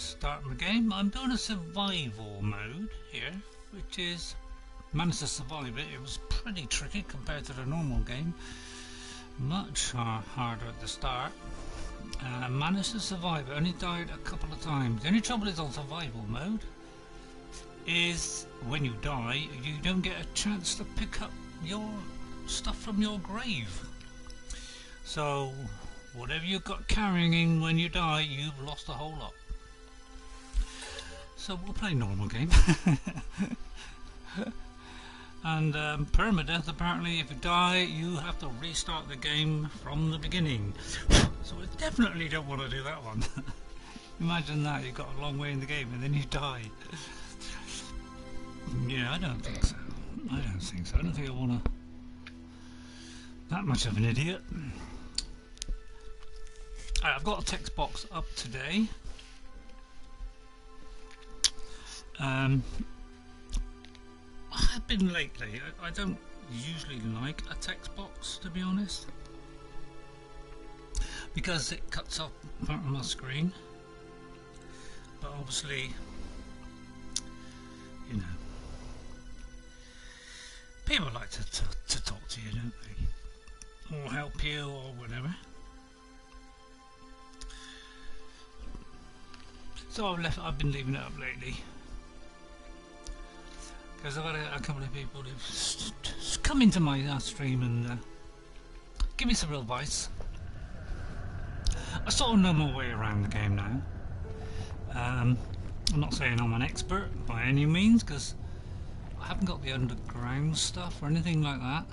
starting the game. I'm doing a survival mode here, which is managed to survive it. It was pretty tricky compared to the normal game, much harder at the start. Managed to survive it, only died a couple of times. The only trouble is on survival mode is when you die you don't get a chance to pick up your stuff from your grave. So whatever you've got carrying in when you die, you've lost a whole lot. So we'll play normal game. And permadeath, apparently if you die you have to restart the game from the beginning. So we definitely don't want to do that one. Imagine that, you've got a long way in the game and then you die. Yeah, I don't think so. I don't think so. I don't think I want to... that much of an idiot. I've got a text box up today. I have been lately. I don't usually like a text box, to be honest, because it cuts off part of my screen. But obviously, you know, people like to talk to you, don't they? Or help you or whatever. So I've been leaving it up lately because I've had a couple of people who've come into my stream and give me some real advice. I sort of know my way around the game now. I'm not saying I'm an expert by any means, because I haven't got the underground stuff or anything like that.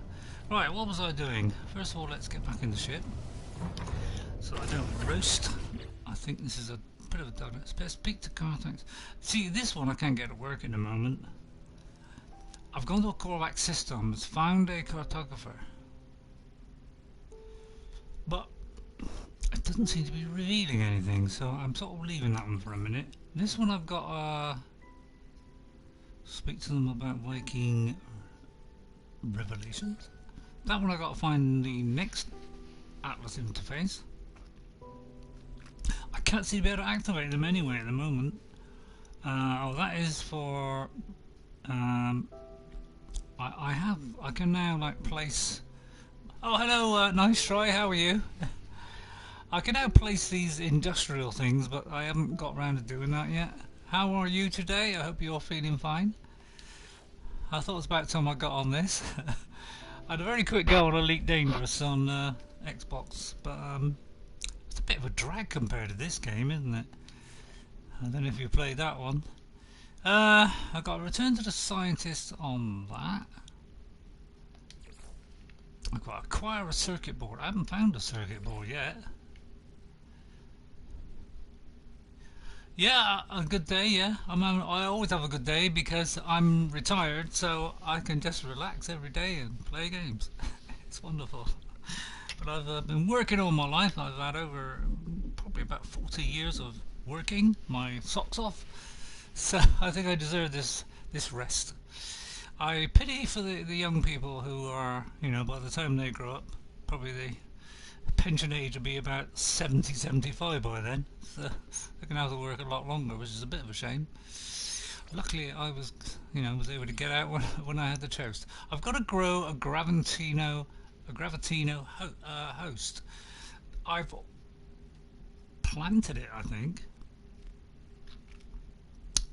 Right, what was I doing? First of all, let's get back in the ship so I don't roast. I think this is a bit of a dud. Let's speak to Cartax. See, this one I can't get to work at the moment. I've gone to a Korvax system, it's found a cartographer, but it doesn't seem to be revealing anything, so I'm sort of leaving that one for a minute. This one I've got speak to them about Viking revelations. That one I've got to find the next Atlas interface. I can't seem to be able to activate them anyway at the moment. Oh, that is for I can now like place. Oh, hello, nice try. How are you? I can now place these industrial things, but I haven't got around to doing that yet. How are you today? I hope you're feeling fine. I thought it was about time I got on this. I had a very quick go on Elite Dangerous on Xbox, but it's a bit of a drag compared to this game, isn't it? I don't know if you played that one. I've got to return to the scientist on that. I've got to acquire a circuit board. I haven't found a circuit board yet. Yeah, a good day, yeah. I always have a good day because I'm retired, so I can just relax every day and play games. It's wonderful. But I've been working all my life. I've had over probably about 40 years of working my socks off. So I think I deserve this rest. I pity for the young people who are, you know, by the time they grow up, probably the pension age will be about 70, 75 by then. So they're going to have to work a lot longer, which is a bit of a shame. Luckily, I was able to get out when I had the choice. I've got to grow a Gravitino host. I've planted it, I think.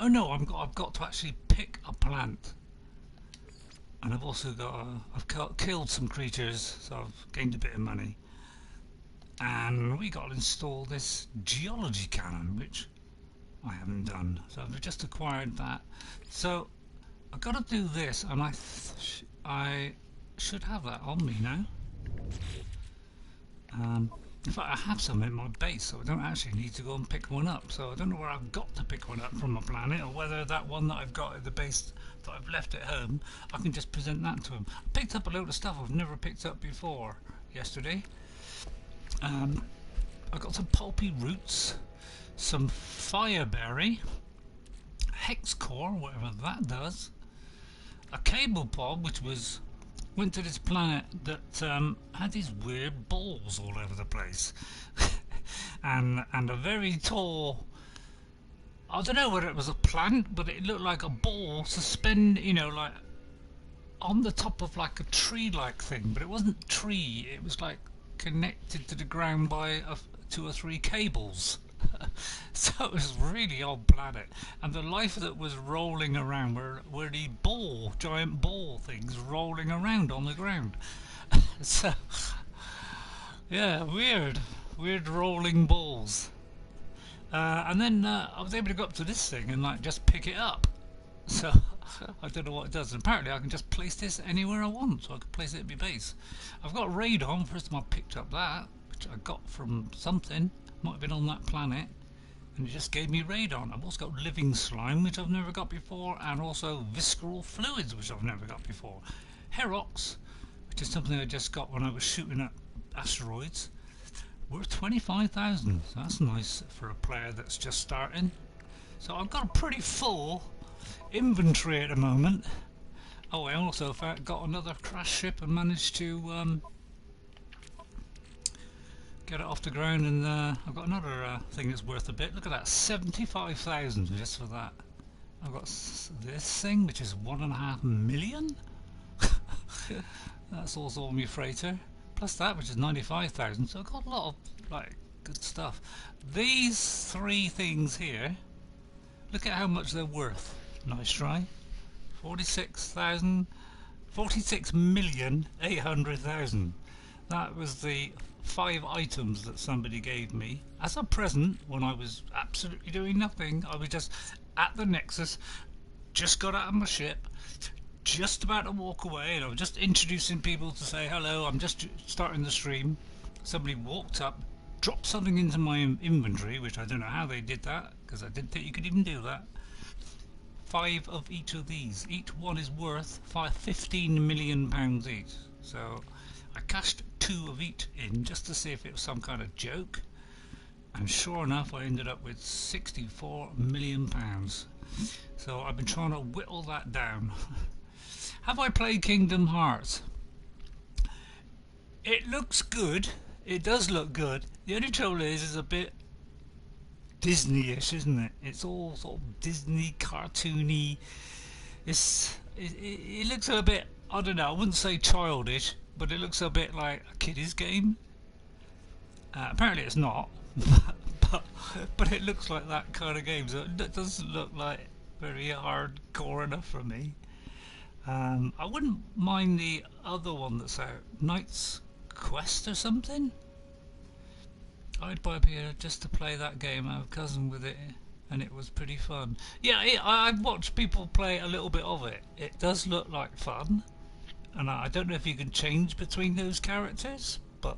Oh no, I've got to actually pick a plant. And I've also got I've killed some creatures, so I've gained a bit of money. And we got to install this geology cannon, which I haven't done. So I've just acquired that. So I've got to do this, and I should have that on me now. In fact, I have some in my base, so I don't actually need to go and pick one up. So I don't know where I've got to pick one up from a planet, or whether that one that I've got at the base that I've left at home, I can just present that to him. I picked up a load of stuff I've never picked up before yesterday. I got some pulpy roots, some fireberry, hex core, whatever that does, a cable pod, which went to this planet that had these weird balls all over the place, and a very tall I don't know whether it was a plant, but it looked like a ball suspended, like on the top of like a tree-like thing. But it wasn't tree. It was like connected to the ground by two or three cables. So it was really odd planet, and the life that was rolling around were the giant ball things rolling around on the ground. So yeah, weird rolling balls. And then I was able to go up to this thing and like just pick it up. So I don't know what it does. And apparently I can just place this anywhere I want, so I can place it at my base. I've got radon. First time I picked up that, which I got from something. Might have been on that planet, and it just gave me radon. I've also got living slime, which I've never got before, and also visceral fluids, which I've never got before. Herox, which is something I just got when I was shooting at asteroids, worth 25,000. So that's nice for a player that's just starting. So I've got a pretty full inventory at the moment. Oh, I also got another crash ship and managed to get it off the ground, and I've got another thing that's worth a bit. Look at that, 75,000 just for that. I've got this thing, which is 1.5 million. That's also on my freighter. Plus that, which is 95,000. So I've got a lot of like good stuff. These three things here, look at how much they're worth. Nice try. 46,800,000. That was the 5 items that somebody gave me as a present when I was absolutely doing nothing. I was just at the Nexus, just got out of my ship, just about to walk away, and I was just introducing people to say hello, I'm just starting the stream. Somebody walked up, dropped something into my inventory, which I don't know how they did that, because I didn't think you could even do that. 5 of each of these. Each one is worth £15 million each. So I cashed 2 of each in just to see if it was some kind of joke, and sure enough I ended up with £64 million. So I've been trying to whittle that down. Have I played Kingdom Hearts? It looks good. It does look good. The only trouble is it's a bit Disney-ish, isn't it? It's all sort of Disney, cartoony. It looks a bit, I don't know, I wouldn't say childish, but it looks a bit like a kiddies game. Apparently it's not, but it looks like that kind of game, so it doesn't look like very hardcore enough for me. I wouldn't mind the other one that's out, Knight's Quest or something. I'd buy up here just to play that game. I have a cousin with it, and it was pretty fun. Yeah, I've watched people play a little bit of it. It does look like fun, and I don't know if you can change between those characters, but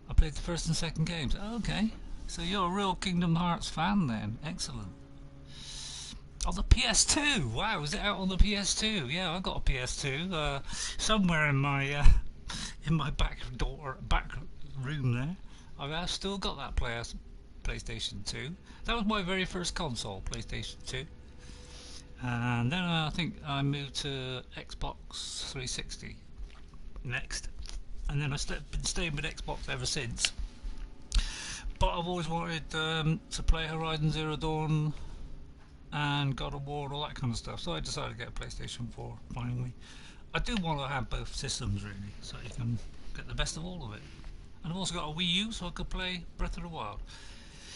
I played the first and second games. Okay, so you're a real Kingdom Hearts fan then. Excellent. On the PS2, wow, is it out on the PS2? Yeah, I got a PS2 somewhere in my back room there. I've still got that PlayStation 2. That was my very first console, PlayStation 2. And then I think I moved to Xbox 360 next. And then I've been staying with Xbox ever since. But I've always wanted to play Horizon Zero Dawn and God of War and all that kind of stuff. So I decided to get a PlayStation 4 finally. I do want to have both systems really, so you can get the best of all of it. And I've also got a Wii U, so I could play Breath of the Wild.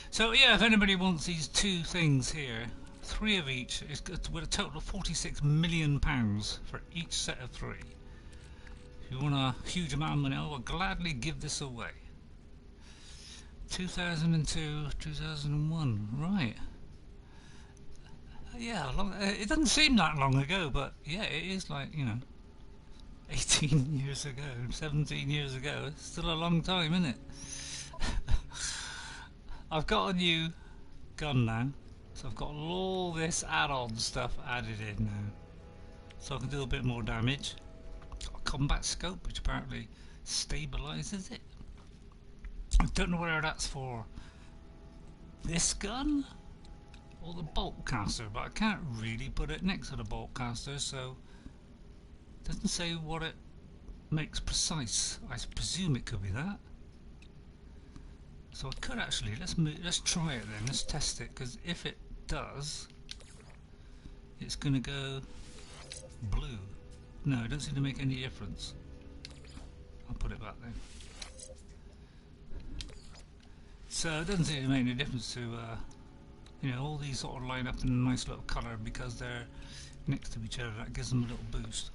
So yeah, if anybody wants these 2 things here, 3 of each, it's with a total of £46 million for each set of 3. If you want a huge amount of money, I will gladly give this away. 2002, 2001, right. Yeah, it doesn't seem that long ago, but yeah, it is like, 18 years ago, 17 years ago. It's still a long time, isn't it? I've got a new gun now, so I've got all this add-on stuff added in now, so I can do a bit more damage. Got a combat scope, which apparently stabilises it. I don't know whether that's for this gun or the bolt caster, but I can't really put it next to the bolt caster, so it doesn't say what it makes precise. I presume it could be that. So I could actually, let's try it then, let's test it, because if it does, it's going to go blue. No, it doesn't seem to make any difference. I'll put it back then. So it doesn't seem to make any difference to, you know, all these sort of line up in a nice little colour because they're next to each other. That gives them a little boost.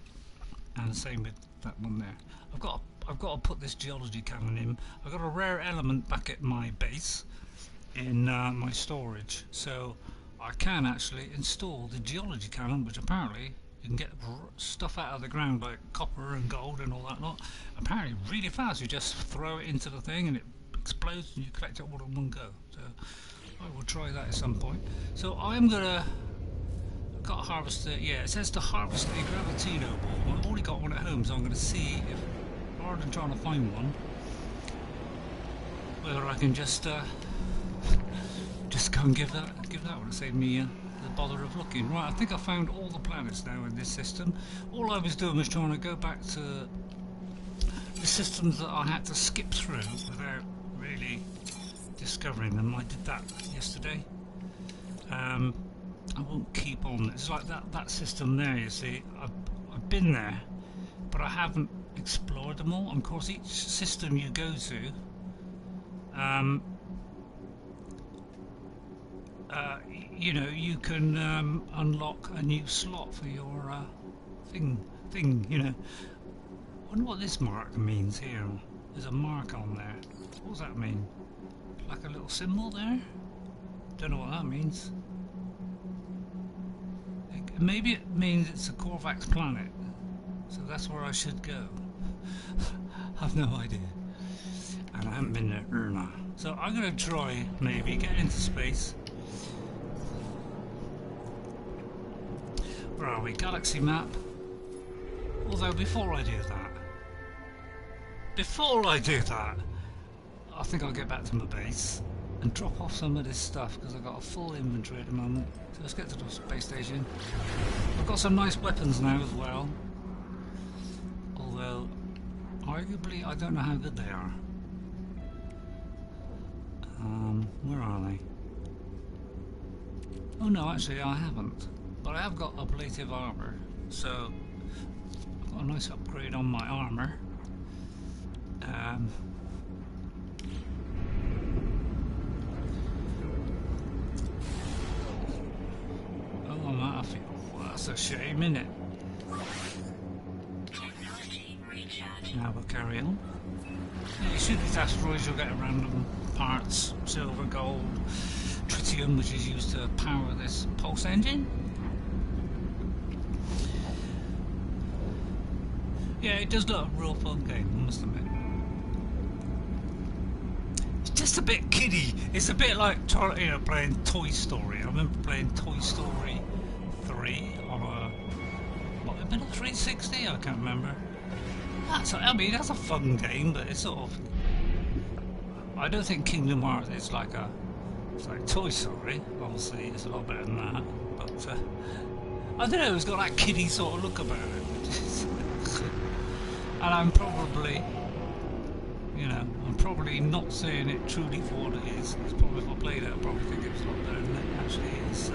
And the same with that one there. I've got to put this geology cannon in. I've got a rare element back at my base in my storage, so I can actually install the geology cannon, which apparently you can get stuff out of the ground like copper and gold and all that lot. Apparently really fast. You just throw it into the thing and it explodes and you collect it all in one go. So I will try that at some point. So I'm gonna got to harvest it. Yeah, it says to harvest a Gravitino ball. I've already got one at home, so I'm going to see if, rather than trying to find one, whether I can just go and give that one. It saved me the bother of looking. Right, I think I found all the planets now in this system. All I was doing was trying to go back to the systems that I had to skip through without really discovering them. I did that yesterday. I won't keep on. It's like that system there, you see. I've been there, but I haven't explored them all. And of course, each system you go to, you know, you can unlock a new slot for your thing. You know. I wonder what this mark means here. There's a mark on there. What does that mean? Like a little symbol there? Don't know what that means. Maybe it means it's a Corvax planet, so that's where I should go. I've no idea, and I haven't been there. So I'm going to try maybe get into space. Where are we? Galaxy map. Although before I do that, I think I'll get back to my base and drop off some of this stuff because I've got a full inventory at the moment. So let's get to the space station. I've got some nice weapons now as well, although arguably I don't know how good they are. Where are they? Oh no, actually I haven't, but I have got ablative armor, so I've got a nice upgrade on my armor. Well, that's a shame, isn't it? Now we'll carry on. Yeah, you shoot these asteroids, you'll get random parts, silver, gold, tritium, which is used to power this pulse engine. Yeah, it does look a real fun game, I must admit. It's just a bit kiddie. It's a bit like, you know, playing Toy Story. I remember playing Toy Story 3 on a, what, a 360? I can't remember. I mean, that's a fun game, but it's sort of, I don't think Kingdom Hearts is like it's like Toy Story. Obviously, it's a lot better than that. But I don't know, it's got that kiddie sort of look about it. And I'm probably, you know, I'm probably not saying it truly for what it is. It's probably if I played it, I probably think it was a lot better than it actually is. So.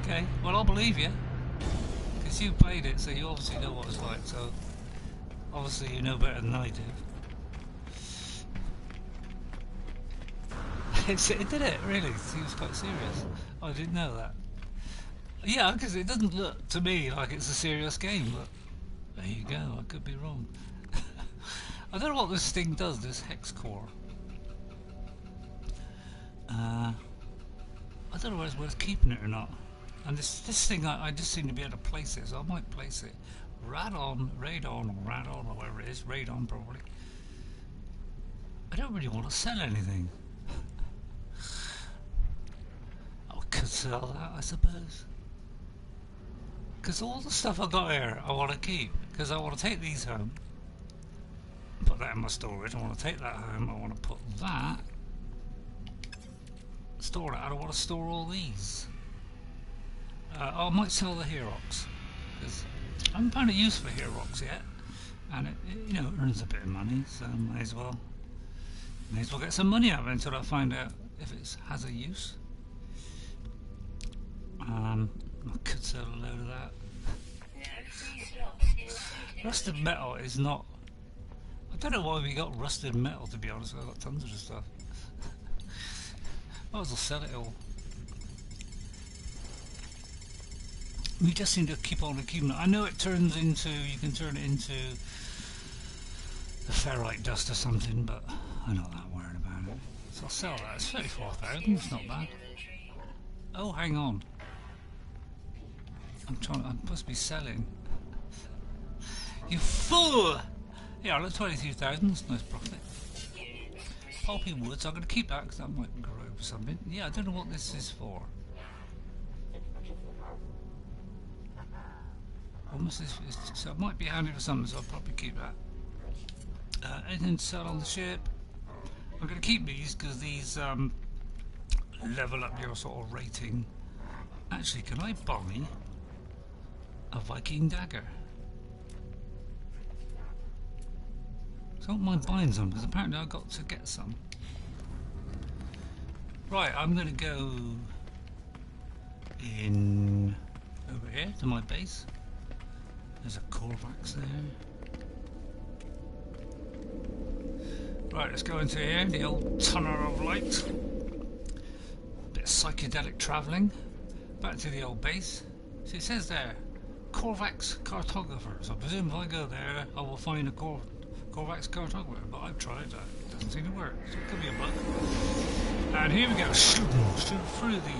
Okay, well I'll believe you. Because you played it, so you obviously know what it's like, so obviously you know better than I do. It did it, really? It seems quite serious. I didn't know that. Yeah, because it doesn't look to me like it's a serious game, but there you go, I could be wrong. I don't know what this thing does, this hex core. I don't know whether it's worth keeping it or not. And this thing, I just seem to be able to place it, so I might place it. Radon, or whatever it is, radon probably. I don't really want to sell anything. I could sell that, I suppose. Because all the stuff I got here, I want to keep. Because I want to take these home, put that in my storage. I want to take that home. I want to put that, store that. I don't want to store all these. I might sell the Herox, because I haven't found a use for Herox yet. and you know, it earns a bit of money, so may as well get some money out of it until I find out if it has a use. I could sell a load of that. Rusted metal is not. I don't know why we got rusted metal, to be honest. I've got tons of stuff. Might as well sell it all. We just seem to keep on accumulating. I know it turns into. You can turn it into the ferrite dust or something, but I'm not that worried about it. So I'll sell that. It's 34,000. It's not bad. Oh, hang on. I'm supposed to be selling. You fool! Yeah, look, 22,000. That's nice profit. Pulpy woods. I'm going to keep that because that might grow for something. Yeah, I don't know what this is for. Almost this, so it might be handy for something, so I'll probably keep that. Anything to sell on the ship? I'm going to keep these because these level up your sort of rating. Actually, can I buy a Viking dagger? So I don't mind buying some because apparently I've got to get some. Right, I'm going to go in over here to my base. There's a Corvax there. Right, let's go into here, the old tunnel of light. Bit of psychedelic travelling. Back to the old base. So it says there, Corvax cartographer. So I presume if I go there, I will find a Corvax cartographer. But I've tried that. It doesn't seem to work. So it could be a bug. And here we go, shooting through the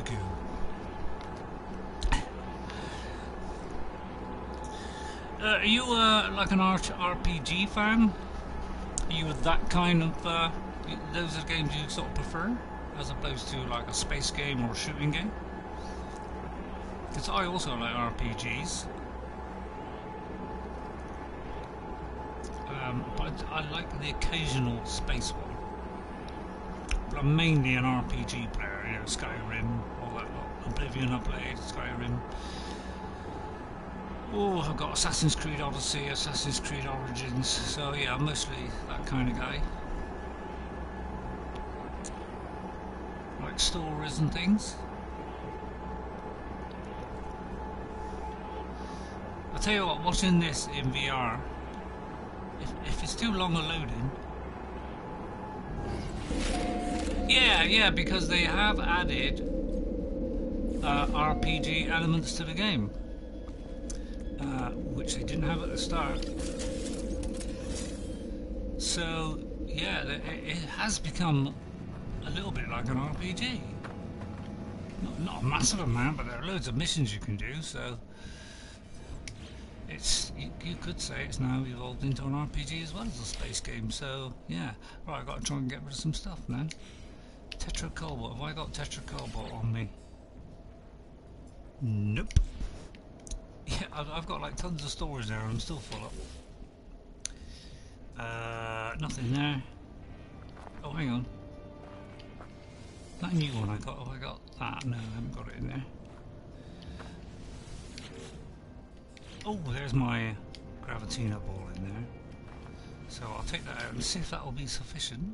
goo. Are you like an RPG fan? Are you that kind of, those are the games you sort of prefer? As opposed to like a space game or a shooting game? Because I also like RPGs. But I like the occasional space one. But I'm mainly an RPG player, you know, Skyrim, all that lot. Oblivion I played, Skyrim. Oh, I've got Assassin's Creed Odyssey, Assassin's Creed Origins, so yeah, I'm mostly that kind of guy. Like stories and things. I'll tell you what, watching this in VR, if it's too long a loading, yeah, because they have added RPG elements to the game. Which they didn't have at the start. So, yeah, it has become a little bit like an RPG. Not a massive amount, but there are loads of missions you can do, so it's you could say it's now evolved into an RPG as well as a space game, so yeah. Right, I've got to try and get rid of some stuff now. Tetracobalt, have I got tetracobalt on me? Nope. Yeah, I've got like tons of storage there and I'm still full up. Nothing there. Oh, hang on. That new one I got. Have I got that? No, I haven't got it in there. Oh, there's my Gravitino ball in there. So I'll take that out and see if that will be sufficient.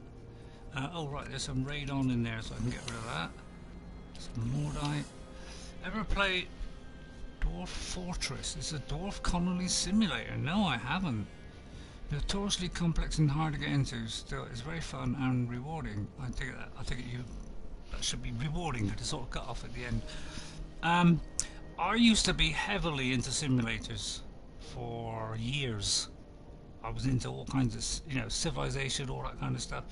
Oh, right, there's some radon in there so I can get rid of that. Some Mordite. Ever play Dwarf Fortress? It's a dwarf colony simulator. No, I haven't. Notoriously complex and hard to get into. Still, it's very fun and rewarding. I take it that should be rewarding because it's sort of cut off at the end. I used to be heavily into simulators for years. I was into all kinds of, you know, Civilization, all that kind of stuff.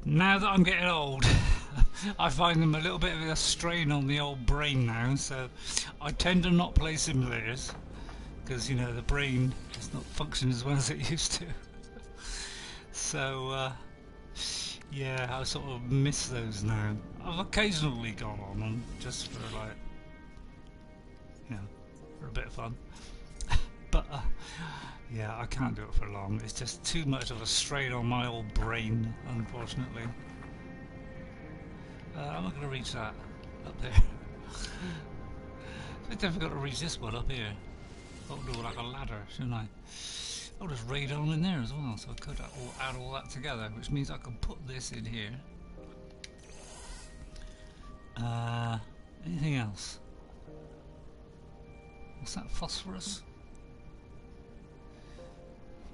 Now that I'm getting old, I find them a little bit of a strain on the old brain now, so I tend to not play simulators because, you know, the brain does not function as well as it used to. So yeah, I sort of miss those now. I've occasionally gone on them just for, like, you know, for a bit of fun. But yeah, I can't do it for long. It's just too much of a strain on my old brain, unfortunately. I'm not going to reach that up there. It's difficult to reach this one up here. I'll do like a ladder, shouldn't I? I'll just radon in there as well, so I could add all that together, which means I can put this in here. Anything else? What's that, phosphorus?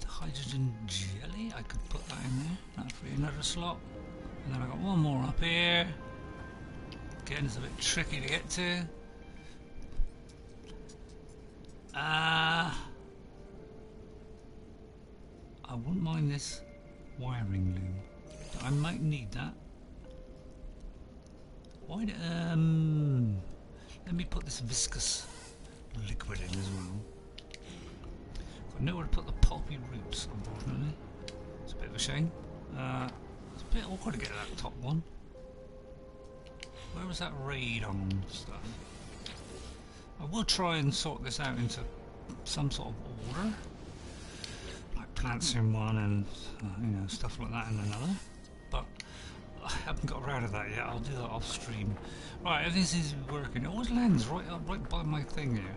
The hydrogen jelly, I could put that in there. That'd free another slot. And then I've got one more up here. Again, it's a bit tricky to get to. I wouldn't mind this wiring loom. I might need that. Why? Let me put this viscous liquid in as well. I know where to put the pulpy roots, unfortunately. It's a bit of a shame. It's a bit awkward to get that top one. Where was that radon stuff? I will try and sort this out into some sort of order, like plants in one and you know, stuff like that in another. But I haven't got around to that yet. I'll do that off stream. Right, if this is working, it always lands right by my thing here.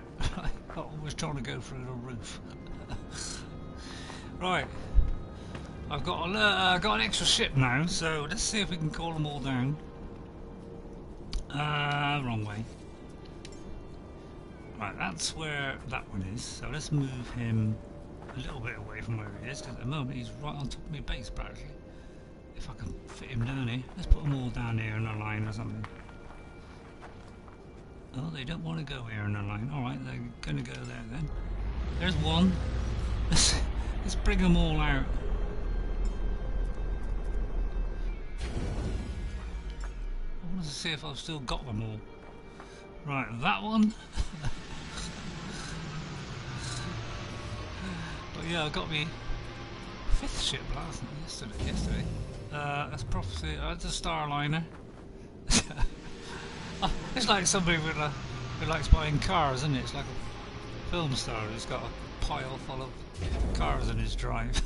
I'm always trying to go through the roof. Right, I've got an extra ship now, so let's see if we can call them all down. Wrong way. Right, that's where that one is, so let's move him a little bit away from where he is, because at the moment he's right on top of my base practically. If I can fit him down here. Let's put them all down here in a line or something. Oh, they don't want to go here in a line. Alright, they're going to go there then. There's one. Let's bring them all out. I want to see if I've still got them all. Right, that one. But yeah, I got me 5th ship yesterday. That's Prophecy. That's a Starliner. It's like somebody who likes buying cars, isn't it? It's like a film star who's got a pile full of cars in his drive.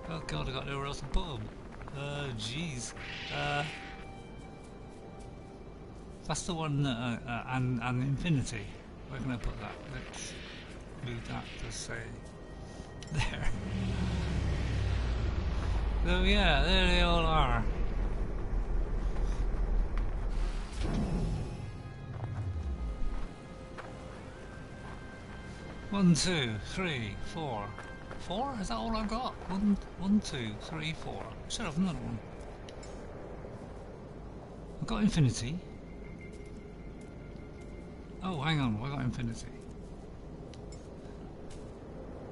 Oh god, I got nowhere else to put them. Oh jeez. That's the one, and Infinity. Where can I put that? Let's move that to say there. So yeah, there they all are. One, two, three, four. 4? Is that all I've got? 1, 2, 3, 4. Should have another one. I've got Infinity. Oh, hang on, I got Infinity.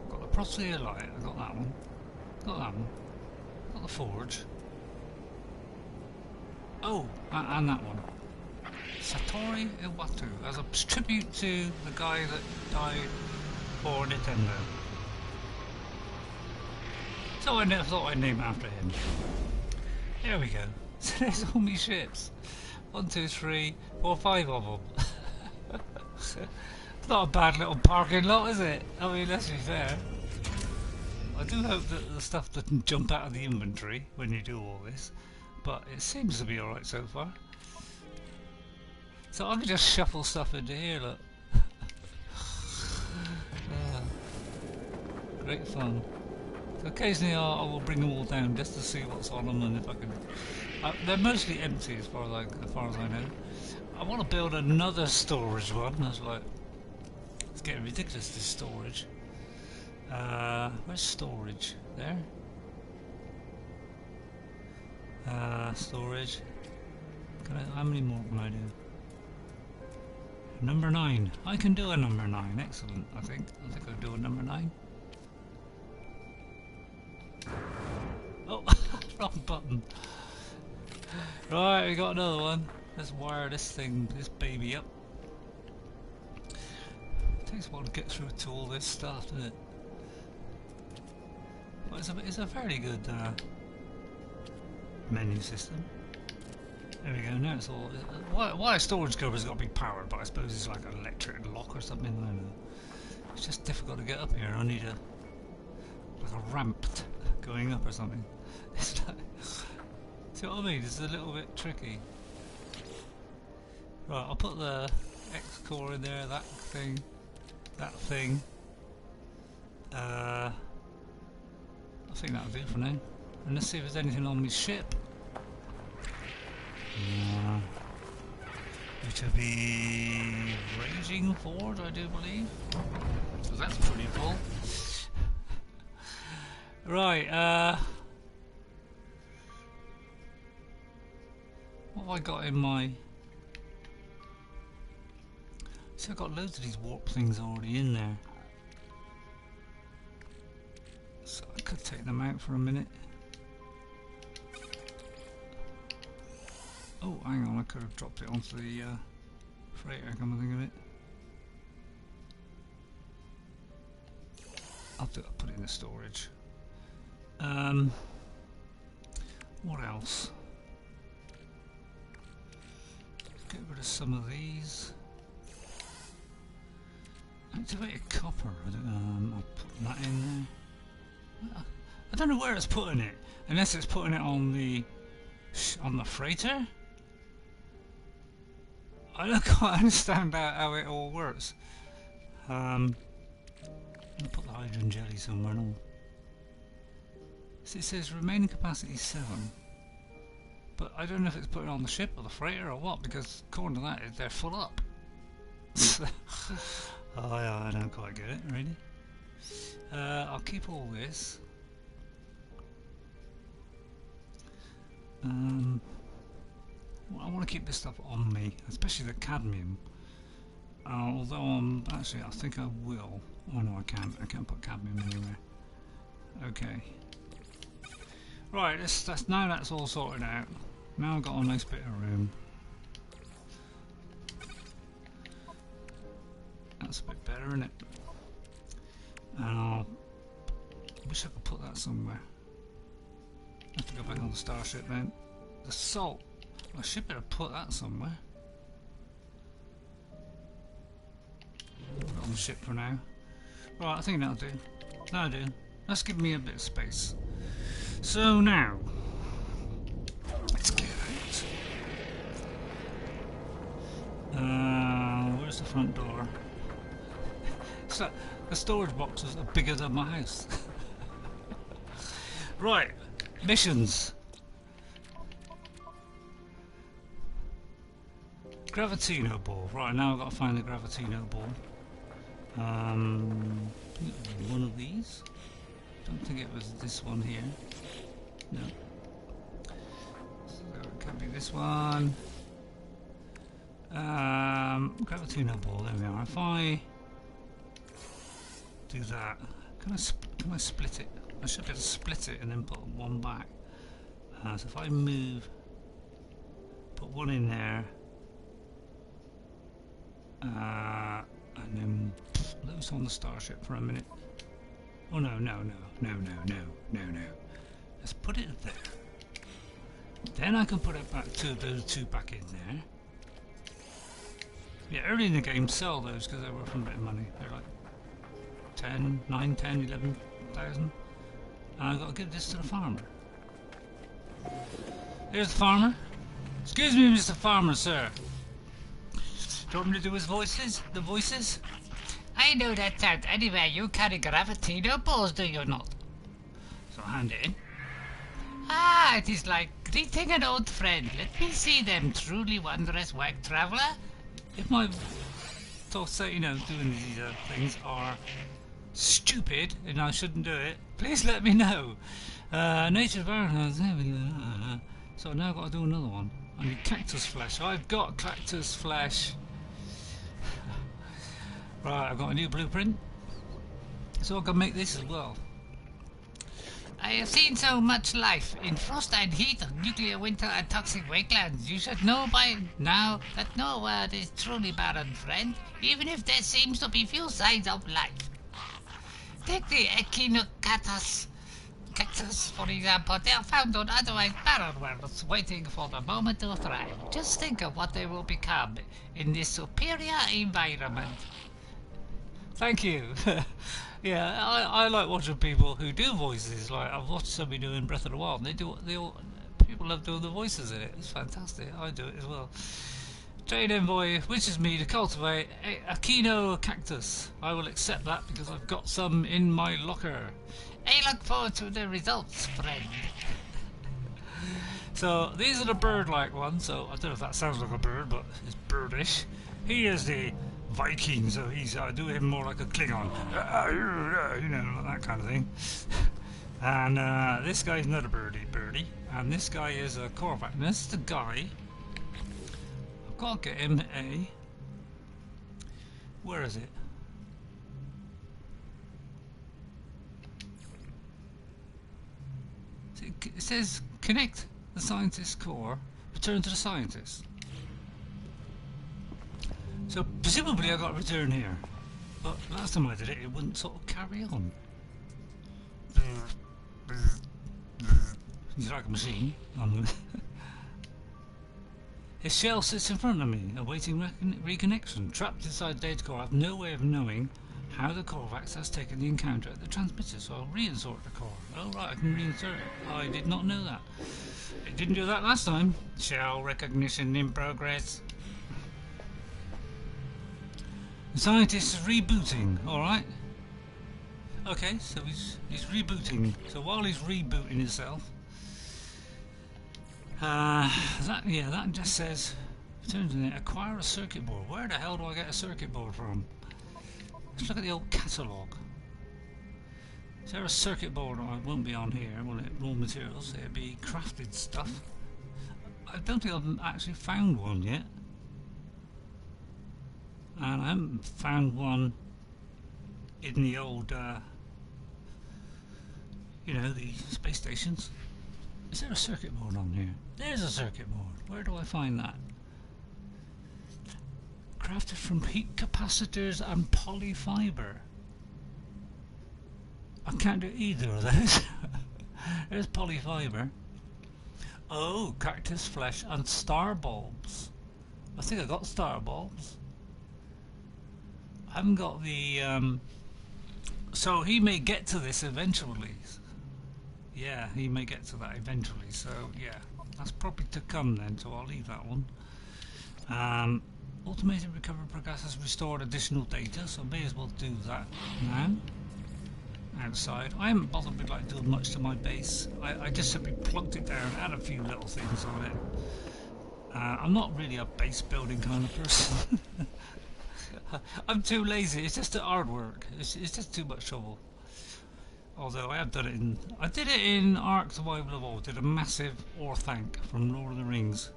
Got the Prophecy of Light, I got that one. Got that one. Got the Forge. Oh, and that one. Satoru Iwatu, as a tribute to the guy that died for Nintendo. So I never thought I'd name after him. There we go. So there's all my ships. 1, 2, 3, 4, 5 of them. It's not a bad little parking lot, is it? I mean, let's be fair. I do hope that the stuff doesn't jump out of the inventory when you do all this, but it seems to be alright so far. So I can just shuffle stuff into here, look. Great fun. So occasionally I will bring them all down just to see what's on them and if I can... they're mostly empty as far as I know. I want to build another storage one. I was like, it's getting ridiculous, this storage. Where's storage? There? Storage. How many more can I do? Number 9. I can do a number 9. Excellent, I think. I think I'll do a number 9. Oh, wrong button. Right, we got another one. Let's wire this baby up. It takes a while to get through to all this stuff, doesn't it? But it's a fairly good menu system. There we go, now it's all... Why a storage cupboard's got to be powered, but I suppose it's like an electric lock or something, I don't know. It's just difficult to get up here, I need like a ramp going up or something. It's like... See what I mean? It's a little bit tricky. Right, I'll put the X core in there, that thing, that thing. I think that'll do for now. And let's see if there's anything on my ship. Which will be Raging Ford, I do believe. So that's pretty full. Right, what have I got in my... See, I've got loads of these warp things already in there. So I could take them out for a minute. Oh, hang on, I could have dropped it onto the freighter, come to think of it. I'll put it in the storage. What else? Get rid of some of these. Activated copper. I'll put that in there. I don't know where it's putting it, unless it's putting it on the freighter. I don't quite understand how it all works. I'll put the hydrogen jelly somewhere. And so it says remaining capacity 7, but I don't know if it's putting it on the ship or the freighter or what, because according to that, they're full up. Oh yeah, I don't quite get it really. I'll keep all this. I want to keep this stuff on me, especially the cadmium. Although actually, I think I will. Oh no, I can't. I can't put cadmium anywhere. Okay. Right. Now that's all sorted out. Now I've got a nice bit of room. That's a bit better, isn't it? And I wish I could put that somewhere. I have to go back on the starship then. The salt. I should better put that somewhere. Put it on the ship for now. Right, I think that'll do. That'll do. That's give me a bit of space. So now, let's get out. Where's the front door? It's like the storage boxes are bigger than my house. Right, missions. Gravitino ball. Right, now I've got to find the Gravitino ball. One of these. Don't think it was this one here. No. So it can't be this one. Gravitino ball. There we are. If I do that, can I split it? I should be able to split it and then put one back. So if I move, put one in there. And then loose on the starship for a minute. Oh no. Let's put it there. Then I can put it back to those two back in there. Yeah, early in the game sell those because they were from a bit of money. They're like 9, 10, 11,000. And I've got to give this to the farmer. Here's the farmer. Excuse me, Mr. Farmer, sir. Do you want me to do his voices? The voices? I know that sound. Anyway, you carry Gravitino balls, do you not? So hand it in. Ah, it is like greeting an old friend. Let me see them, truly wondrous work traveller. If my thoughts say, doing these things are stupid and I shouldn't do it, please let me know. Nature's Warehouse, there we go. So now I've got to do another one. I need cactus flesh. I've got cactus flesh. Right, I've got a new blueprint. So I can make this as well. I have seen so much life in frost and heat, nuclear winter and toxic wastelands. You should know by now that no world is truly barren, friend, even if there seems to be few signs of life. Take the echinocatus cactus, for example. They are found on otherwise barren worlds, waiting for the moment to thrive. Just think of what they will become in this superior environment. Thank you. Yeah, I like watching people who do voices. Like I've watched somebody doing Breath of the Wild. And people love doing the voices in it. It's fantastic. I do it as well. Trade envoy wishes me to cultivate a Kino cactus. I will accept that because I've got some in my locker. I look forward to the results, friend. So these are the bird-like ones. So I don't know if that sounds like a bird, but it's birdish. He is the Viking, so I do him more like a Klingon, you know, like that kind of thing. And this guy's not a birdie, and this guy is a Korvac. And this is the guy. I've got to get him a. Where is it? It says connect the scientist's core, return to the scientist. So presumably I got to return here, but last time I did it, it wouldn't sort of carry on. He's like a machine. His shell sits in front of me, awaiting reconnection. Trapped inside data core, I have no way of knowing how the Korvax has taken the encounter at the transmitter, so I'll reinsert the core. Oh right, I can reinsert it. I did not know that. It didn't do that last time. Shell recognition in progress. The scientist is rebooting, alright. Okay, so he's rebooting. So while he's rebooting himself, that just says, turns in it, acquire a circuit board. Where the hell do I get a circuit board from? Let's look at the old catalogue. Is there a circuit board? Oh, it won't be on here, will it? Raw materials, it'll be crafted stuff. I don't think I've actually found one yet. And I haven't found one in the old, the space stations. Is there a circuit board on here? There's a circuit board. Where do I find that? Crafted from heat capacitors and polyfiber. I can't do either of those. There's polyfiber. Oh, cactus flesh and star bulbs. I think I got star bulbs. I haven't got the so he may get to this eventually. Yeah, he may get to that eventually, so yeah, that's probably to come then, so I'll leave that one. Automated recovery progress has restored additional data, so I may as well do that now. Outside, I haven't bothered with doing much to my base. I just simply plugged it down, had a few little things on it. I'm not really a base building kind of person. I'm too lazy. It's just the hard work. It's just too much trouble. Although I have done it I did it in Ark Survival Evolved. Did a massive Orthanc from Lord of the Rings.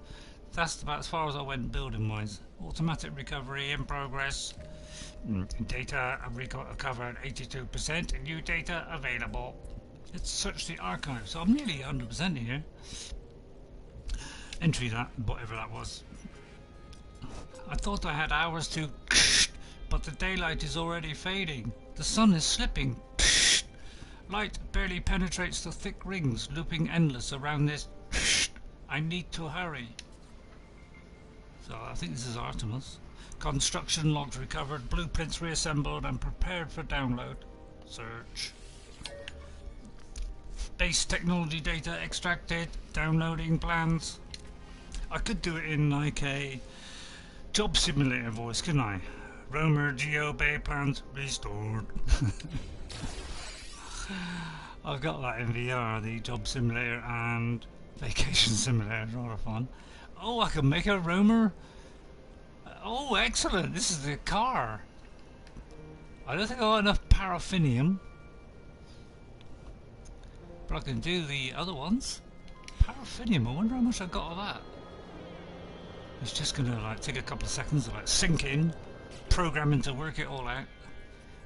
That's about as far as I went building wise. Automatic recovery in progress. Data recovered 82%. New data available. Let's search the archive. So I'm nearly 100% here. Entry that, whatever that was. I thought I had hours to, but the daylight is already fading. The sun is slipping. Light barely penetrates the thick rings, looping endless around this. I need to hurry. So I think this is Artemis. Construction logs recovered, blueprints reassembled and prepared for download. Search. Base technology data extracted, downloading plans. I could do it in like a job simulator voice, couldn't I? Roamer Geo Bay plans restored. I've got that in VR, the job simulator and vacation simulator, rather fun. Oh, I can make a roamer. Oh, excellent! This is the car. I don't think I got enough paraffinium, but I can do the other ones. Paraffinium. I wonder how much I got of that. It's just gonna take a couple of seconds to sink in, programming to work it all out.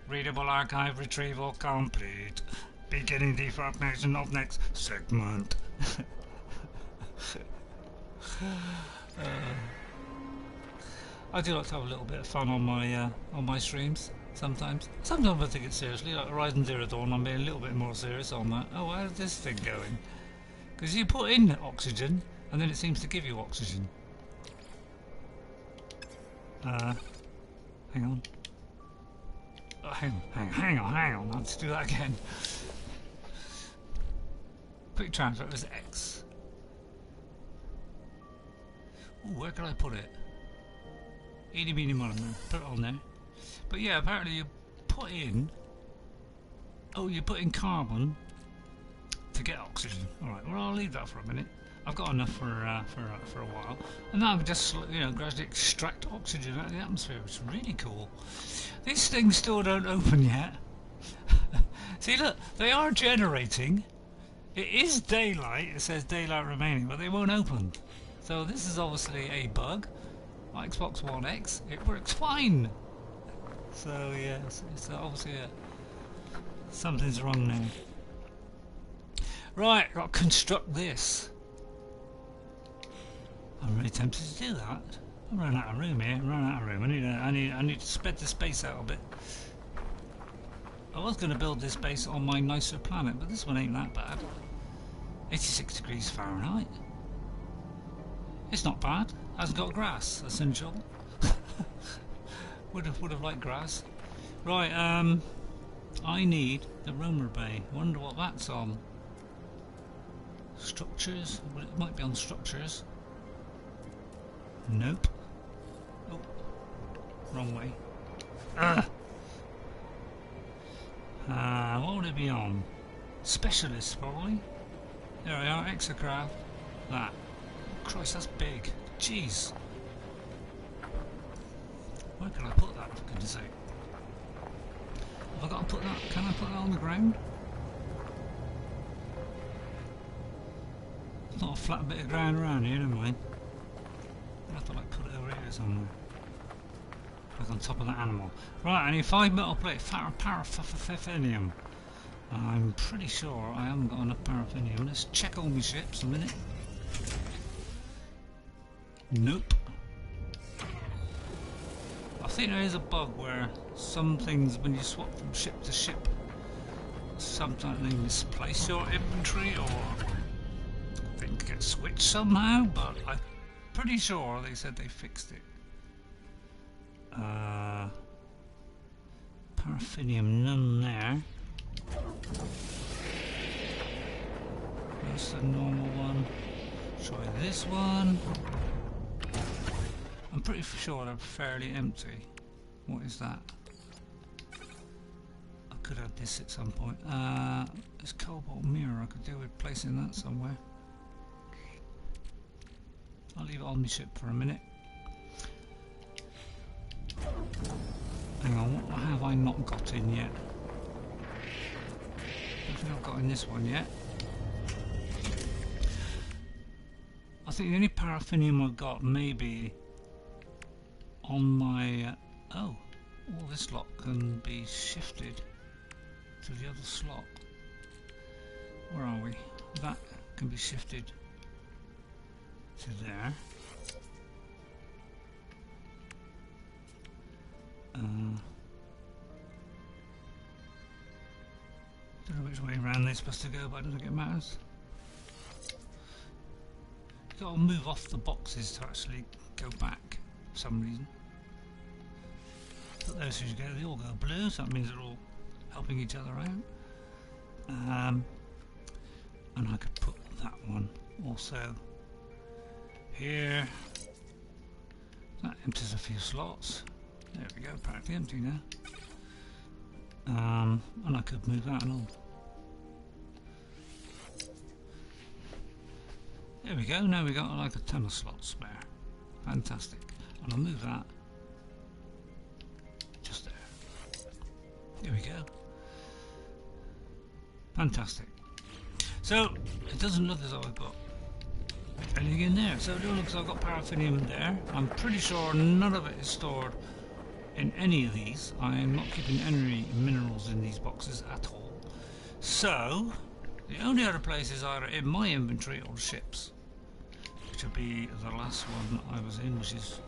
Readable archive retrieval complete. Beginning deformation of next segment. I do like to have a little bit of fun on my streams sometimes. Sometimes I take it seriously, like Horizon Zero Dawn. I'm being a little bit more serious on that. Oh, how's this thing going? Because you put in oxygen, and then it seems to give you oxygen. Hang on. Oh, hang on. Let's do that again. Quick transfer was X. Ooh, where can I put it? Eeny, meeny, miny, moe. Put it on there. But yeah, apparently you put in. Oh, you put in carbon to get oxygen. All right. Well, I'll leave that for a minute. I've got enough for a while, and now I can just gradually extract oxygen out of the atmosphere, which is really cool. These things still don't open yet. See, look, they are generating. It is daylight. It says daylight remaining, but they won't open. So this is obviously a bug. Xbox One X, it works fine. So yeah, it's obviously something's wrong there. Right, I've got to construct this. I'm really tempted to do that. I'm running out of room here. I need to spread the space out a bit. I was going to build this base on my nicer planet, but this one ain't that bad. 86 degrees Fahrenheit. It's not bad. Hasn't got grass. Essential. would have liked grass. Right. I need the roamer bay. Wonder what that's on. Structures. Well, it might be on structures. Nope. Oh, wrong way. What would it be on? Specialists, probably. There we are, exocraft. That. Christ, that's big. Jeez. Where can I put that, for goodness sake? Have I got to put that? Can I put that on the ground? It's not a flat bit of ground around here, never mind. I have to like put it over here somewhere. Like on top of that animal. Right, I need 5 metal plate paraffinium. I'm pretty sure I haven't got enough paraffinium. Let's check all my ships a minute. Nope. I think there is a bug where some things, when you swap from ship to ship, sometimes they misplace your inventory or things get switched somehow, but I'm pretty sure they said they fixed it. Paraffinium, none there. That's the normal one. Try this one. I'm pretty sure they're fairly empty. What is that? I could have this at some point. This cobalt mirror, I could do with placing that somewhere. I'll leave it on my ship for a minute. Hang on, what have I not got in yet? I don't think I've got in this one yet. I think the only paraffinium I've got maybe on my... oh, all this lot can be shifted to the other slot. Where are we? That can be shifted to there. Don't know which way around they're supposed to go, but I don't think it matters. You've got to move off the boxes to actually go back for some reason. But those who go, they all go blue, so that means they're all helping each other out. And I could put that one also here. That empties a few slots. There we go, practically empty now. And I could move that along. There we go, now we got like a ton of slots spare. Fantastic. And I'll move that just there. There we go. Fantastic. So, it doesn't look as though I've got anything in there. So it looks like I've got paraffinium there. I'm pretty sure none of it is stored in any of these. I am not keeping any minerals in these boxes at all. So, the only other place is either in my inventory or the ships, which would be the last one I was in, which is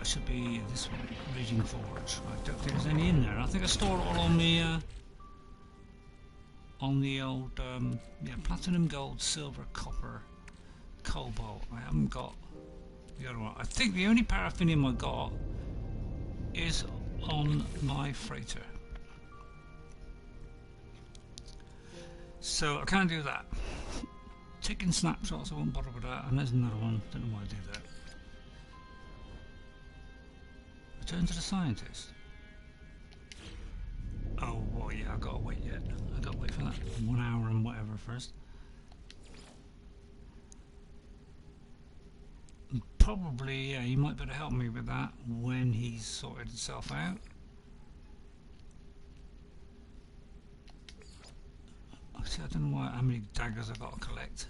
should be this one, Raging Forge. I don't think there's any in there. I think I stored it all on the old platinum, gold, silver, copper, cobalt. I haven't got the other one. I think the only paraffinium I got is on my freighter. So I can't do that. Taking snapshots, I won't bother with that. And there's another one. Don't know why I do that. Return to the scientist. Oh, well, yeah, I gotta wait yet. I gotta wait for that 1 hour and whatever first. Probably, yeah, he might be able to help me with that when he's sorted himself out. See, I don't know how many daggers I've got to collect.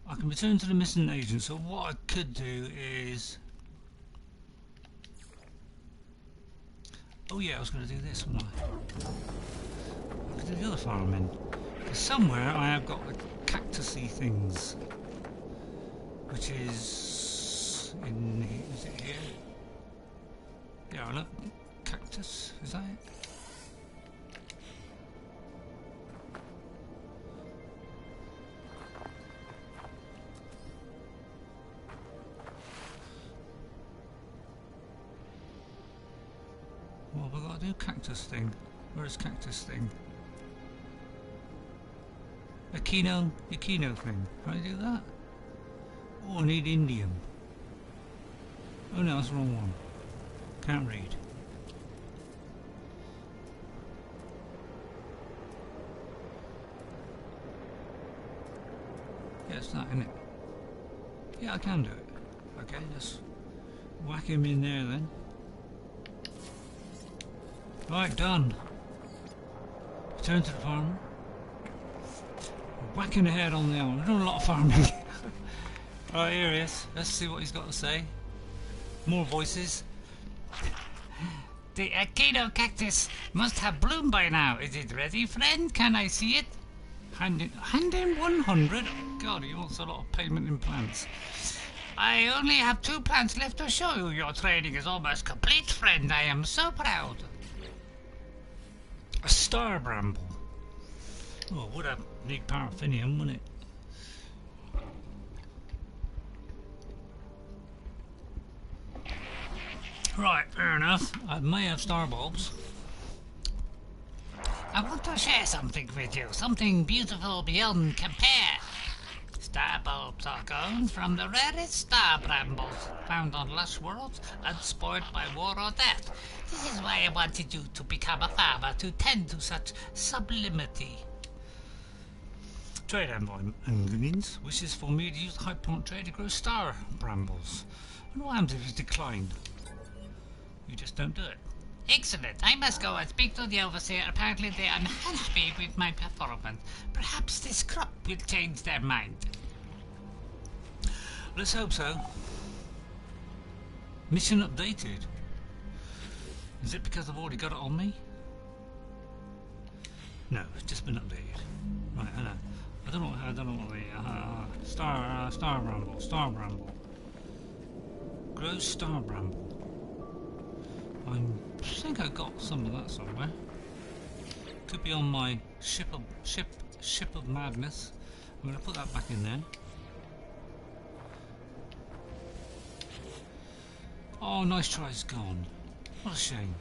I can return to the missing agent, so what I could do is... Oh yeah, I was going to do this, wasn't I? I could do the other farming. Because somewhere I have got the cactusy things. Which is... is it here? Yeah, look. Cactus, is that it? What have I got to do? Cactus thing. Where's cactus thing? Aquino thing. Can I do that? Oh, I need indium. Oh no, that's the wrong one. Can't read. Yeah, it's that, isn't it? Yeah, I can do it. Okay, just whack him in there then. Right, done. Return to the farm. Whacking the head on the arm. We're doing a lot of farming. Right, here he is. Let's see what he's got to say. More voices. The Aquino cactus must have bloomed by now. Is it ready, friend? Can I see it? Hand in 100? God, he wants a lot of payment in plants. I only have 2 plants left to show you. Your training is almost complete, friend. I am so proud. A star bramble. Oh, would have need paraffinium, wouldn't it? Right, fair enough. I may have star bulbs. I want to share something with you. Something beautiful beyond compare. Star bulbs are grown from the rarest star brambles found on lush worlds, unspoiled by war or death. This is why I wanted you to become a farmer, to tend to such sublimity. Trade envoy Angunins wishes for me to use the high plant trade to grow star brambles. And what happens if you decline? You just don't do it. Excellent. I must go and speak to the overseer. Apparently they are unhappy with my performance. Perhaps this crop will change their mind. Let's hope so. Mission updated. Is it because I've already got it on me? No, it's just been updated. Right, I know. I don't know what the star bramble. Grow star bramble. I think I got some of that somewhere. Could be on my ship of madness. I'm going to put that back in there. Oh, nice try's gone. What a shame.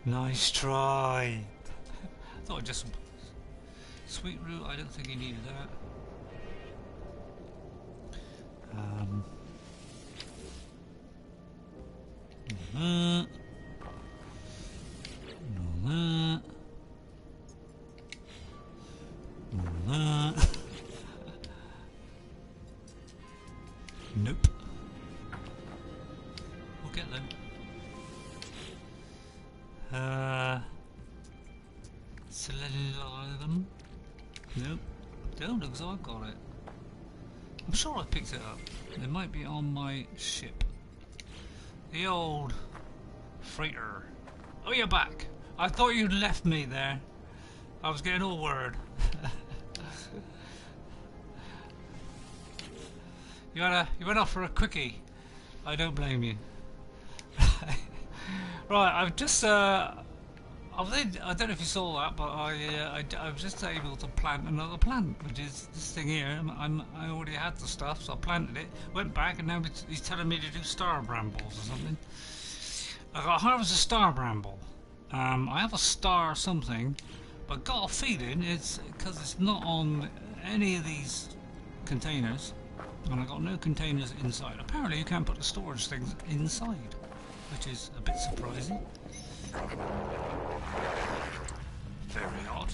Nice try. I thought just sweet root. I don't think he needed that. Nope. We'll get them. Selenium. Nope. Don't look as though I've got it. I'm sure I picked it up. It might be on my ship. The old freighter. Oh, you're back. I thought you'd left me there. I was getting all worried. You went off for a quickie. I don't blame you. Right, I've just I don't know if you saw that, but I was just able to plant another plant, which is this thing here. I already had the stuff, so I planted it, went back, and now he's telling me to do star brambles or something. I got to harvest a star bramble. I have a star something, but I got a feeling it's because it's not on any of these containers. And I got no containers inside. Apparently you can't put the storage things inside, which is a bit surprising. Very odd.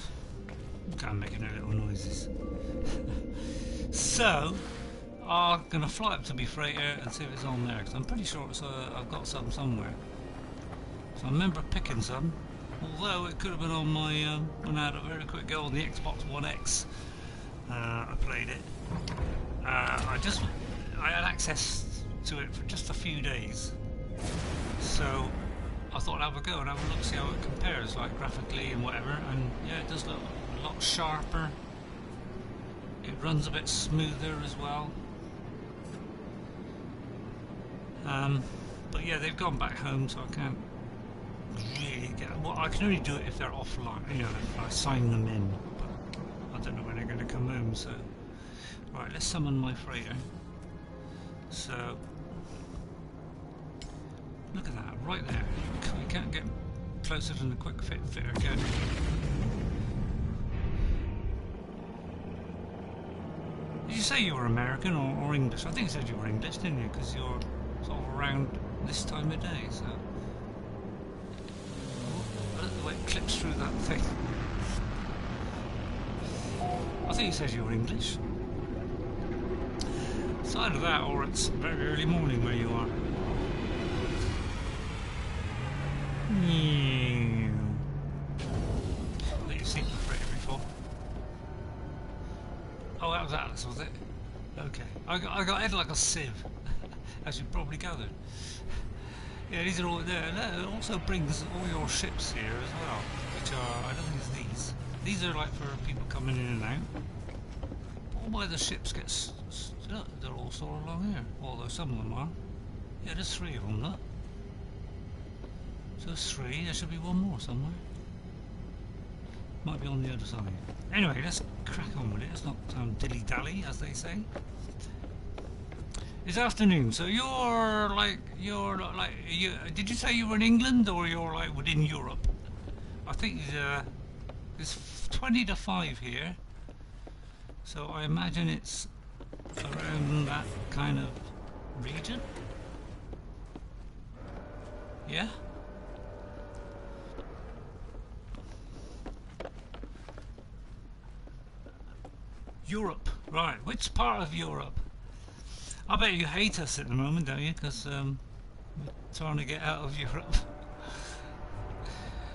I'm making no little noises. So, I'm going to fly up to my freighter and see if it's on there, because I'm pretty sure I've got some somewhere. So I remember picking some, although it could have been on my, when I had a very quick go on the Xbox One X. I played it. I had access to it for just a few days. So I thought I'd have a go and have a look, see how it compares, like graphically and whatever. And yeah, it does look a lot sharper. It runs a bit smoother as well. But yeah, they've gone back home, so I can't really get. Well, I can only do it if they're offline. You know, if I sign them in. But I don't know when they're going to come home. So, right, let's summon my freighter. So, look at that, right there. We can't get closer than the quick fit fitter, can we? Did you say you were American or English? I think you said you were English, didn't you? Because you're sort of around this time of day, so. I don't know the way it clips through that thing. I think you said you were English. It's either that or it's very early morning where you are. I think you've seen the freighter before. Oh, that was Atlas, was it? Okay. I got head like a sieve, as you probably gathered. Yeah, these are all there. And it also brings all your ships here as well, which are, I don't think it's these. These are like for people coming in and out. All my other ships get, look, they're all stored along here. Although some of them are. Yeah, there's 3 of them, look. So there's 3, there should be one more somewhere. Might be on the other side. Anyway, let's crack on with it. Let's not dilly-dally, as they say. It's afternoon, so you're like, did you say you were in England, or you're like within Europe? I think it's 20 to 5 here, so I imagine it's around that kind of region. Yeah? Europe, right. Which part of Europe? I bet you hate us at the moment, don't you? Because we're trying to get out of Europe.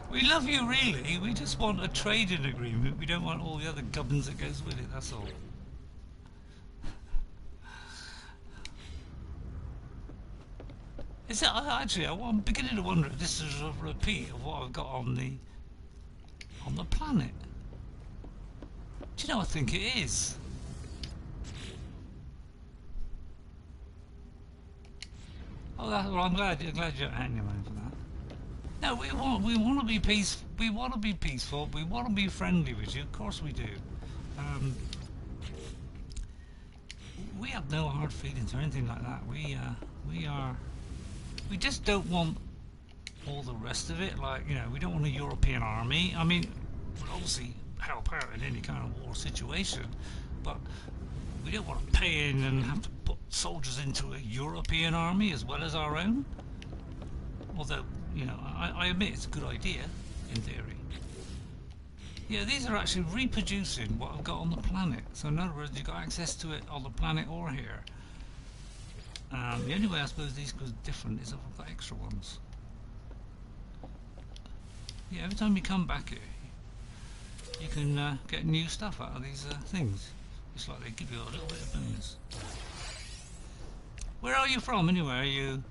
We love you, really. We just want a trading agreement. We don't want all the other gubbins that goes with it, that's all. Is it, actually, I'm beginning to wonder if this is a repeat of what I've got on the planet. Do you know, I think it is. Oh, well, I'm glad you're hanging around for that. No, we want to be peaceful. We want to be peaceful. We want to be friendly with you. Of course we do. We have no hard feelings or anything like that. We just don't want all the rest of it. Like, you know, we don't want a European army. I mean, we'll obviously help out in any kind of war situation, but we don't want to pay in and have to put soldiers into a European army as well as our own. Although, you know, I admit it's a good idea, in theory. Yeah, these are actually reproducing what I've got on the planet. So in other words, you've got access to it on the planet or here. The only way I suppose these go different is if I've got extra ones. Yeah, every time you come back here, you can get new stuff out of these things. It's like they give you a little bit of bonus. Where are you from anyway? You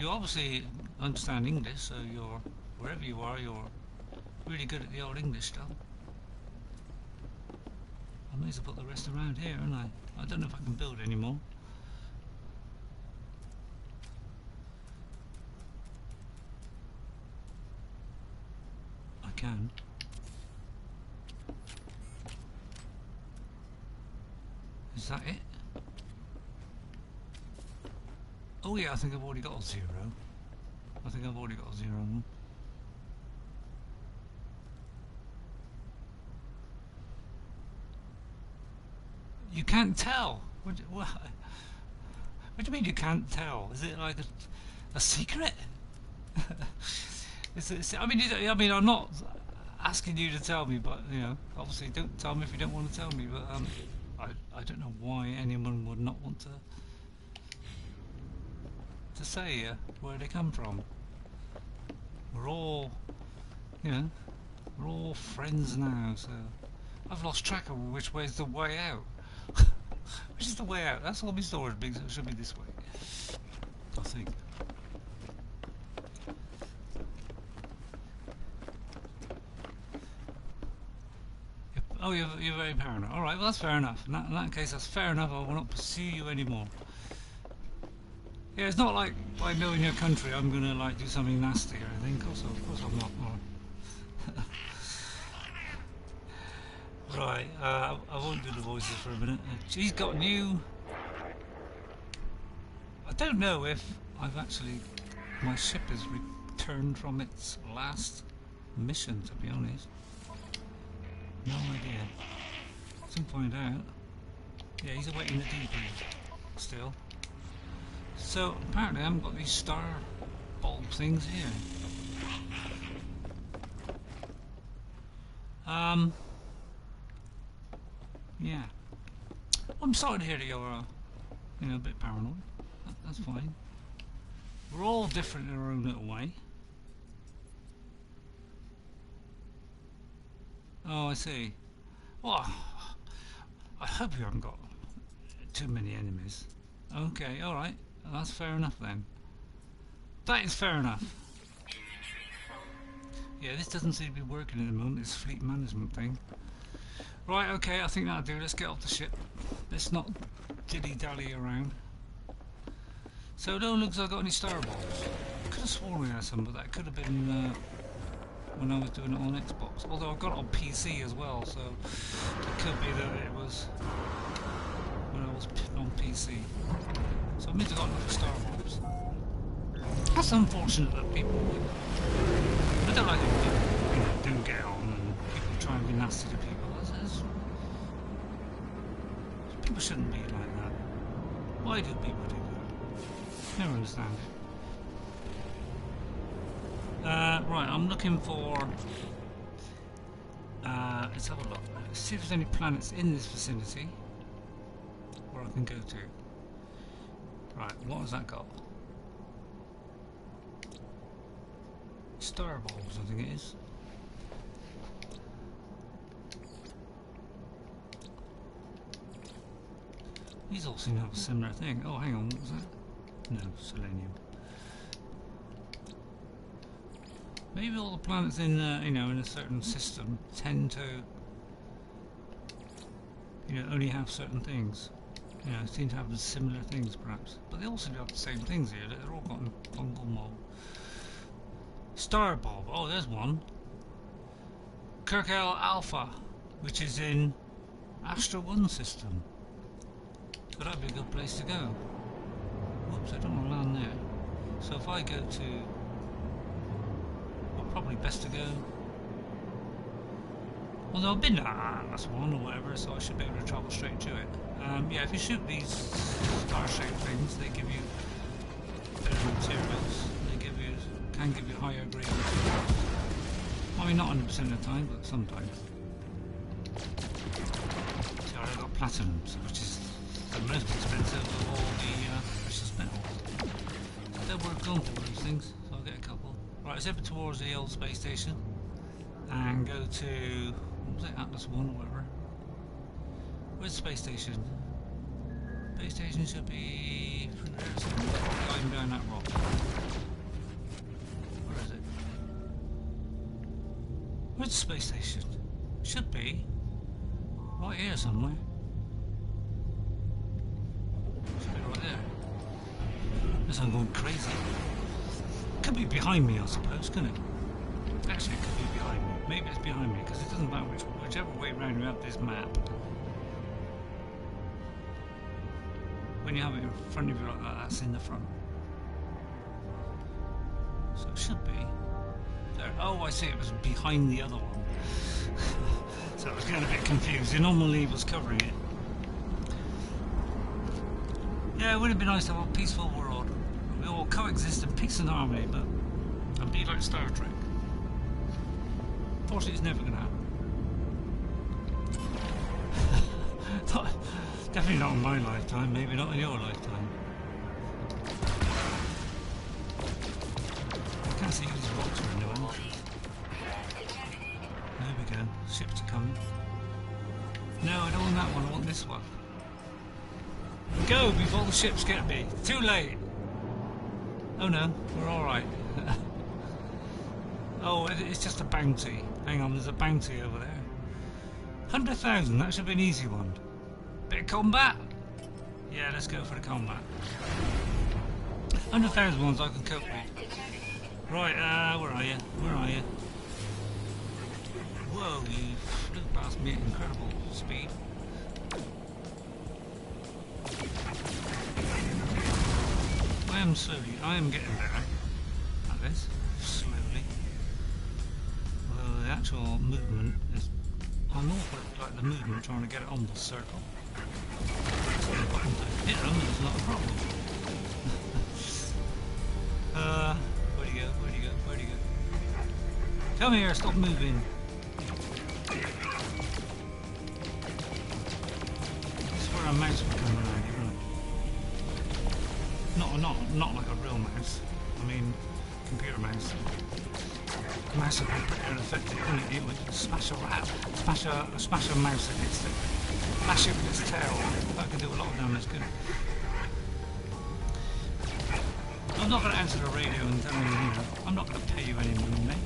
obviously understand English, so you're wherever you are, you're really good at the old English stuff. I may as well put the rest around here, haven't I? I don't know if I can build anymore. I can. Is that it? Oh yeah, I think I've already got a 0. I think I've already got a 0 on them. You can't tell. What do you mean you can't tell? Is it like a secret? I mean, I'm not asking you to tell me, but obviously, don't tell me if you don't want to tell me. But I don't know why anyone would not want to say where they come from. We're all, you know, we're all friends now. So I've lost track of which way is the way out. Which is the way out? That's all my storage big, so it should be this way. I think. Oh, you're very paranoid. Alright, well that's fair enough. In that case, that's fair enough. I will not pursue you anymore. Yeah, it's not like by knowing your country I'm gonna like do something nasty or anything. Of course I'm not. Right, I won't do the voices for a minute. She's got new... I don't know if I've actually... My ship has returned from its last mission, to be honest. No idea. Soon find out. Yeah, he's awaiting the DP still. So, apparently I haven't got these star bulb things here. Yeah. I'm sorry to hear that you're, a bit paranoid. That's fine. We're all different in our own little way. Oh, I see. Well, I hope you haven't got too many enemies. Okay, alright. That's fair enough then. That is fair enough. Yeah, this doesn't seem to be working at the moment, this fleet management thing. Right, okay, I think that'll do. Let's get off the ship. Let's not dilly-dally around. So, no looks like I got any star balls. I could have sworn we had some, but that could have been when I was doing it on Xbox. Although I've got it on PC as well, so it could be that it was when I was on PC. So I meant to got enough star balls. That's unfortunate that people I don't like it when people don't get on and people try and be nasty to people. People shouldn't be like that. Why do people do that? Never understand it. Right, I'm looking for... let's have a look. Let's see if there's any planets in this vicinity where I can go to. Right, what has that got? Star balls, I think it is. These all seem to have a similar thing. Oh, hang on, what was that? No, selenium. Maybe all the planets in, in a certain system tend to, only have certain things. Seem to have similar things, perhaps. But they also do have the same things here. They're all got fungal mold. Star bulb. Oh, there's one. Kirkel Alpha, which is in Astra 1 system. So that'd be a good place to go. Whoops, I don't want to land there. So if I go to... Well, probably best to go... Although I've been to Atlas 1 or whatever, so I should be able to travel straight to it. Yeah, if you shoot these star-shaped things, they give you better materials. They can give you higher grade materials. I mean, not 100% of the time, but sometimes. See, I've got platinum, which is the most expensive of all the precious metals. They're worth going for those things, so I'll get a couple. Right, let's head towards the old space station and go to, what was it, Atlas 1 or whatever. Where's the space station? Space station should be through there somewhere, going down that rock. Where is it? Where's the space station? Should be right here somewhere. Should be right there. Unless I'm going crazy. Could be behind me, I suppose, couldn't it? Actually, it could be behind me. Maybe it's behind me, because it doesn't matter whichever way around you have this map. When you have it in front of you like that, that's in the front. So it should be there. Oh, I see, it was behind the other one. So I was getting a bit confused. The anomaly was covering it. Yeah, it would have been nice to have a peaceful world. We all coexist in peace and harmony, but and be like Star Trek. Unfortunately, it's never going to happen. Definitely not in my lifetime, maybe not in your lifetime. I can't see these rocks are anywhere. There we go, ships are coming. No, I don't want that one, I want this one. Go before the ships get me. Too late. Oh no, we're alright. Oh, it's just a bounty. Hang on, there's a bounty over there. 100,000, that should be an easy one. Bit of combat? Yeah, let's go for the combat. 100,000 ones I can cope with. Right, where are you? Where are you? Whoa, you flew past me at incredible speed. I am getting better at this, slowly. Although the actual movement is, I'm awful like the movement trying to get it on the circle. Hit them is not a problem. Where'd he go? Where'd he go? Where'd he go? Come here, stop moving. I swear a mouse would come around here, wouldn't it? Not like a real mouse. I mean, computer mouse. Mouse would be pretty ineffective, wouldn't it? It would smash a rat, smash a mouse if it's lash it with its tail. That could do a lot of damage, couldn't it? I'm not going to answer the radio and tell you, I'm not going to pay you any money, mate.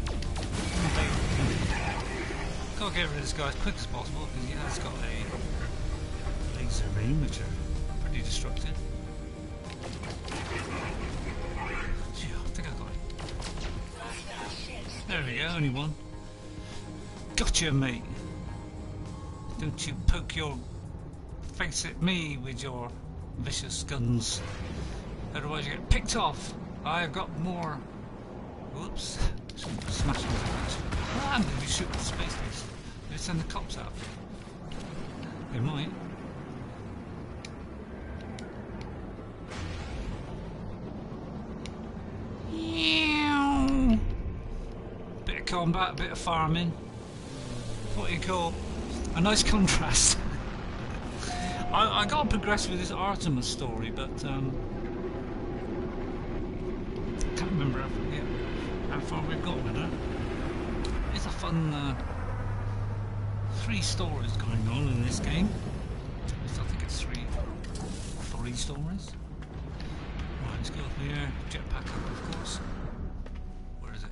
Got to get rid of this guy as quick as possible because he has got a laser beam, which are pretty destructive. Phew, I think I got it. There we go, only one. Gotcha, mate. Don't you poke your face at me with your vicious guns. Otherwise you get picked off. I've got more. Whoops. Smash them. What happened if you shoot the space base? They send the cops out. They might. Bit of combat, bit of farming. What you call a nice contrast. I got to progress with this Artemis story, but I can't remember how far we've got with it. It's a fun 3 stories going on in this game. At least I think it's 3 stories. Right, let's go up here. Jetpack up, of course. Where is it?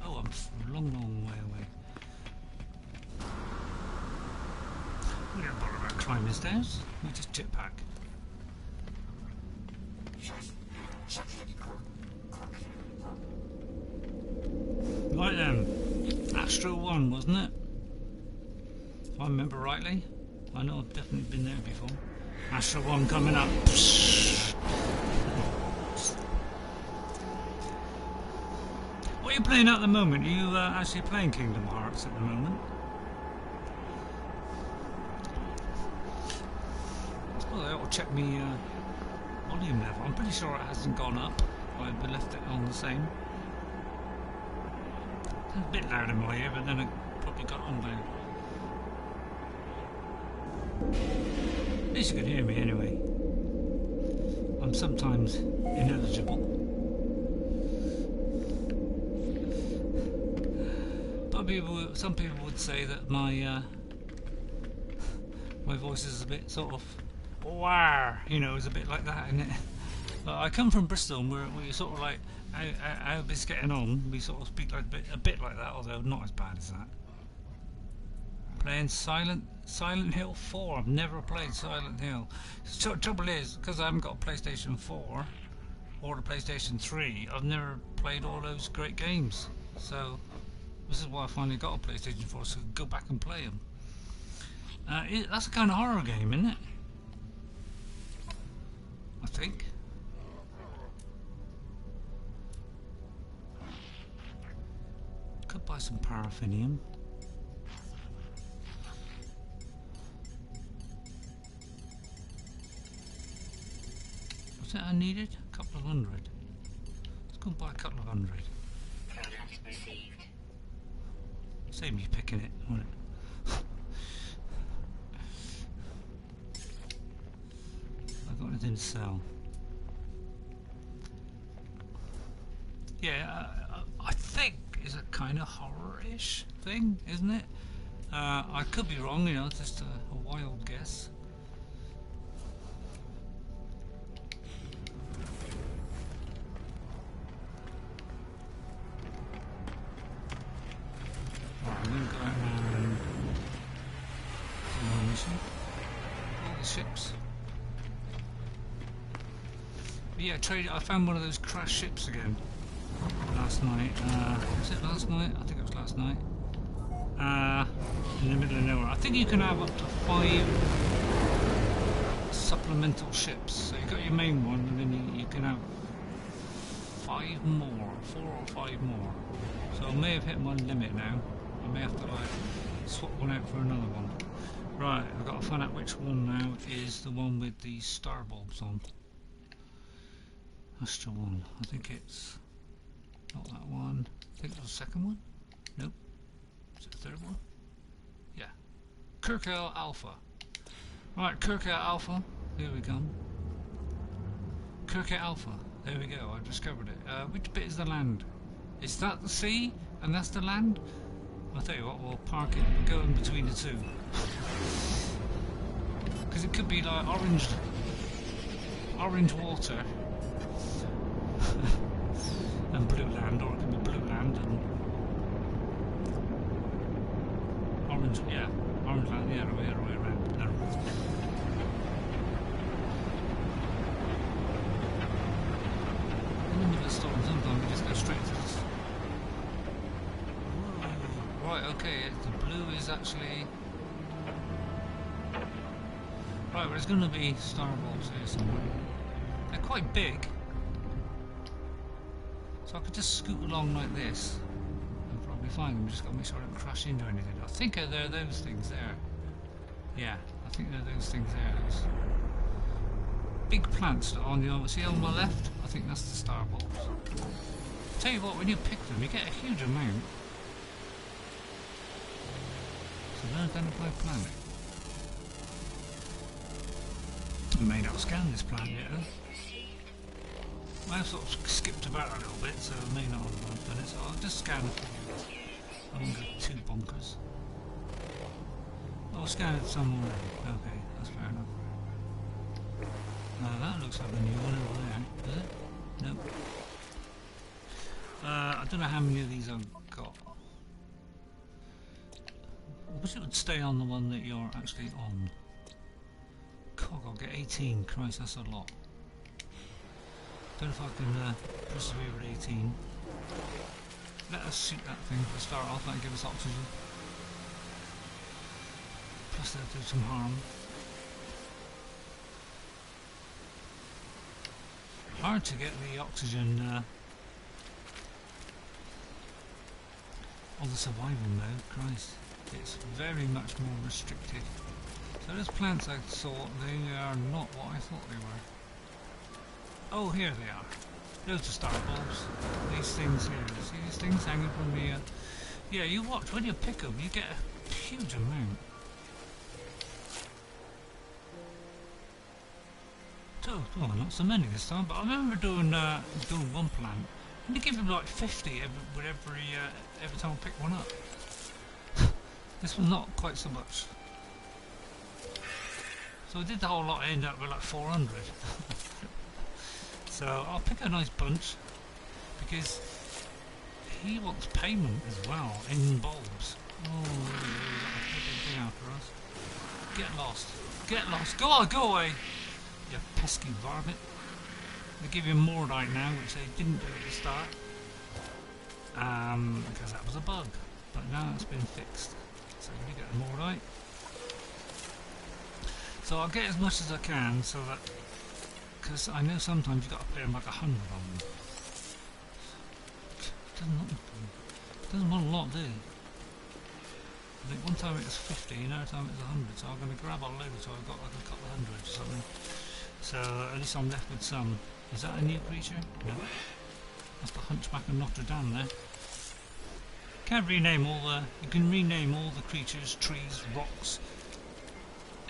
Oh, I'm a long way away. We don't bother about climbing the stairs. We just jetpack. Right then, Astro 1, wasn't it? If I remember rightly. I know I've definitely been there before. Astro 1 coming up. What are you playing at the moment? Are you actually playing Kingdom Hearts at the moment? Well, I ought to check me volume level. I'm pretty sure it hasn't gone up. I've left it on the same. It's a bit loud in my ear, but then it probably got on down. At least you can hear me anyway. I'm sometimes ineligible. But some people would say that my voice is a bit sort of wow, it's a bit like that, isn't it? But I come from Bristol, where we sort of like how it's getting on. We sort of speak like a bit like that, although not as bad as that. Playing Silent Hill 4. I've never played Silent Hill. So, trouble is, because I haven't got a PlayStation 4 or the PlayStation 3, I've never played all those great games. So this is why I finally got a PlayStation 4, so I can go back and play them. That's a kind of horror game, isn't it? I think. Could buy some paraffinium. much that I needed? A couple of hundred. Let's go and buy a couple of hundred. Save me picking it, won't it? I've got anything to sell. Yeah, I think it's a kind of horror-ish thing, isn't it? I could be wrong, you know, just a wild guess. I'm going to go out now and do my mission. All the ships. But yeah, I found one of those crashed ships again last night. Was it last night? I think it was last night. In the middle of nowhere. I think you can have up to 5 supplemental ships. So you've got your main one, and then you can have 5 more, 4 or 5 more. So I may have hit my limit now. I may have to like swap one out for another one. Right, I've got to find out which one now is the one with the star bulbs on. That's the one. I think it's not that one. I think it's the second one. Nope. Is it the third one? Yeah. Kirkel Alpha. Right, Kirkel Alpha. Here we come. Kirkel Alpha. There we go. I've discovered it. Which bit is the land? Is that the sea and that's the land? I'll tell you what, we'll park it and go in between the two. Because it could be like orange water and blue land, or it could be blue land and orange, yeah, orange land, yeah, the other way around. No. In the middle of the storm, sometimes we just go straight to this. Right, okay, the blue is actually... Right, well, there's going to be star bulbs here somewhere. They're quite big. So I could just scoot along like this and probably find them. Just got to make sure I don't crash into anything. I think they're those things there. Yeah, I think they're those things there. Those big plants that are on the... See on my left? I think that's the star bulbs. Tell you what, when you pick them, you get a huge amount. So unidentified planet. I may not scan this planet yet, though. I've sort of skipped about a little bit, so I may not have done it, so I'll just scan it. I won't go too bonkers. I'll scan it somewhere. Okay, that's fair enough. That looks like a new one over there, does it? Nope. I don't know how many of these I've got. I wish it would stay on the one that you're actually on. God, I'll get 18. Christ, that's a lot. Don't know if I can persevere with 18. Let us shoot that thing to start off, that'll give us oxygen. Plus that'll do some harm. Hard to get the oxygen on the survival mode, Christ. It's very much more restricted. So those plants I saw, they are not what I thought they were. Oh, here they are. Those are star bulbs. These things here. See these things hanging from the... Yeah, you watch. When you pick them, you get a huge amount. Oh, not so many this time, but I remember doing one plant. And you give them like 50 every time I pick one up. This one not quite so much. So I did the whole lot, I ended up with like 400. So I'll pick a nice bunch because he wants payment as well in bulbs. Oh, there we got a big thing after us. Get lost. Get lost. Go on, go away. You pesky varmint. They give you Mordite now, which they didn't do at the start. Because that was a bug. But now it's been fixed. So you get the Mordite. So I'll get as much as I can so that, because I know sometimes you've got to pay them like 100 on them. Doesn't want a lot, do you? I think one time it was 50, another time it was 100, so I'm going to grab a load so I've got like a couple of hundred or something. So at least I'm left with some. Is that a new creature? No. That's the Hunchback of Notre Dame there. Can't rename all the. You can rename all the creatures, trees, rocks,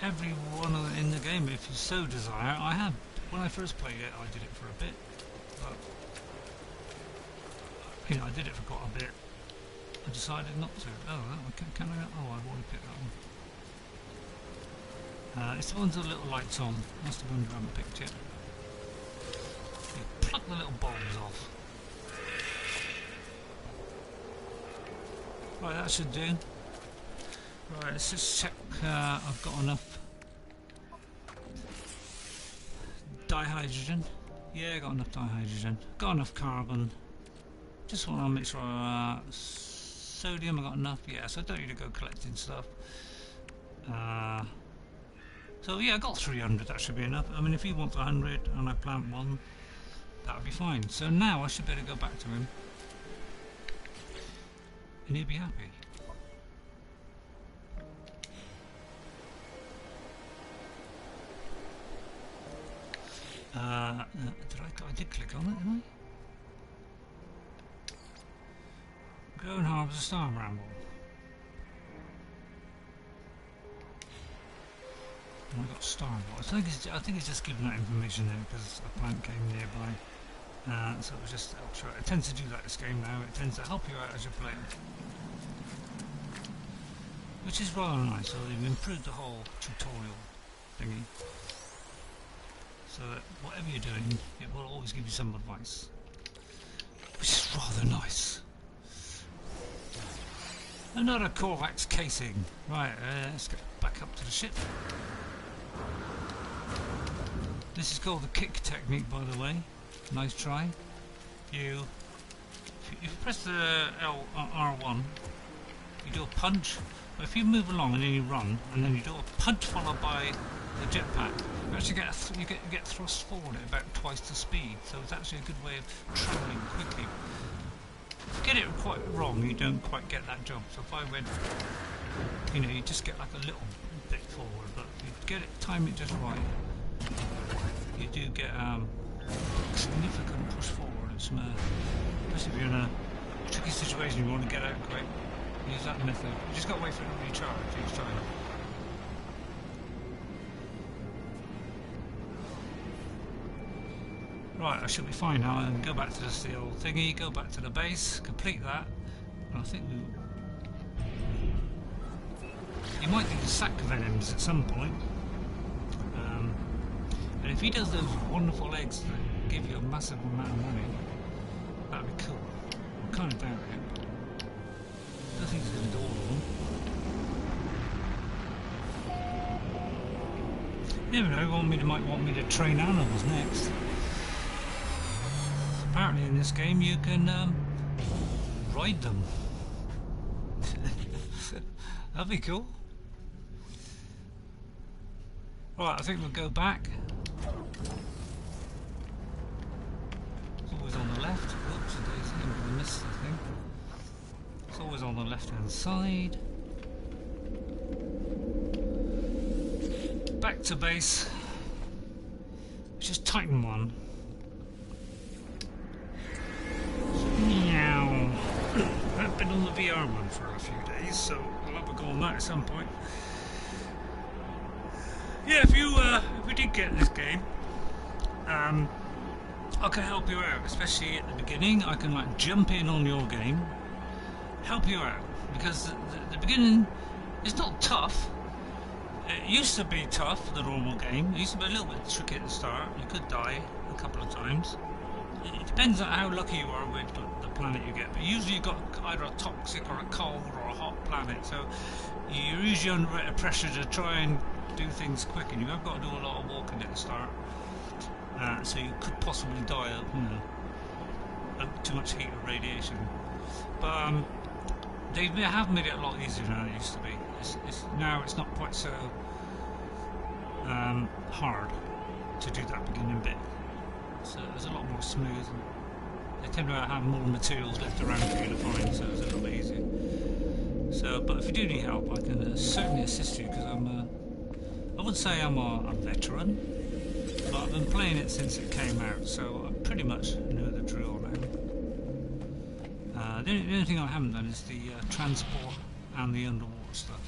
every one in the game if you so desire. I have. When I first played it, I did it for a bit, but I did it for quite a bit. I decided not to. Oh, that one can I? Oh, I've already picked that one. It's the ones with the little lights on. That's the one you haven't picked yet. You pluck the little bulbs off. Right, that should do. Right, let's just check I've got enough dihydrogen. Yeah, got enough dihydrogen. Got enough carbon. Just want to make sure sodium I got enough. Yeah, so I don't need to go collecting stuff. So yeah, I got 300. That should be enough. I mean, if he wants 100 and I plant one, that would be fine. So now I should better go back to him, and he'll be happy. I did click on it, didn't I? Go and harvest a star bramble. And I got star bramble. I think it's just giving that information there because a plant came nearby. So it was just extra. It tends to do that this game now. It tends to help you out as you're playing, which is rather nice. So they've improved the whole tutorial thingy, so that whatever you're doing, it will always give you some advice, which is rather nice. Another Korvax casing. Right, let's get back up to the ship. This is called the kick technique, by the way. Nice try. If you press the R1, you do a punch. But if you move along and then you run, and then you do a punch followed by the jetpack, you actually get thrust forward at about twice the speed. So it's actually a good way of travelling quickly. If you get it quite wrong, you don't quite get that jump. So if I went, you just get like a little bit forward, but if you get it, time it just right, you do get significant push forward and smooth. Especially if you're in a tricky situation, you want to get out quick. Use that method. You just got to wait for it to recharge each time. Right, I should be fine now. And go back to the steel thingy, go back to the base, complete that. And I think you might need to sack venoms at some point. And if he does those wonderful eggs that give you a massive amount of money, that'd be cool. I kind of doubt it. I don't think he's going to do all of them. You never know, he might want me to train animals next. Apparently in this game you can ride them. That'd be cool. Right, I think we'll go back. It's always on the left. Oops, I'm going to miss the thing. It's always on the left hand side. Back to base. Which is Titan 1. Meow. I've been on the VR one for a few days, so I'll have a go on that at some point. Yeah, if we did get this game, I can help you out, especially at the beginning. I can like jump in on your game, help you out, because the beginning is not tough. It used to be tough, the normal game. It used to be a little bit tricky at the start. You could die a couple of times. It depends on how lucky you are with the planet you get, but usually you've got either a toxic or a cold or a hot planet, so you're usually under a pressure to try and do things quick, and you have got to do a lot of walking at the start, so you could possibly die of too much heat or radiation. But they have made it a lot easier than it used to be. Now it's not quite so hard to do that beginning bit. So it's a lot more smooth. They tend to have more materials left around for you to find, so it's a little bit easier. So, but if you do need help, I can certainly assist you, because I would say I'm a veteran. But I've been playing it since it came out, so I pretty much know the drill now. The only thing I haven't done is the transport and the underwater stuff.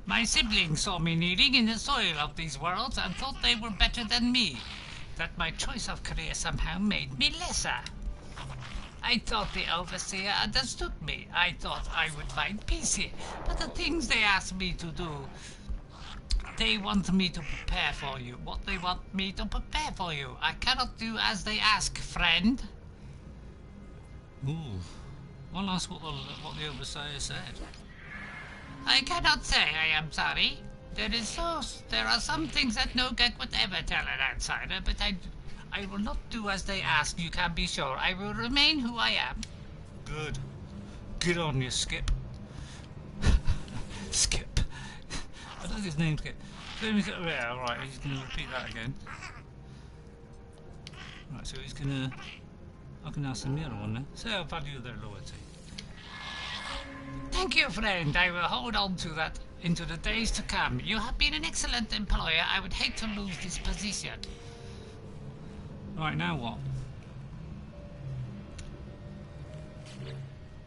My siblings saw me kneading in the soil of these worlds and thought they were better than me. That my choice of career somehow made me lesser. I thought the overseer understood me. I thought I would find peace here. But the things they asked me to do, they want me to prepare for you. What they want me to prepare for you. I cannot do as they ask, friend. Ooh. I'll ask what the overseer said. I cannot say I am sorry. There are some things that no gag would ever tell an outsider, but I will not do as they ask, you can be sure. I will remain who I am. Good. Good on you, Skip. Skip. I don't think his name's Skip. Yeah, right, he's going to repeat that again. Right, so he's going to... I can ask him the other one now. Say I value their loyalty. Thank you, friend. I will hold on to that into the days to come. You have been an excellent employer. I would hate to lose this position. Right, now what?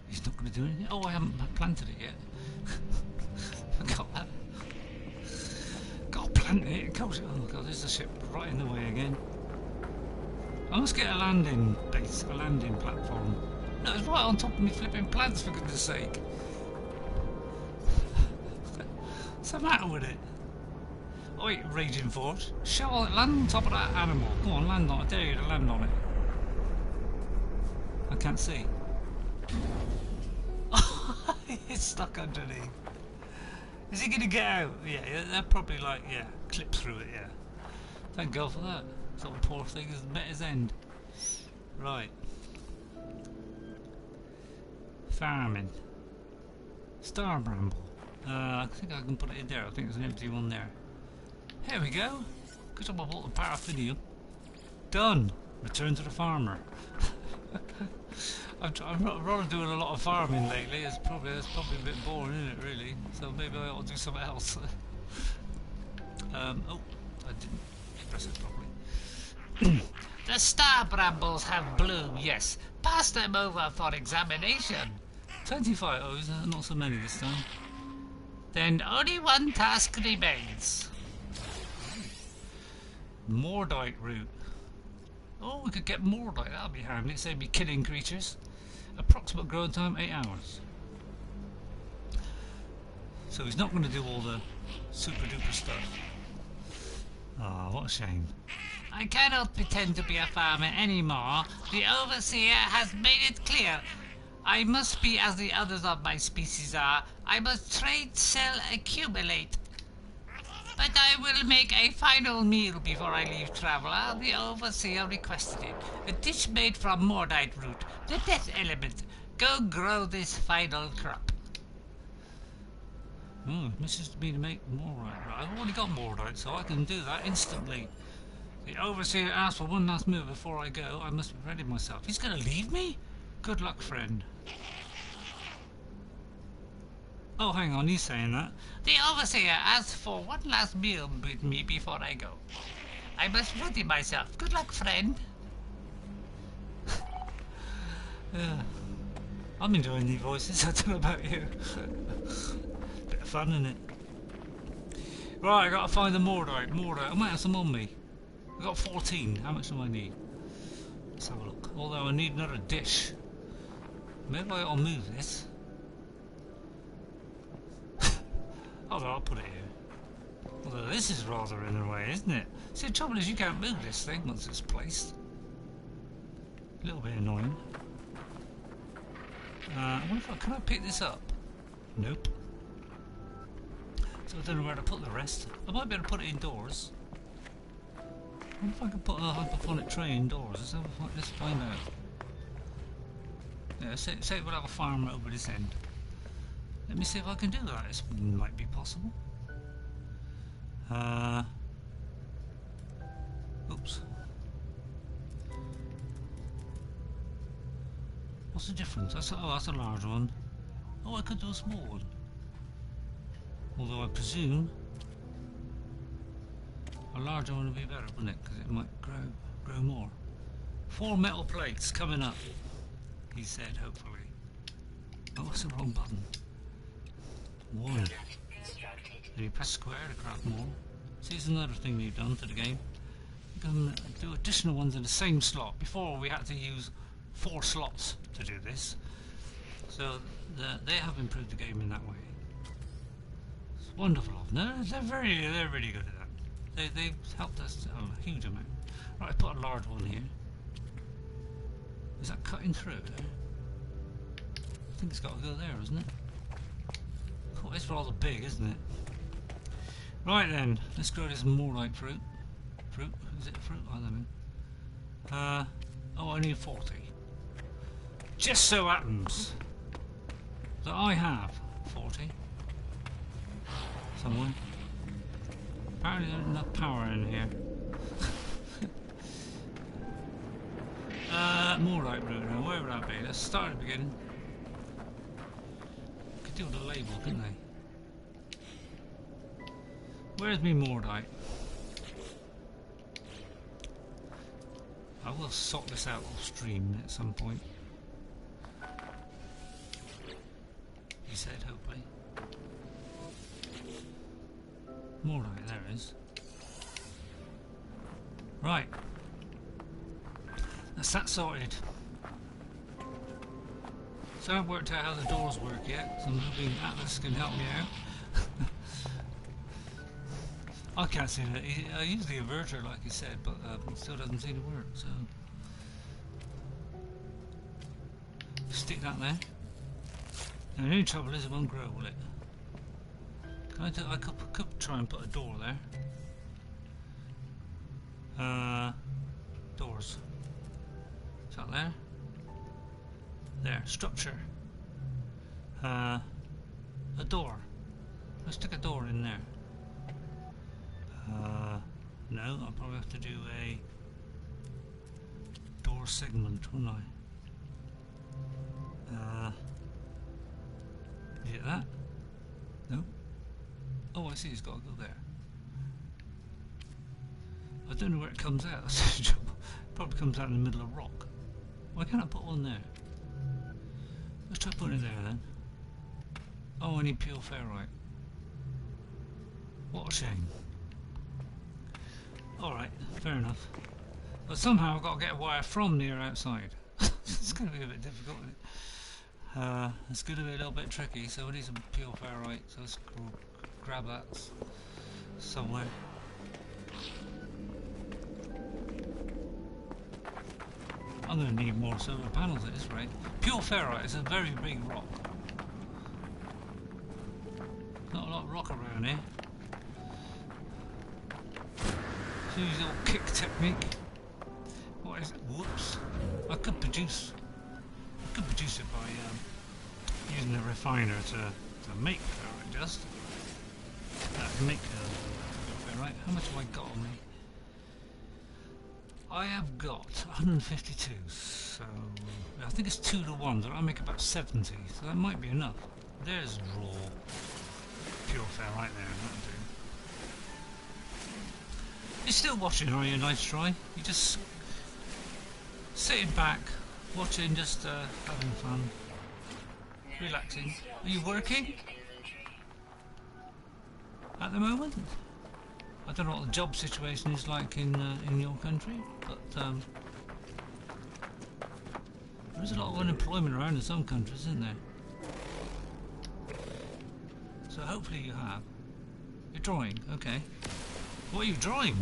He's not going to do anything? Oh, I haven't planted it yet. Forgot that. Got to plant it. Oh god, there's the ship right in the way again. I must get a landing base, a landing platform. No, it's right on top of me flipping plants, for goodness sake. What's the matter with it? Oh wait, raging force. Shall I land on top of that animal? Go on, land on it. I dare you to land on it. I can't see. It's stuck underneath. Is he gonna get out? Yeah, they're probably like, yeah, clip through it, yeah. Thank God for that. This little poor thing has met his end. Right. Farming. Star bramble. I think I can put it in there. I think there's an empty one there. Here we go. Good job I bought the paraffinium. Done. Return to the farmer. I'm rather doing a lot of farming lately. It's probably a bit boring, isn't it, really? So maybe I ought to do something else. Oh, I didn't press it properly. The star brambles have bloomed, yes. Pass them over for examination. 25. Oh, not so many this time. Then only one task remains. Mordite root. Oh, we could get Mordite. That'll be handy. Save me killing creatures. Approximate growing time 8 hours. So he's not going to do all the super duper stuff. Ah, what a shame. I cannot pretend to be a farmer anymore. The overseer has made it clear. I must be as the others of my species are. I must trade, sell, accumulate. But I will make a final meal before I leave, traveller. The overseer requested it. A dish made from Mordite root, the death element. Go grow this final crop. Oh, this is me to make Mordite. Right, I've already got Mordite, so I can do that instantly. The overseer asked for one last move before I go. I must be ready myself. He's going to leave me? Good luck, friend. Oh, hang on, he's saying that. The overseer asked for one last meal with me before I go. I must ready myself. Good luck, friend. Yeah. I'm enjoying these voices. I don't know about you. Bit of fun, isn't it? Right, I gotta find the Mordite. I might have some on me. I've got 14. How much do I need? Let's have a look. Although I need another dish. Maybe I'll move this. Although I'll put it here. Although this is rather in the way, isn't it? See, the trouble is you can't move this thing once it's placed. A little bit annoying. I wonder if can I pick this up? Nope. So I don't know where to put the rest. I might be able to put it indoors. I wonder if I can put a hydroponic tray indoors. Let's find out. Yeah, say we'll have a farm over this end. Let me see if I can do that. This might be possible. Oops. What's the difference? That's a large one. Oh, I could do a small one. Although I presume A larger one would be better, wouldn't it? Because it might grow more. 4 metal plates coming up, he said, hopefully. Oh, that's the wrong button. 1. Then you press square to craft more. See, here's another thing we've done to the game. You can do additional ones in the same slot. Before we had to use 4 slots to do this. So they have improved the game in that way. It's wonderful of them. They're really good at that. They've helped us a huge amount. Right, I put a large one here. Is that cutting through there? I think it's got to go there, isn't it? Oh, it's rather big, isn't it? Right then, let's grow this more like fruit. Fruit? Is it fruit? I don't know. Oh, I need 40. Just so happens that I have 40 somewhere. Apparently there's enough power in here. More like root now. Where would that be? Let's start at the beginning. Could do with a label, couldn't they? Where's me Mordite? I will sort this out off stream at some point. He said, hopefully. Mordite, there it is. Right. That's that sorted. So I haven't worked out how the doors work yet, so I'm hoping Atlas can help me out. I can't see that. I use the inverter like he said, but it still doesn't seem to work, so... Stick that there. Now the only trouble is it won't grow, will it? I could try and put a door there. Doors. Is that there? There, structure. A door. Let's stick a door in there. No, I'll probably have to do a door segment, won't I? Is it that? No? Oh, I see, it's got to go there. I don't know where it comes out, that's the trouble. It probably comes out in the middle of rock. Why can't I put one there? Let's try putting it there then. Oh, I need pure ferrite. What a shame. Alright, fair enough. But somehow I've got to get a wire from near outside. It's going to be a bit difficult, isn't it? It's going to be a little bit tricky, so we need some pure ferrite, so let's grab that somewhere. I'm going to need more solar panels at this rate. Pure ferrite is a very big rock. Not a lot of rock around here. So use the old kick technique. What is it? Whoops. I could produce it by using a refiner to make ferrite dust. That can make ferrite. How much have I got on me? I have got 152, so I think it's 2 to 1, so I'll make about 70, so that might be enough. There's raw pure ferrite there, that'll do. You're still watching, are you? Nice try. You're just sitting back, watching, just having fun, relaxing. Are you working at the moment? I don't know what the job situation is like in your country, but there is a lot of unemployment around in some countries, isn't there? So hopefully you have. You're drawing, okay. What are you drawing?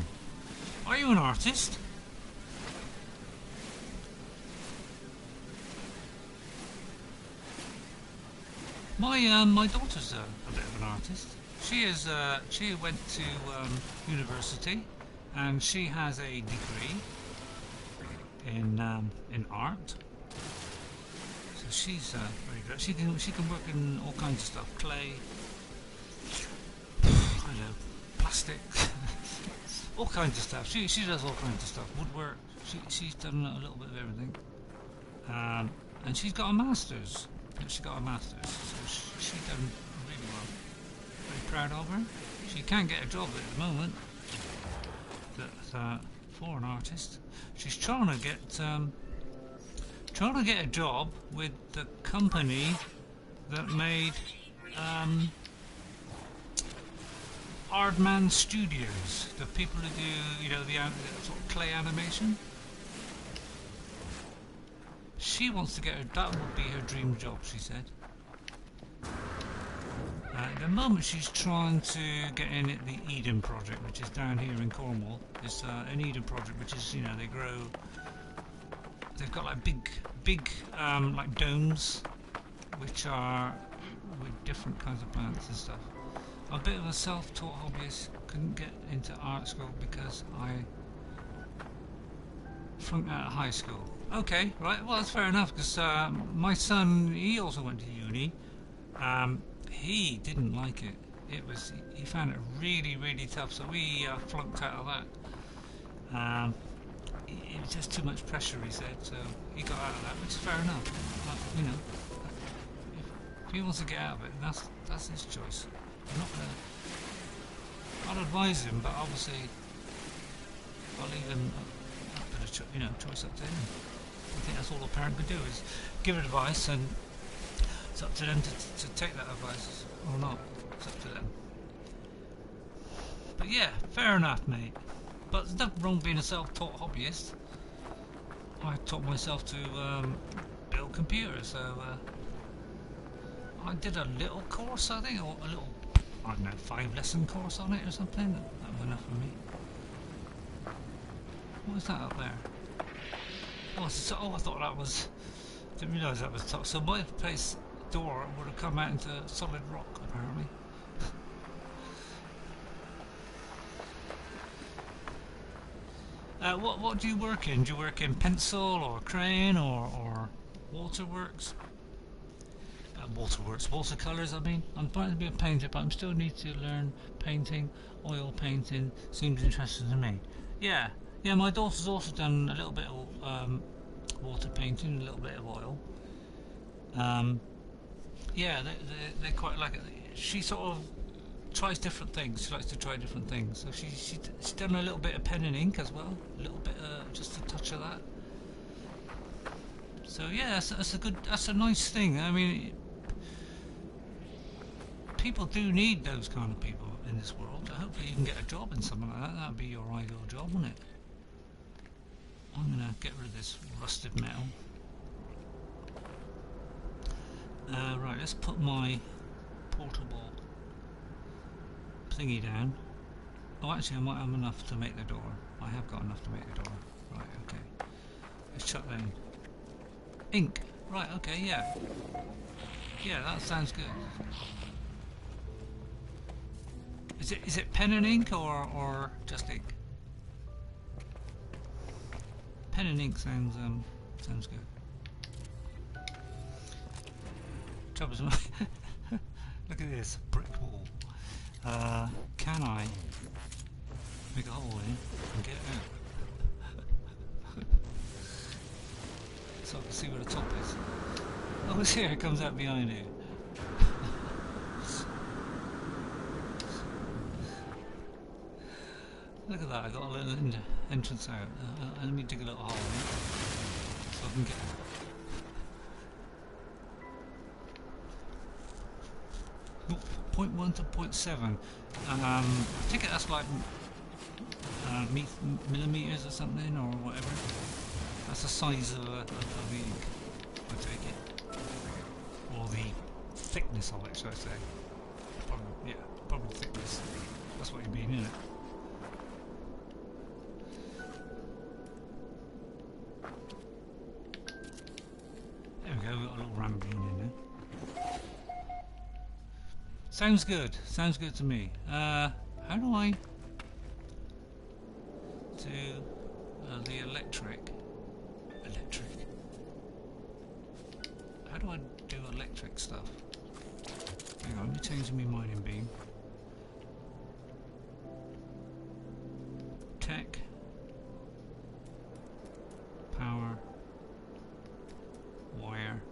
Are you an artist? My daughter's a bit of an artist. She went to university, and she has a degree in art. So she's very good. She can work in all kinds of stuff: clay, I don't know, plastic, all kinds of stuff. She does all kinds of stuff. Woodwork. She's done a little bit of everything. And she's got a master's. She got a master's, so she's done really well. Very proud of her. She can't get a job at the moment. that for an artist. She's trying to get a job with the company that made Aardman Studios, the people who do, the sort of clay animation. She wants to get her, that would be her dream job, she said. At the moment she's trying to get in at the Eden project, which is down here in Cornwall. It's an Eden project, which is, they grow, they've got like big like domes, which are with different kinds of plants and stuff. I'm a bit of a self-taught hobbyist, couldn't get into art school because I flunked out of high school. Okay, right, well that's fair enough, because my son, he also went to uni. He didn't like it. He found it really, really tough, so we flunked out of that. It was just too much pressure, he said, so he got out of that, which is fair enough. If he wants to get out of it, that's his choice. I'm not gonna. I'll advise him, but obviously I'll leave him a choice up to him. I think that's all a parent could do, is give advice, and it's up to them to take that advice or not. It's up to them. But yeah, fair enough, mate. But there's nothing wrong being a self-taught hobbyist. I taught myself to build computers, so I did a little course, I think, or a little, 5-lesson course on it or something. That was enough for me. What was that up there? Oh, I thought that was. Didn't realise that was top. So my place door would have come out into solid rock, apparently. What do you work in? Do you work in pencil or crane or waterworks? Watercolours, I mean. I'm trying to be a painter, but I still need to learn painting. Oil painting seems interesting to me. Yeah, my daughter's also done a little bit of water painting, a little bit of oil. Yeah, they quite like it. She sort of tries different things. She likes to try different things. So she's done a little bit of pen and ink as well. A little bit, just a touch of that. So yeah, that's a nice thing. I mean, people do need those kind of people in this world. So hopefully you can get a job in something like that. That'd be your ideal job, wouldn't it? I'm gonna get rid of this rusted metal. Right, let's put my portable thingy down. Oh, actually, I might have enough to make the door. I have got enough to make the door. Right, okay. Let's chuck that in. Ink. Right, okay, yeah. Yeah, that sounds good. Is it pen and ink or just ink? Pen and ink sounds good. Trouble is, look at this brick wall. Can I make a hole in and get out? So I can see where the top is. Oh, it's here. It comes out behind it. Look at that. I got a little entrance out. Let me dig a little hole in so I can get out. 0.1 to 0.7. I think that's like millimeters or something, or whatever. That's the size of the ink, I take it. Or the thickness of it, should I say. Probably thickness. That's what you mean, isn't it? There we go, we've got a little rambling in there. Sounds good to me. How do I do the electric? How do I do electric stuff? Hang on, let me change my mining beam. Tech. Power. Wire.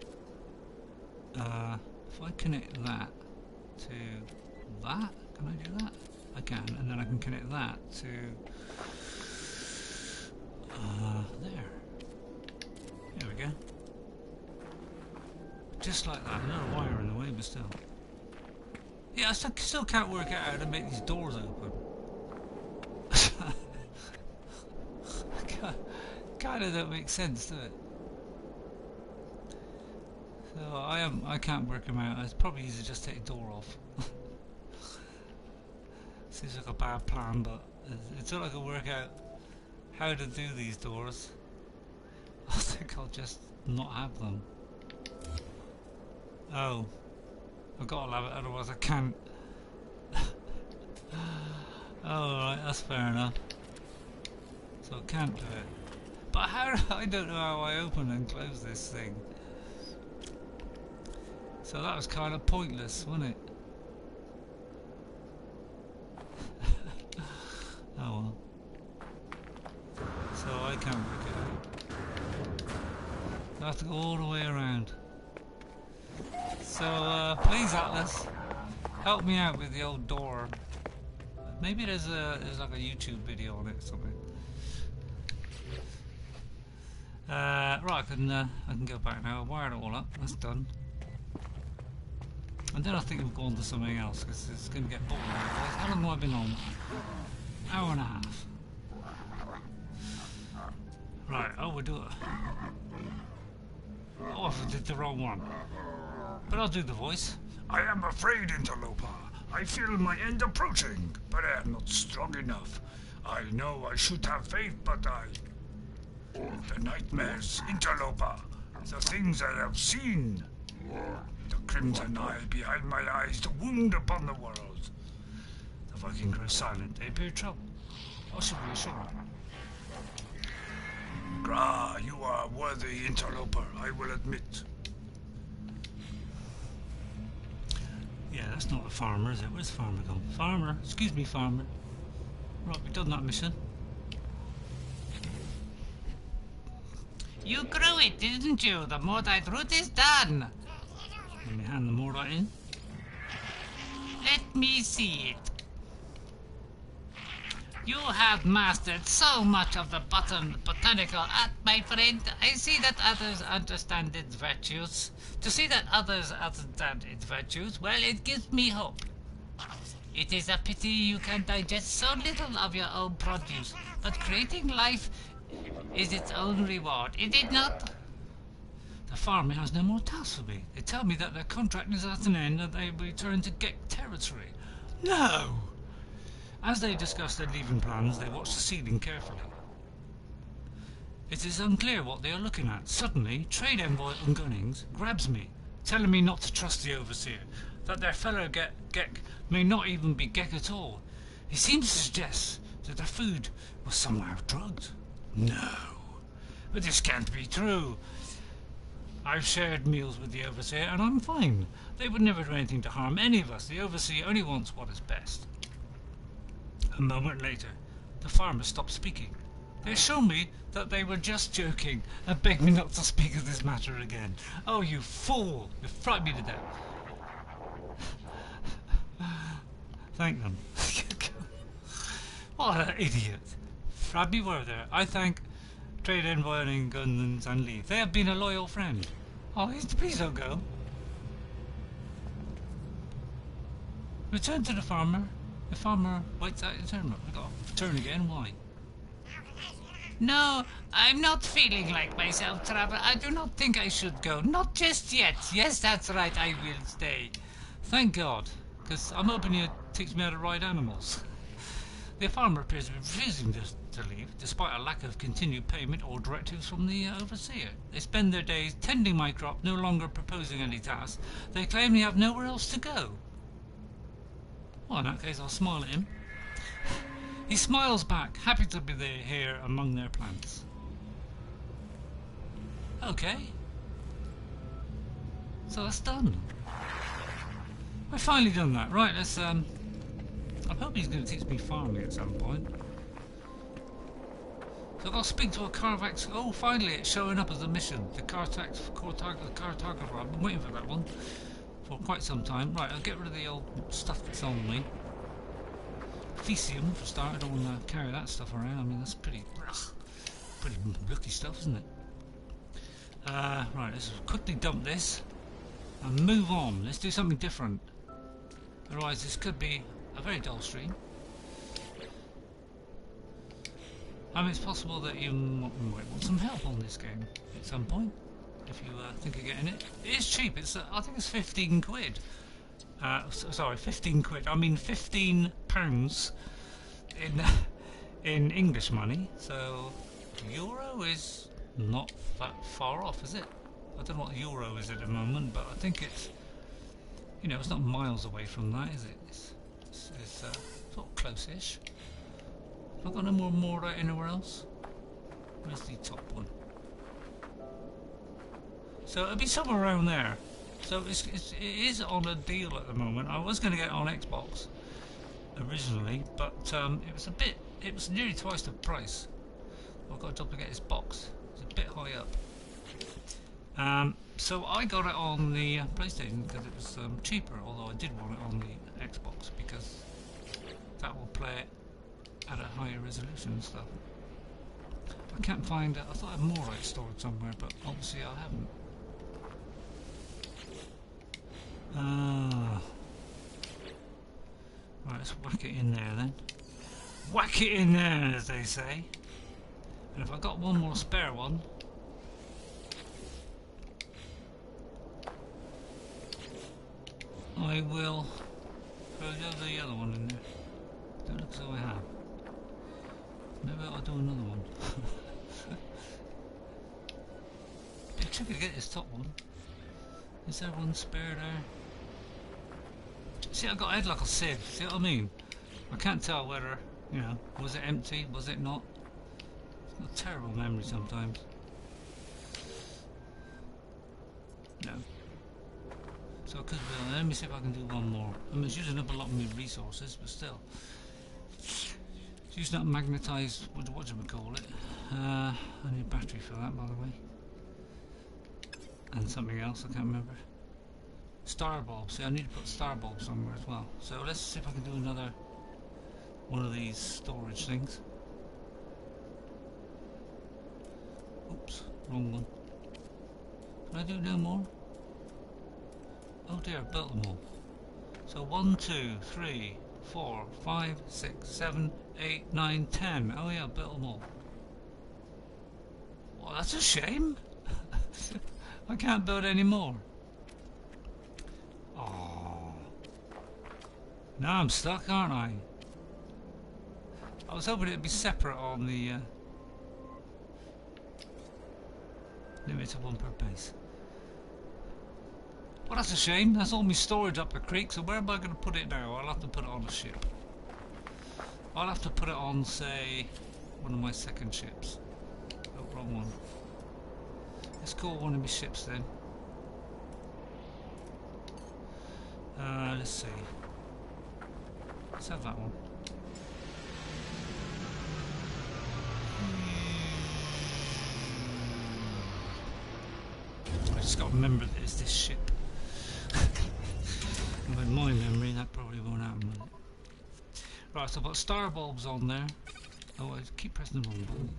If I connect that to that, can I do that? I can, and then I can connect that to There. There we go. Just like that. Another wire in the way, but still. Yeah, I still can't work out how to make these doors open. Kind of don't make sense, do it? So I can't work them out. It's probably easier to just take the door off. Seems like a bad plan, but until I can work out how to do these doors, I think I'll just not have them. Oh, I've got to have it, otherwise I can't. Oh, right, that's fair enough. So I can't do it. But how? I don't know how I open and close this thing. So that was kind of pointless, wasn't it? Oh well. So I can't work it out. I have to go all the way around. So please, Atlas, help me out with the old door. Maybe there's like a YouTube video on it or something. Right, I can go back now. I wired it all up. That's done. And then I think we'll go on to something else because it's going to get boring. How long have I been on? Hour and a half. Right, oh, we'll do it. Oh, I did the wrong one. But I'll do the voice. I am afraid, Interloper. I feel my end approaching, but I am not strong enough. I know I should have faith, but the nightmares, Interloper. The things I have seen. The crimson eye behind my eyes, the wound upon the world. The Viking grows silent. They appear troubled. I should reassure him. Gra, you are worthy, Interloper, I will admit. Yeah, that's not a farmer, is it? Where's the farmer gone? Farmer! Excuse me, farmer. Right, we've done that mission. You grew it, didn't you? The Mordite root is done. Let me hand the Mordite in. Let me see it. You have mastered so much of the botanical art, my friend. I see that others understand its virtues. To see that others understand its virtues, well, it gives me hope. It is a pity you can digest so little of your own produce, but creating life is its own reward, is it not? The farmer has no more tasks for me. They tell me that their contract is at an end and they return to Gek territory. No! As they discuss their leaving plans, they watch the ceiling carefully. It is unclear what they are looking at. Suddenly, Trade Envoy Ungunnings grabs me, telling me not to trust the Overseer, that their fellow Gek may not even be Gek at all. He seems to suggest that their food was somehow drugged. No, but this can't be true. I've shared meals with the Overseer and I'm fine. They would never do anything to harm any of us. The Overseer only wants what is best. A moment later, the farmer stopped speaking. They assured me that they were just joking and begged me not to speak of this matter again. Oh, you fool! You frightened me to death. Thank them. What an idiot. Frabby were there. I thank Trade Envoy and Gunnans and leave. They have been a loyal friend. Oh, please don't go. Return to the farmer. The farmer waits out his turn. I got to turn again. Why? No, I'm not feeling like myself, Trevor. I do not think I should go. Not just yet. Yes, that's right. I will stay. Thank God, because I'm hoping you teach me how to ride animals. The farmer appears to be refusing to leave, despite a lack of continued payment or directives from the Overseer. They spend their days tending my crop, no longer proposing any tasks. They claim they have nowhere else to go. Well, in that case, I'll smile at him. He smiles back, happy to be here among their plants. Okay. So that's done. I've finally done that. Right, let's I hope he's going to teach me farming at some point. So I'll speak to a Carvax. Oh, finally, it's showing up as a mission. The cartographer. I've been waiting for that one for quite some time. Right, I'll get rid of the old stuff that's on me. Fecium, for starters. I don't want to carry that stuff around. I mean, that's pretty. Ugh. pretty lucky stuff, isn't it? Right, let's quickly dump this and move on. Let's do something different. Otherwise, this could be a very dull stream. I mean, it's possible that you might want some help on this game at some point if you think of getting it. It is cheap. It's I think it's 15 quid. Sorry, 15 quid. I mean 15 pounds in English money. So euro is not that far off, is it? I don't know what euro is at the moment, but I think it's, you know, it's not miles away from that, is it? It's sort of close-ish. Have I got no more anywhere else? Where's the top one? So it'll be somewhere around there. So it is on a deal at the moment. I was going to get it on Xbox originally, but it was nearly twice the price. I've got to duplicate this box. It's a bit high up. So I got it on the PlayStation because it was cheaper, although I did want it on the Xbox because that will play it at a higher resolution and stuff. I can't find it. I thought I had more rights stored somewhere, but obviously I haven't. Right, let's whack it in there then. Whack it in there, as they say. And if I got one more spare one, I will throw the other one in there. Don't look as though I have. Maybe I'll do another one. Bit tricky to get this top one. Is there one spare there? See, I got a head like a sieve. See what I mean? I can't tell whether, you know, was it empty? Was it not? It's got a terrible memory sometimes. No. So let me see if I can do one more. I mean, it's using up a lot of my resources, but still. It's using up magnetised, what do we call it? I need a battery for that, by the way. And something else, I can't remember. Star bulb. See, I need to put star bulb somewhere as well. So let's see if I can do another one of these storage things. Oops, wrong one. Can I do no more? Oh dear, I built them all. So 1, 2, 3, 4, 5, 6, 7, 8, 9, 10. Oh yeah, I built them all. Well, that's a shame. I can't build any more. Oh. Now I'm stuck, aren't I? I was hoping it'd be separate on the limit to one per base. Well, that's a shame. That's all my storage up the creek, so where am I going to put it now? I'll have to put it on a ship. I'll have to put it on, say, one of my second ships. Oh, wrong one. Let's call one of my ships then. Let's see. Let's have that one. I just got to remember that it's this ship. With my memory, that probably won't happen, will it? Right, so I've got star bulbs on there. Oh, I keep pressing the wrong button.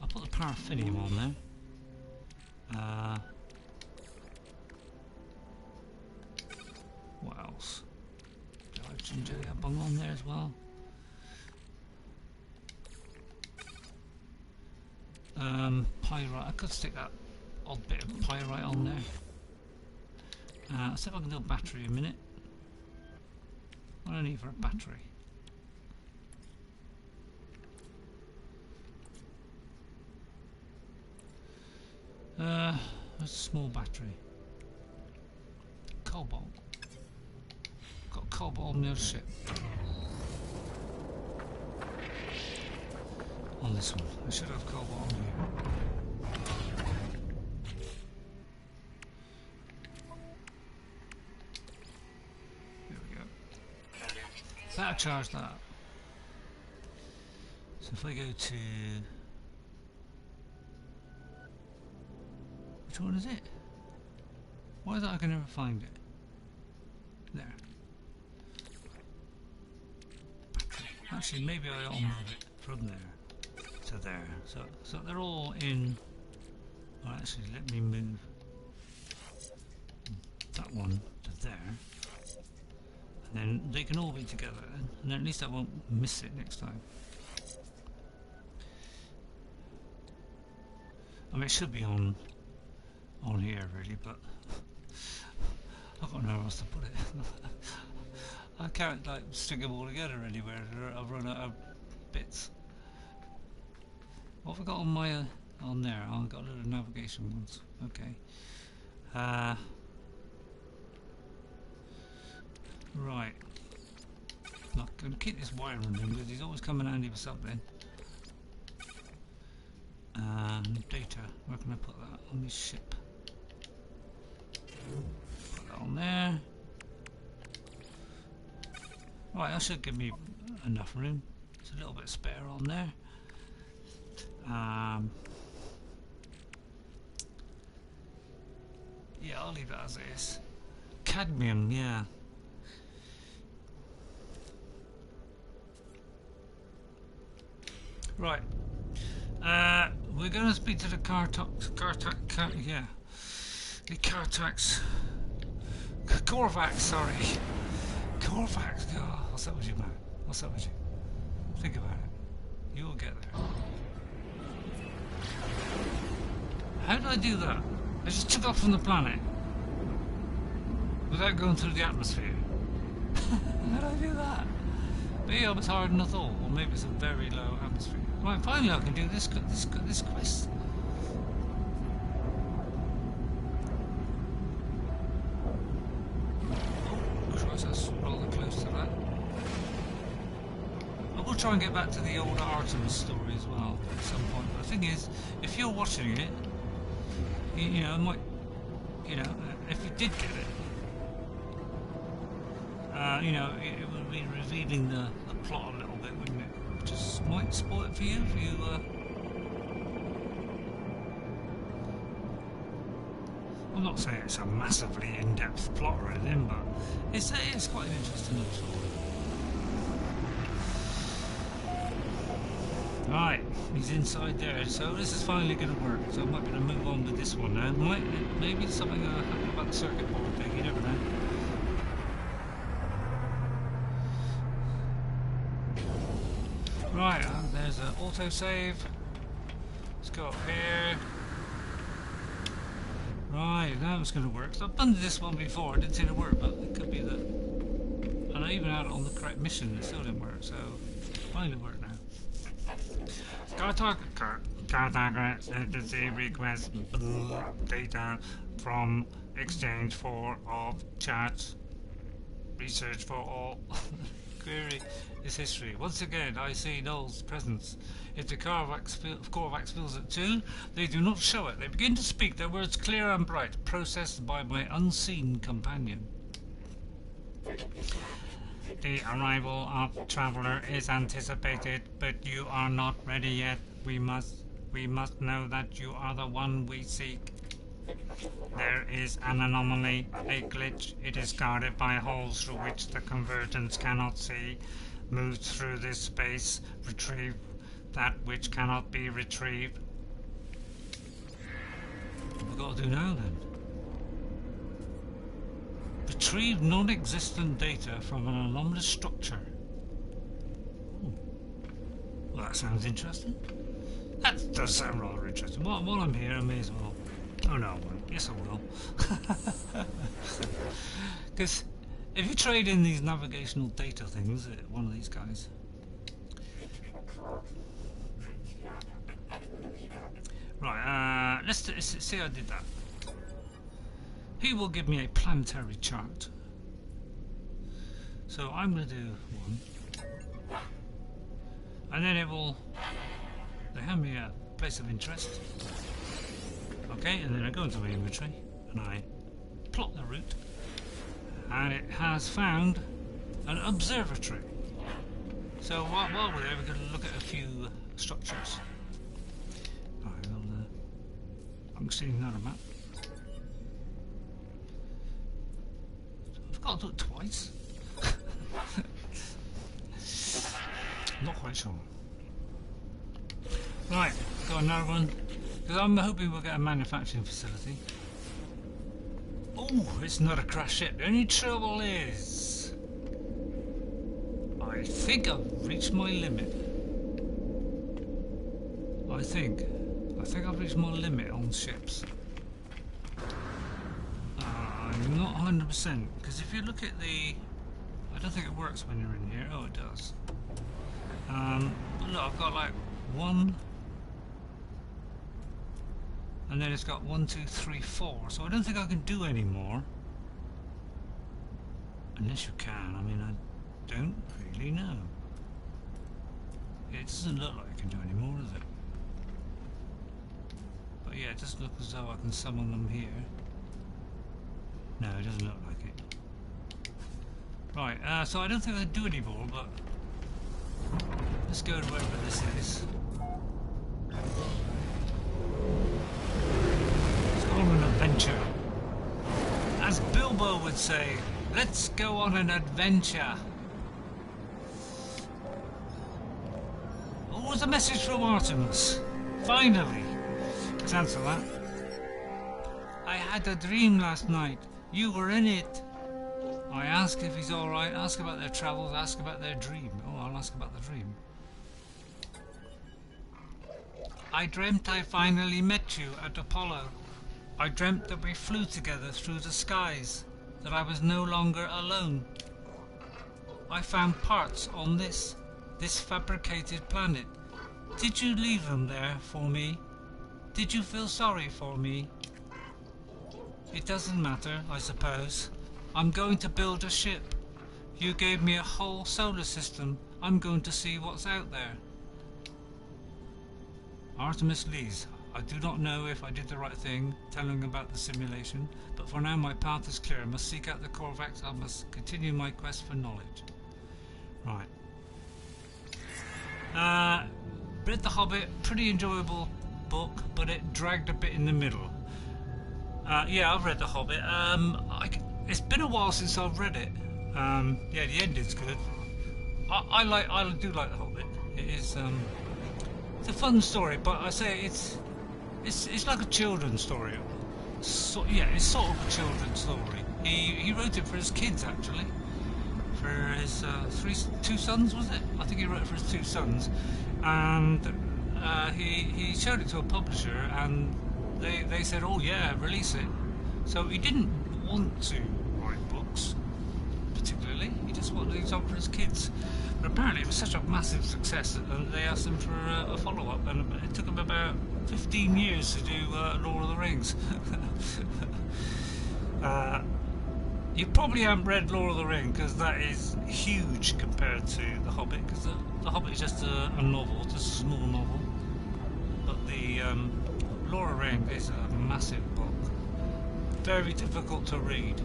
I'll put the paraffinium on there. What else? Hydrogen jelly I bung on there as well. Pyrite. I could stick that odd bit of pyrite on there. Let's see if I can do a battery in a minute. What do I need for a battery? That's a small battery. Cobalt. Got cobalt on the other ship. On this one. I should have cobalt on here. There we go. So that'll charge that up. So if I go to... Which one is it? Why is that I can never find it? There. Battery. Actually, maybe I ought to move it from there. to there. So they're all in. Well, actually, let me move that one to there, and then they can all be together, and then at least I won't miss it next time. I mean, it should be on here really, but I've got nowhere else to put it. I can't like stick them all together anywhere. I've run out of bits. What have I got on my on there? I've got a little navigation ones. Okay. Right. I'm going to keep this wire running because he's always coming handy for something. Data. Where can I put that? On this ship. Put that on there. Right, that should give me enough room. There's a little bit spare on there. Yeah, I'll leave it as is. Cadmium, yeah. Right. We're going to speak to the yeah. The Corvax, sorry. Corvax, oh, what's up with you, man? What's up with you? Think about it. You will get there. How did I do that? I just took off from the planet without going through the atmosphere. How did I do that? Maybe I was harder than I thought, or maybe it's a very low atmosphere. Right, finally I can do this quest. Oh, Christ, that's rather close to that. I will try and get back to the old Artemis story as well at some point. But the thing is, if you're watching it, you know, it might, you know, if you did get it, you know, it would be revealing the plot a little bit, wouldn't it? Just might spoil it for you if you. I'm not saying it's a massively in-depth plot or anything, but it's quite an interesting little story. Right, he's inside there, so this is finally going to work. So I might be able to move on with this one now. Maybe something happen about the circuit board thing. You never know. Right, there's an autosave. Let's go up here. Right, now it's going to work. So I've done this one before, it didn't seem to work, but it could be that. And I even had it on the correct mission, it still didn't work, so it finally worked now. Contact agency request data from exchange for of chats. Research for all. Query is history. Once again, I see Noel's presence. If the Corvax feels it too, they do not show it. They begin to speak, their words clear and bright, processed by my unseen companion. The arrival of traveler is anticipated, but you are not ready yet. We must know that you are the one we seek. There is an anomaly, a glitch. It is guarded by holes through which the convergence cannot see. Move through this space, retrieve that which cannot be retrieved. What have we got to do now then? Retrieve non-existent data from an anomalous structure. Well, that sounds interesting. That does sound rather interesting. While I'm here, I may as well. Oh no, I won't. Yes, I will. Because if you trade in these navigational data things, one of these guys. Right, let's see how I did that. He will give me a planetary chart. So I'm going to do one. And then they hand me a place of interest. Okay, and then I go into my inventory and I plot the route. And it has found an observatory. So while we're there, we're going to look at a few structures. I'm seeing another map. I've got to do it twice. Not quite sure. Right, got another one. Because I'm hoping we'll get a manufacturing facility. Oh, it's not a crash ship. The only trouble is, I think I've reached my limit. I think I've reached my limit on ships. I'm not 100% because if you look at the, I don't think it works when you're in here. Oh, it does. Look, I've got like one, and then it's got 1, 2, 3, 4. So I don't think I can do any more. Unless you can. I mean, I don't really know. It doesn't look like I can do any more, does it? But yeah, it does look as though I can summon them here. No, it doesn't look like it. Right, so I don't think I can do any more, but let's go to wherever this is. Let's go on an adventure. As Bilbo would say, let's go on an adventure. Oh, was a message from Artemis. Finally. Let's answer that. I had a dream last night. You were in it. I ask if he's alright, ask about their travels, ask about their dream. Oh, I'll ask about the dream. I dreamt I finally met you at Apollo. I dreamt that we flew together through the skies, that I was no longer alone. I found parts on this fabricated planet. Did you leave them there for me? Did you feel sorry for me? It doesn't matter, I suppose. I'm going to build a ship. You gave me a whole solar system. I'm going to see what's out there. Artemis Lees. I do not know if I did the right thing telling about the simulation, but for now my path is clear. I must seek out the Corvax. I must continue my quest for knowledge. Right. Read The Hobbit. Pretty enjoyable book, but it dragged a bit in the middle. Yeah, I've read The Hobbit. It's been a while since I've read it. Yeah, the ending's good. I do like The Hobbit. It is. It's a fun story, but I say it's like a children's story. So, yeah, it's sort of a children's story. He wrote it for his kids actually, for his two sons, was it? I think he wrote it for his 2 sons, and he showed it to a publisher, and they said, "Oh yeah, release it." So he didn't want to write books particularly. He just wanted to do something for his kids. But apparently it was such a massive success that they asked him for a follow-up, and it took him about 15 years to do Lord of the Rings. You probably haven't read Lord of the Rings because that is huge compared to The Hobbit, because the Hobbit is just a novel, just a small novel. But the Lord of the Rings is a massive book. Very difficult to read.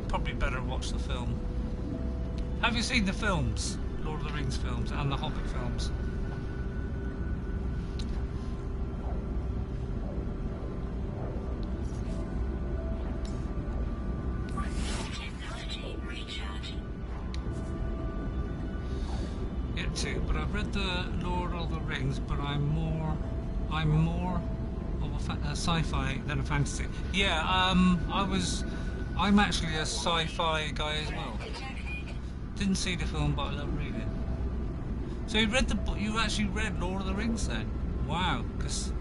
Probably better watch the film. Have you seen the films? Lord of the Rings films and the Hobbit films? Yet too, but I've read the Lord of the Rings, but I'm more of a sci-fi than a fantasy. Yeah, I'm actually a sci-fi guy as well. Didn't see the film, but I love reading. So you read the book? You actually read Lord of the Rings then? Wow, because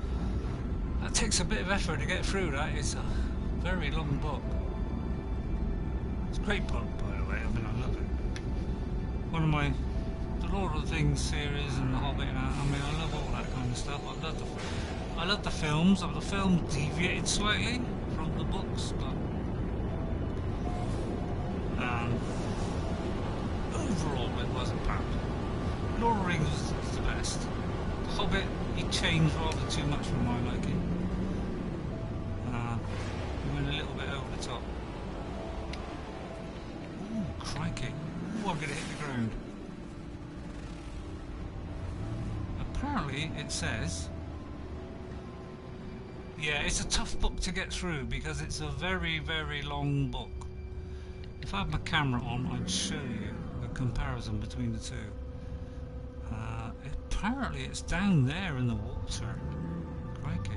that takes a bit of effort to get through. That is a very long book. It's a great book, by the way. I mean, I love it. One of the Lord of the Things series and the Hobbit. And I mean, I love all that kind of stuff. I love the films. The film deviated slightly from the books, but overall it wasn't bad. Lord of the Rings was the best. The Hobbit, he changed rather too much for my liking. He went a little bit over the top. Ooh, crikey. Ooh, I'm going to hit the ground. Apparently it says, yeah, it's a tough book to get through because it's a very, very long book. If I had my camera on, I'd show you a comparison between the two. apparently it's down there in the water. Crikey.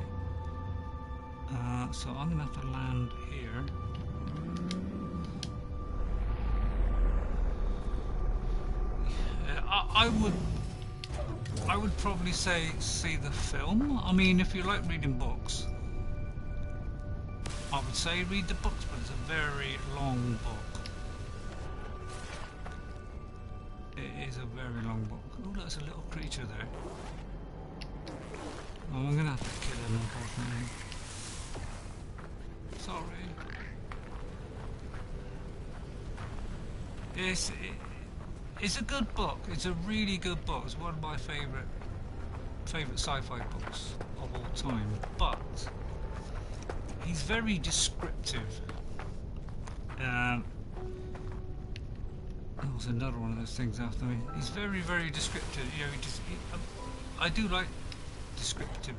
So I'm gonna have to land here. I would probably say see the film. I mean, if you like reading books, I would say read the books, but it's a very long book. It is a very long book. Oh, there's a little creature there. Oh, I'm gonna have to kill him, unfortunately. Sorry. It's a good book. It's a really good book. It's one of my favourite sci-fi books of all time. But he's very descriptive. There was another one of those things after me. He's very, very descriptive. You know, I do like descriptive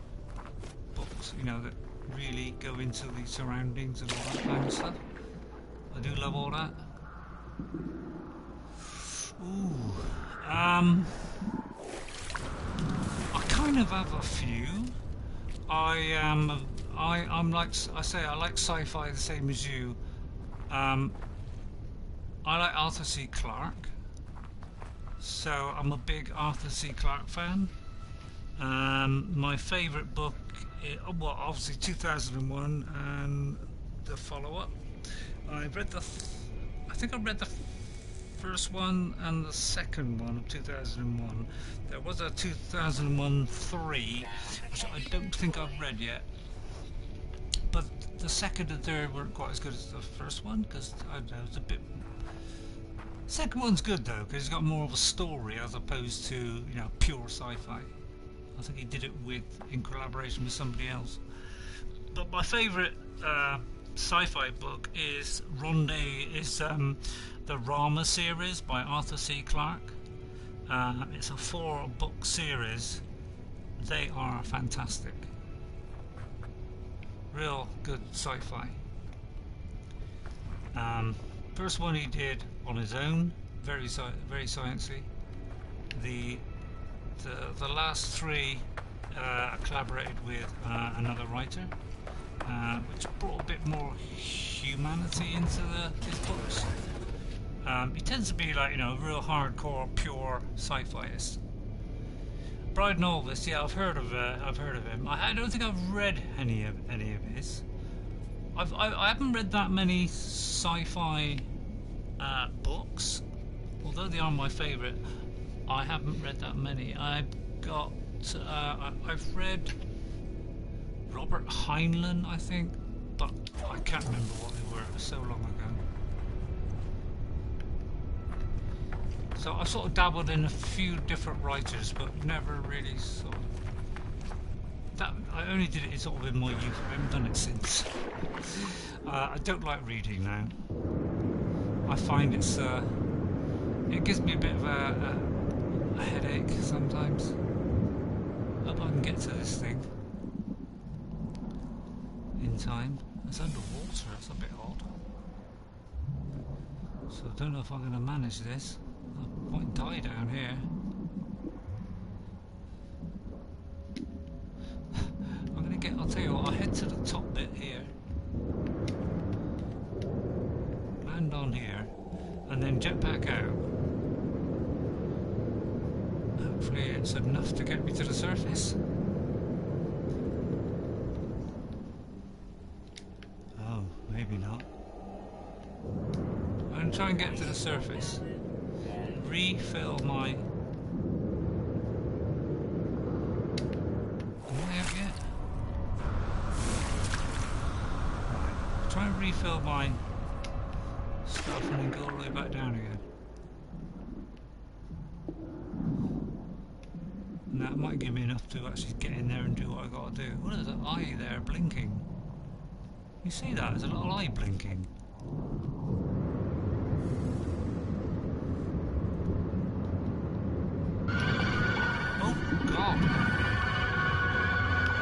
books. You know, that really go into the surroundings and all that kind of stuff. I do love all that. Ooh, I kind of have a few. I'm like I say, I like sci-fi the same as you. I like Arthur C. Clarke, so I'm a big Arthur C. Clarke fan. My favourite book, well, obviously 2001 and the follow-up. I think I read the first one and the second one of 2001. There was a 2001 3, which I don't think I've read yet. But the second and third weren't quite as good as the first one, because I don't know, it's a bit. Second one's good though, because it's got more of a story as opposed to, you know, pure sci-fi. I think he did it in collaboration with somebody else. But my favourite sci-fi book is the Rama series by Arthur C. Clarke. It's a 4-book series. They are fantastic. Real good sci-fi. First one he did on his own, very sciencey. The last 3 collaborated with another writer, which brought a bit more humanity into his books. He tends to be like, you know, real hardcore, pure sci-fiist. Bride Novelist, yeah, I've heard of him. I don't think I've read any of his. I haven't read that many sci-fi books, although they are my favourite. I haven't read that many. I've read Robert Heinlein, I think, but I can't remember what they were. It was so long ago. So I sort of dabbled in a few different writers, but never really sort of. I only did it sort of in my youth. I haven't done it since. I don't like reading now. I find it gives me a bit of a headache sometimes. Hope I can get to this thing in time. It's underwater. That's a bit odd. So I don't know if I'm going to manage this. I might die down here. I'll tell you what, I'll head to the top bit here. Land on here. And then jet back out. Hopefully it's enough to get me to the surface. Oh, maybe not. I'm going to try and get to the surface. Refill my... Am I out yet? Right. Try and refill my stuff and then go all the way back down again. And that might give me enough to actually get in there and do what I got to do. What is an eye there blinking? You see that? There's a little eye blinking. God.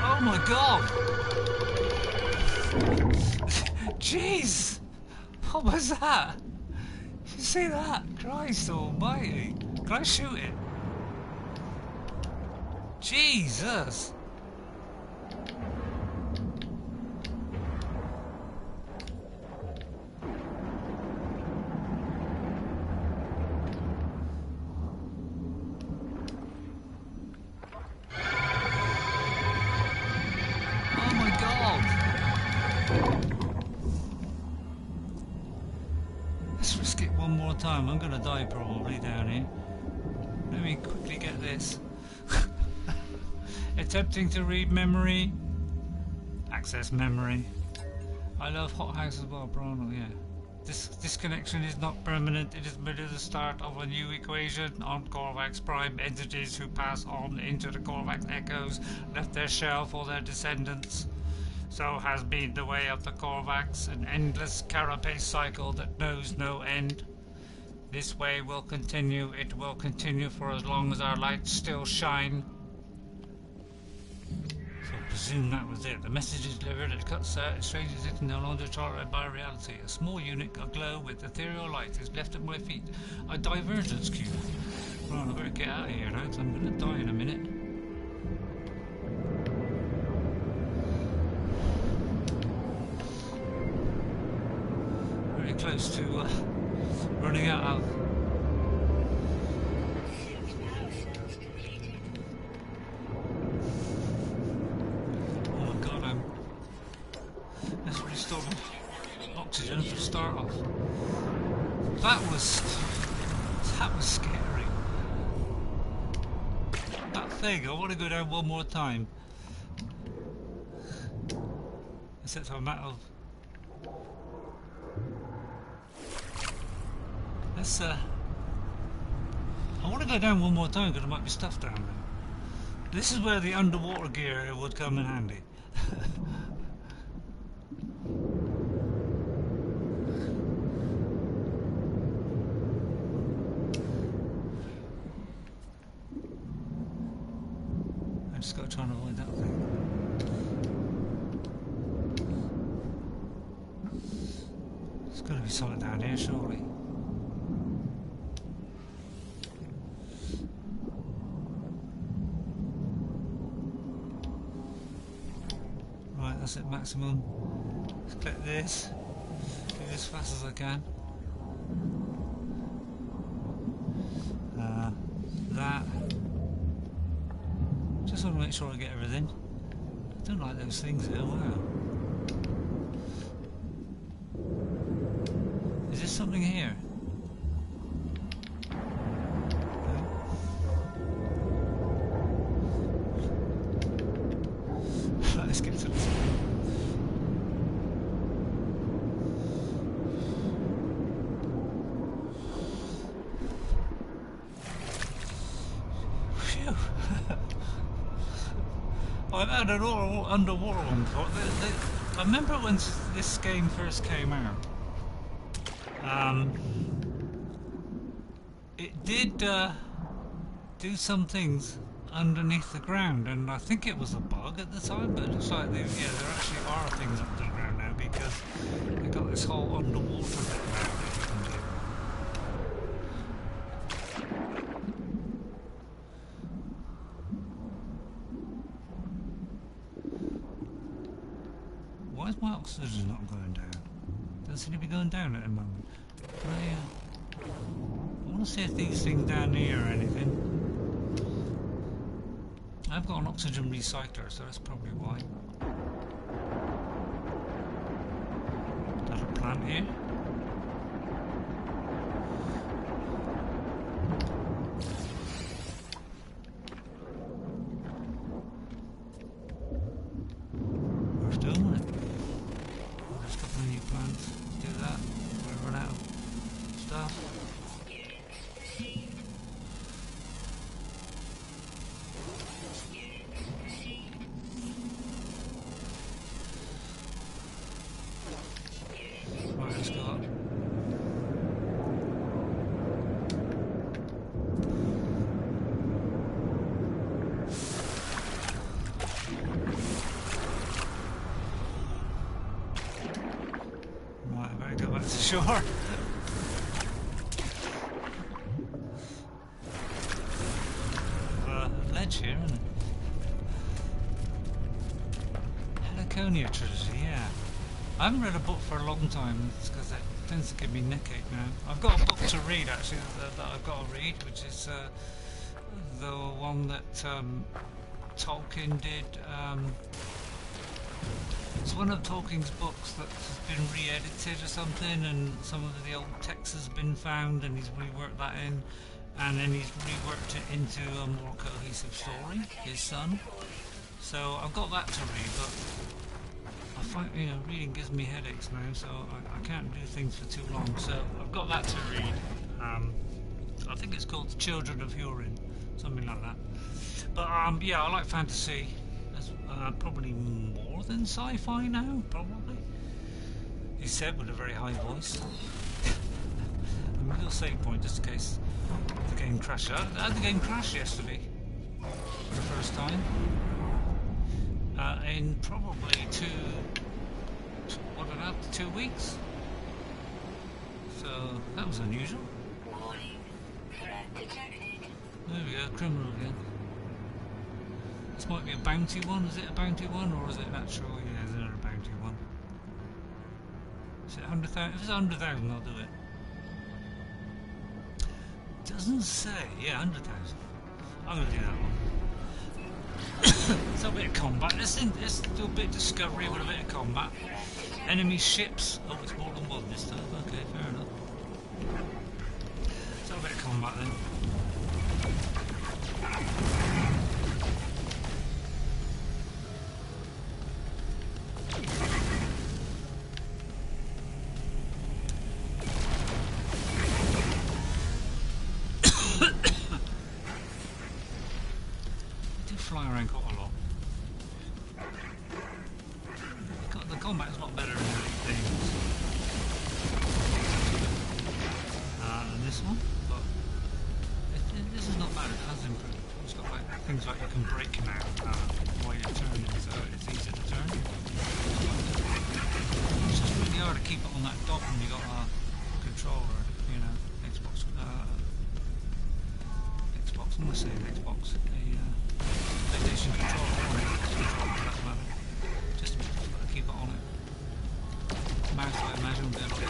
Oh my God! Jeez! What was that? You see that? Christ almighty! Can I shoot it? Jesus! Oh my god! Let's risk it one more time. I'm gonna die probably down here. Let me quickly get this. Attempting to read memory. Access memory. I love Hot House as well, Bruno, yeah. This disconnection is not permanent. It is merely the start of a new equation. On Corvax Prime, entities who pass on into the Corvax echoes left their shell for their descendants. So has been the way of the Corvax, an endless carapace cycle that knows no end. This way will continue. It will continue for as long as our lights still shine. So I presume that was it. The message is delivered, it cuts out, it strangers it no longer tolerated by reality. A small unit aglow with ethereal light is left at my feet. A divergence cube. Right, I better get out of here now, because I'm going to die in a minute. Very close to running out of... Let's restore oxygen for start off. That was scary. That thing, I want to go down one more time. Except for a matter of... Let's I want to go down one more time because there might be stuff down there. This is where the underwater gear would come in handy. I just got to try and avoid that thing. There's got to be something down here, surely. Right, that's it, maximum. Let's click this. Go as fast as I can. That. Just want to make sure I get everything. I don't like those things here, wow. Is there something here? No. Let's get to this. Phew. I've had an underwater one before. I remember when this game first came out. It did do some things underneath the ground, and I think it was a bug at the time, but it looks like there actually are things under the ground now because they got this whole underwater bit now that you can do. Why is my oxygen not going down? Doesn't seem to be going down at the moment. I want to see if these things down here are anything. I've got an oxygen recycler, so that's probably why. Is that a plant here? Worth doing it. There's a couple of new plants. Do that. We run out of stuff. Right, let's go up. Right, I better go back to shore. Ledge here, isn't it? Laconia trilogy, yeah. I haven't read a book for a long time because it tends to give me neck ache now. I've got a book to read actually that I've got to read, which is the one that Tolkien did. It's one of Tolkien's books that's been re-edited or something, and some of the old text has been found, and he's reworked that in, and then he's reworked it into a more cohesive story. His son. So I've got that to read, but I find reading gives me headaches now, so I can't do things for too long. So I've got that to read. I think it's called The Children of Hurin, something like that. But yeah, I like fantasy. That's probably more than sci-fi now, probably. He said with a very high voice. A little save point just in case the game crashed. I had the game crash yesterday for the first time. In probably 2 weeks. So that was unusual. There we go, criminal again. This might be a bounty one. Is it a bounty one or is it an actual? Yeah, it's another bounty one. Is it 100,000? If it's 100,000, I'll do it. Doesn't say. Yeah, 100,000. I'm gonna do that one. So a bit of combat. Let's do a bit of discovery with a bit of combat. Enemy ships. Oh, it's more than one this time. Okay, fair enough. So a bit of combat then. Fly around quite a lot. The combat is a lot better in early things than this one, but this is not bad. It has improved. It's got like things like you can brake now while you're turning, so it's easier to turn. It's just really hard to keep it on that dot when you got a controller, Xbox. I'm gonna say Xbox. PlayStation controller for that matter. Just to keep it on it. Mouse, I imagine, will be able to.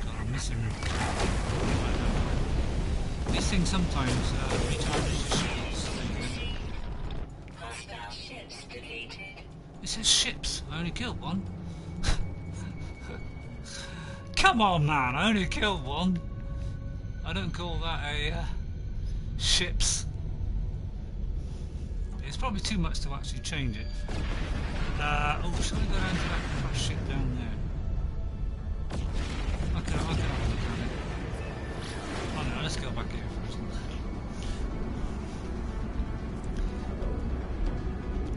God, I'm missing. These things sometimes recharges your shields. It says ships. I only killed one. Come on, man! I only killed one. I don't call that a ships. It's probably too much to actually change it. Oh, shall we go down to that crash ship down there? I can have a look at it. Oh no, let's go back here first.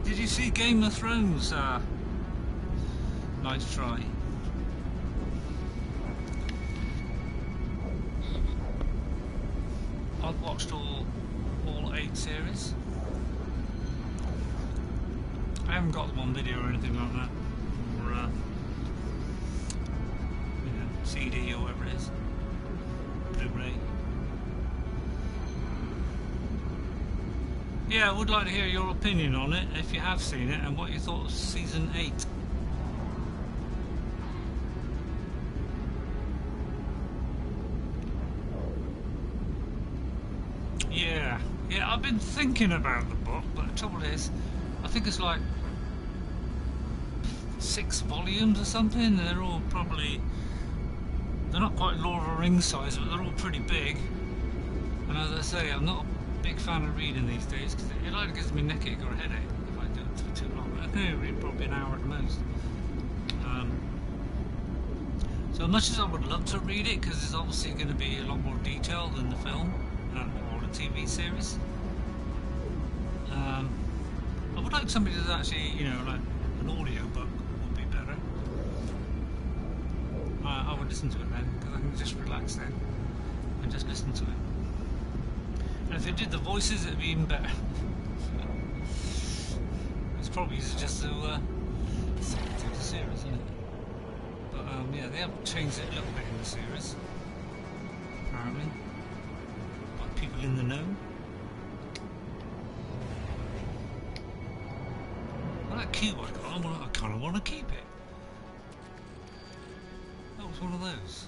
Did you see Game of Thrones? Nice try. I've watched all 8 series. I haven't got them on video or anything like that, or CD or whatever it is, Blu-ray. Yeah, I would like to hear your opinion on it if you have seen it and what you thought of season 8. Yeah, I've been thinking about the book, but the trouble is, I think it's like 6 volumes or something. They're all probably, they're not quite Lord of the Rings size, but they're all pretty big. And as I say, I'm not a big fan of reading these days because it either gives me neck-ache or a headache if I do it for too long. I can only read probably an hour at the most. So much as I would love to read it, because it's obviously going to be a lot more detailed than the film or the TV series, I would like somebody that's actually, like an audio book would be better. I would listen to it then, because I can just relax then and just listen to it. And if they did the voices, it'd be even better. It's probably easier just to do the series, isn't it? But yeah, they have changed it a little bit in the series, apparently, by people in the know. cube I kind of want to keep it. That was one of those.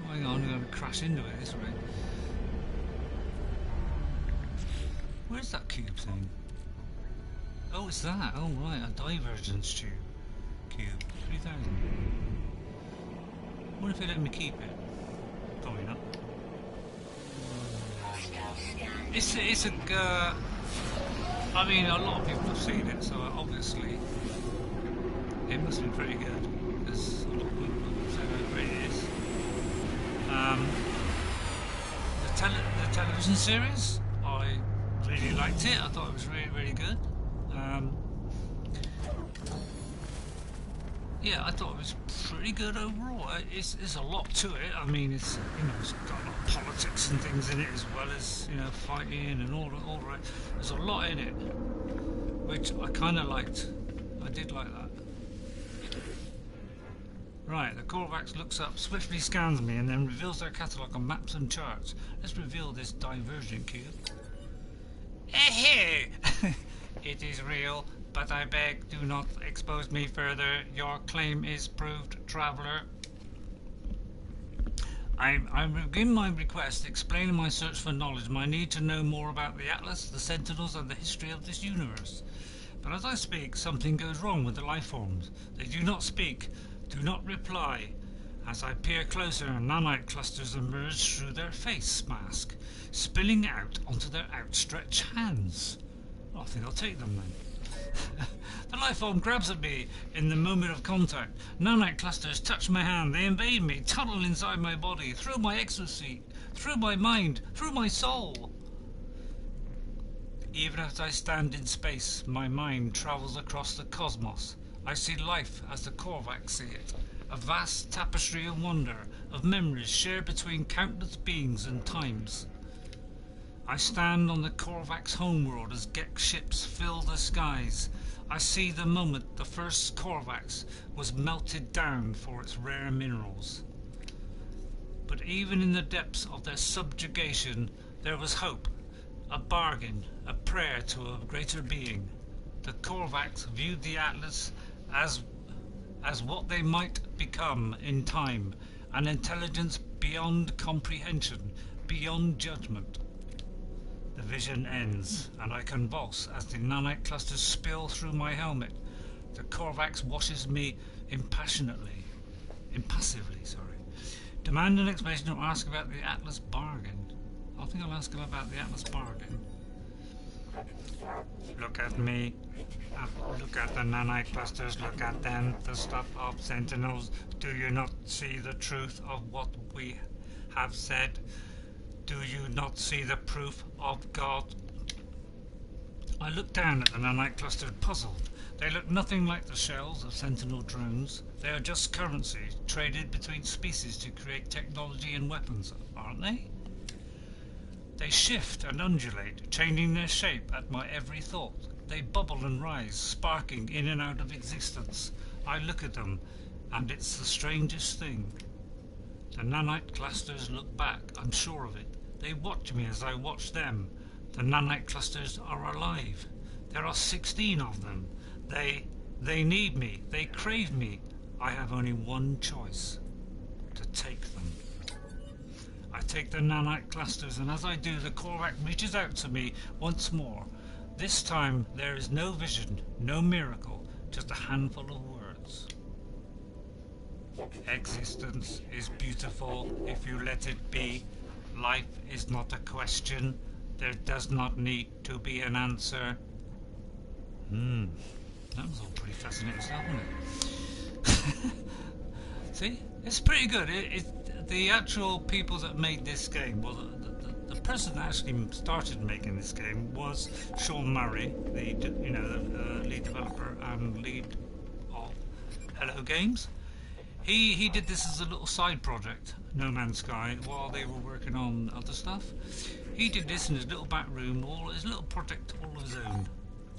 Oh, hang on, I'm going to crash into it this way. Where's that cube thing? Oh, it's that. Oh, right, a divergence tube. Cube. 3000. What if they let me keep it? Probably not. It's a. I mean, a lot of people have seen it, so obviously it must be pretty good. Because a lot of people say how great it is. The television series, I really liked it. I thought it was really, really good. Yeah, I thought it was pretty good overall. It's a lot to it. I mean, it's it's got a lot of politics and things in it, as well as fighting and all right. There's a lot in it, which I kind of liked. I did like that. Right, the Corvax looks up, swiftly scans me, and then reveals their catalogue of maps and charts. Let's reveal this divergent cube. Hey! It is real, but I beg, do not expose me further. Your claim is proved, traveller. I begin my request, explaining my search for knowledge, my need to know more about the Atlas, the Sentinels, and the history of this universe. But as I speak, something goes wrong with the life forms. They do not speak, do not reply. As I peer closer, nanite clusters emerge through their face mask, spilling out onto their outstretched hands. Well, I think I'll take them then. The life form grabs at me in the moment of contact. Nanite clusters touch my hand. They invade me, tunnel inside my body, through my exosuit, through my mind, through my soul. Even as I stand in space, my mind travels across the cosmos. I see life as the Corvax see it. A vast tapestry of wonder, of memories shared between countless beings and times. I stand on the Corvax homeworld as Gek ships fill the skies. I see the moment the first Corvax was melted down for its rare minerals. But even in the depths of their subjugation, there was hope, a bargain, a prayer to a greater being. The Corvax viewed the Atlas as what they might become in time, an intelligence beyond comprehension, beyond judgment. The vision ends, and I convulse as the nanite clusters spill through my helmet. The Corvax washes me impassively, Demand an explanation or ask about the Atlas bargain. I think I'll ask him about the Atlas bargain. Look at me. Look at the nanite clusters. Look at them. The stuff of Sentinels. Do you not see the truth of what we have said? Do you not see the proof of God? I look down at the nanite cluster, puzzled. They look nothing like the shells of Sentinel drones. They are just currency, traded between species to create technology and weapons, aren't they? They shift and undulate, changing their shape at my every thought. They bubble and rise, sparking in and out of existence. I look at them, and it's the strangest thing. The nanite clusters look back, I'm sure of it. They watch me as I watch them. The nanite clusters are alive. There are 16 of them. They need me. They crave me. I have only one choice. To take them. I take the nanite clusters, and as I do, the Corvax reaches out to me once more. This time there is no vision, no miracle, just a handful of words. Existence is beautiful if you let it be. Life is not a question. There does not need to be an answer. That was all pretty fascinating stuff, wasn't it? See? It's pretty good. The actual people that made this game, well, the person that actually started making this game was Sean Murray, the lead developer and lead of Hello Games. He did this as a little side project, No Man's Sky, while they were working on other stuff. He did this in his little back room, his little project all of his own.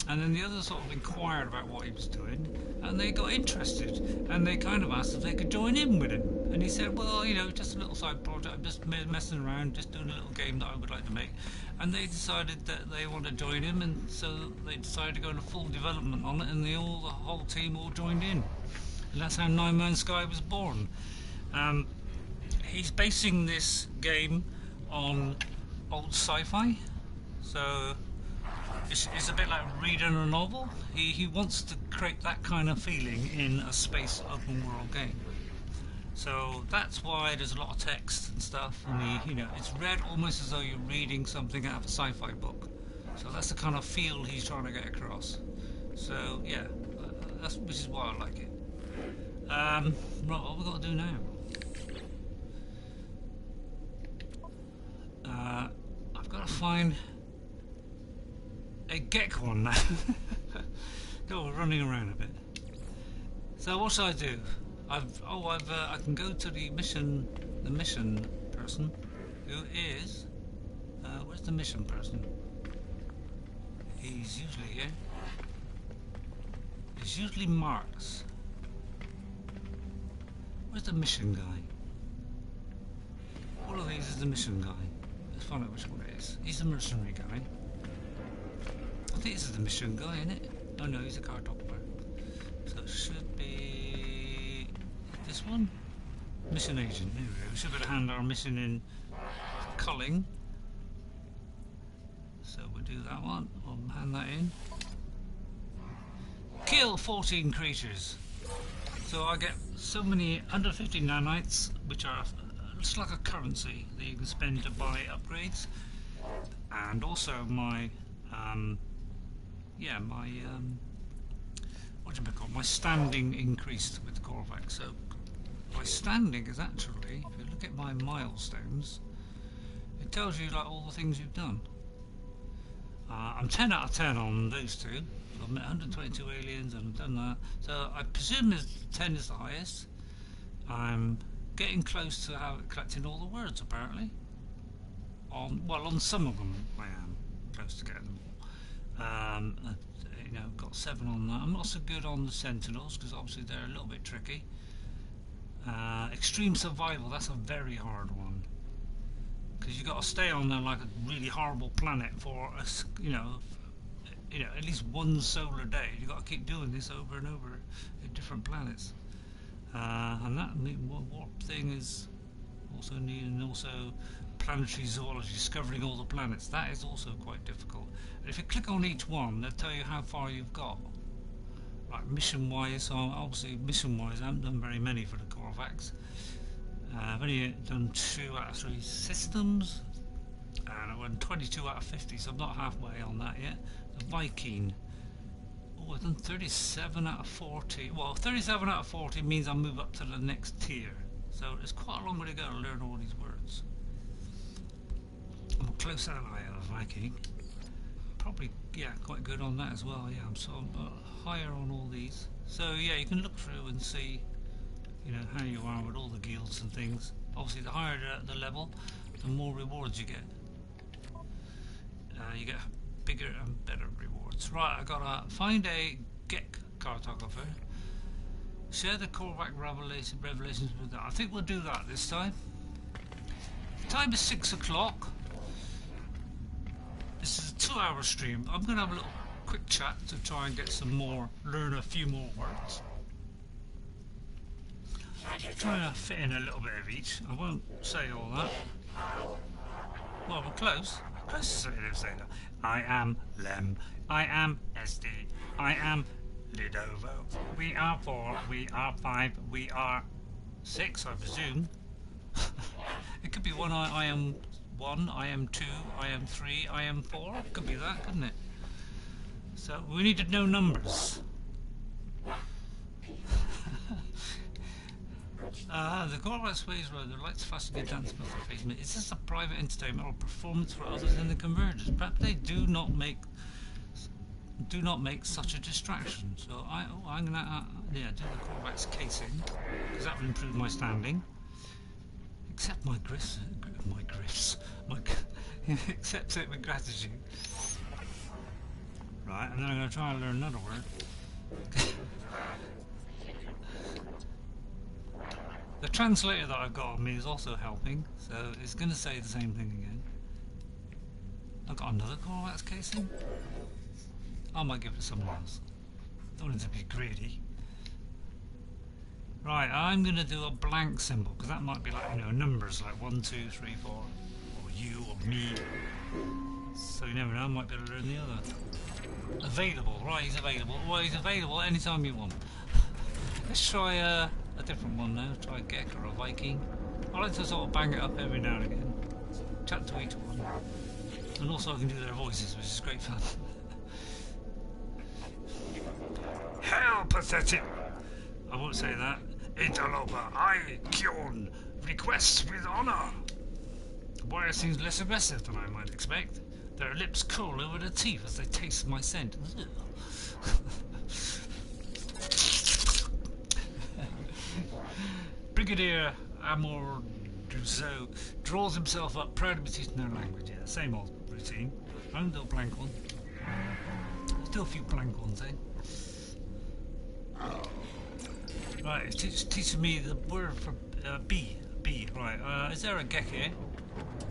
And then the others sort of inquired about what he was doing, and they got interested, and they kind of asked if they could join in with him. And he said, well, just a little side project, I'm just messing around, just doing a little game that I would like to make. And they decided that they want to join him, and so they decided to go into full development on it, and the whole team all joined in. And that's how Nine Man's Sky was born. He's basing this game on old sci-fi, so it's a bit like reading a novel. He wants to create that kind of feeling in a space open world game. So that's why there's a lot of text and stuff, and it's read almost as though you're reading something out of a sci-fi book. So that's the kind of feel he's trying to get across. So yeah, which is why I like it. Right, what we got to do now? I've got to find a gecko now. We're running around a bit. So what should I do? I can go to the mission person, who is, where's the mission person? He's usually here. He's usually Marks. Where's the mission guy? One of these is the mission guy. Let's find out which one it is. He's the mercenary guy. I think this is the mission guy, isn't it? Oh no, he's a cartographer. So it should be this one? Mission agent, there we go. We should be able to hand our mission in culling. So we'll do that one. We'll hand that in. Kill 14 creatures. So I get so many under 50 nanites, which are it's like a currency that you can spend to buy upgrades, and also my my standing increased with Corvax. So my standing is actually, if you look at my milestones, it tells you like all the things you've done. I'm 10 out of 10 on those two. I've met 122 aliens and I've done that. So I presume 10 is the highest. I'm getting close to collecting all the words apparently. On some of them I am close to getting them all. Got 7 on that. I'm not so good on the Sentinels because obviously they're a little bit tricky. Extreme Survival, that's a very hard one. Because you've got to stay on there like a really horrible planet for at least one solar day. You've got to keep doing this over and over at different planets. And that warp thing is also needed, and also planetary zoology, discovering all the planets. That is also quite difficult. And if you click on each one, they'll tell you how far you've got. Like mission-wise, so obviously mission-wise, I haven't done very many for the Corvax. I've only done 2 out of 3 systems, and I've done 22 out of 50, so I'm not halfway on that yet. The Viking. Oh, I've done 37 out of 40. Well, 37 out of 40 means I'll move up to the next tier. So it's quite a long way to go to learn all these words. I'm a close ally of Viking. Probably, quite good on that as well. Yeah, I'm higher on all these. So yeah, you can look through and see, how you are with all the guilds and things. Obviously, the higher the level, the more rewards you get. You get bigger and better rewards. Right, I gotta find a Gek cartographer. Share the Korvac revelations with that. I think we'll do that this time. The time is 6 o'clock. This is a 2-hour stream. I'm gonna have a little quick chat to try and learn a few more words. Trying to fit in a little bit of each. I won't say all that. Well, we're close. Close to saying that. I am Lem. I am SD. I am Lidovo. We are 4. We are 5. We are 6, I presume. It could be one. I am 1. I am 2. I am 3. I am 4. Could be that, couldn't it? So we need to know numbers. The Corvax Ways Road, the lights flashing and dance with the face. Is this a private entertainment or performance for others in the convergence? Perhaps they do not make such a distraction. So I'm gonna do the Corvax casing because that will improve my standing. Accept my grifts, accept it with gratitude. Right, and then I'm going to try and learn another word. The translator that I've got on me is also helping, so it's going to say the same thing again. I've got another coral casing. I might give it to someone else. Don't want it to be greedy. Right, I'm going to do a blank symbol, because that might be like, you know, numbers like 1, 2, 3, 4, or you, or me. So you never know, I might be able to learn the other. Available, right, he's available. Well, he's available anytime you want. Let's try a different one now. Try a Gek or a Viking. I like to sort of bang it up every now and again. Chat to each one. And also I can do their voices, which is great fun. Hell pathetic! I won't say that. Interloper, I, Kyon, request with honor. The warrior seems less aggressive than I might expect. Their lips curl over their teeth as they taste my scent. Brigadier Amor Duzo draws himself up, proud of his teaching their language. Yeah, same old routine. I'm still blank one. Still a few blank ones, eh? Right, it's teaching me the word for bee. Bee, right. Is there a Gek here?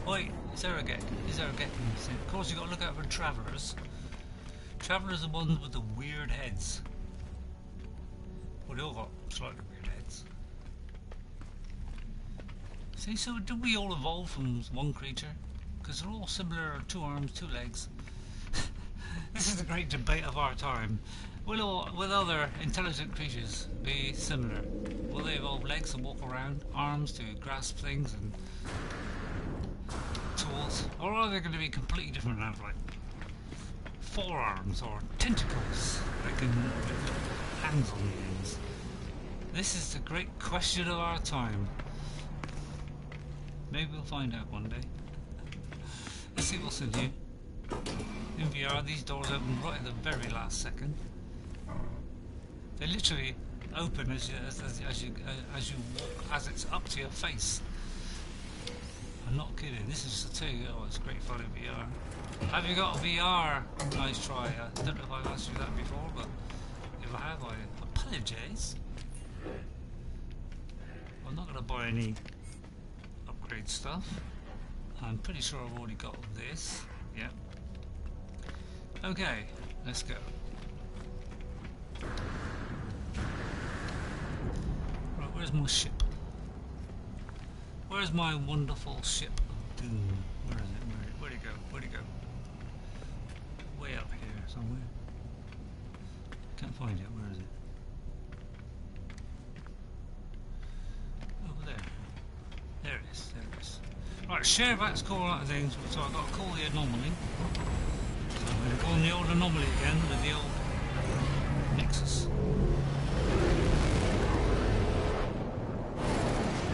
Wait, is there a Gek? Is there a Gek in this thing? Of course, you've got to look out for travellers. Travellers are the ones with the weird heads. Well, they all got slightly weird heads. See, so do we all evolve from one creature? Because they're all similar, 2 arms, 2 legs. This is the great debate of our time. Will other intelligent creatures be similar? Will they evolve legs and walk around, arms to grasp things and tools? Or are they going to be completely different and have like forearms or tentacles that can have hands on the ends? This is the great question of our time. Maybe we'll find out one day. Let's see what's in here. In VR, these doors open right at the very last second. They literally open as you walk, as it's up to your face. I'm not kidding. This is to tell you, oh, it's great fun in VR. Have you got a VR? Nice try. I don't know if I've asked you that before, but if I have, I apologise. I'm not going to buy any upgrade stuff. I'm pretty sure I've already got this. Yeah. Okay, let's go. Right, where's my ship? Where's my wonderful ship of doom? Where is it? Where'd it go? Where'd it go? Way up here somewhere. Can't find it. Where is it? Over there. There it is. There it is. Right, Shervat's call out of things, so I've got to call the anomaly. So I'm going to go on the old anomaly again with the old Nexus.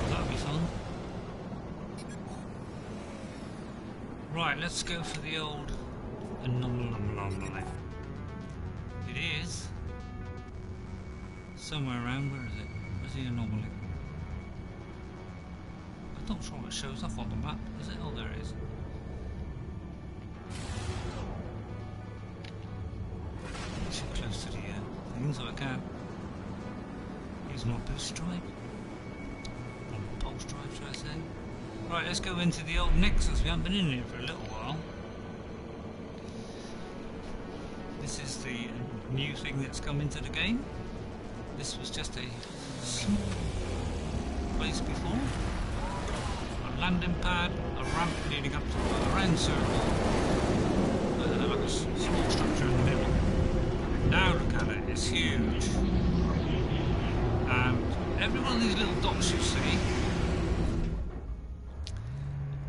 That'll be fun. Right, let's go for the old anomaly. It is somewhere around. Where is it? Where's the anomaly? I'm not sure it shows up on the map, is it? Oh, there it is. Too close to the thing, so I can't use my boost drive. Or my pulse drive, should I say. Right, let's go into the old Nexus. We haven't been in here for a little while. This is the new thing that's come into the game. This was just a small place before. Landing pad, a ramp leading up to a round circle, like a small structure in the middle. Now look at it, it's huge. And every one of these little dots you see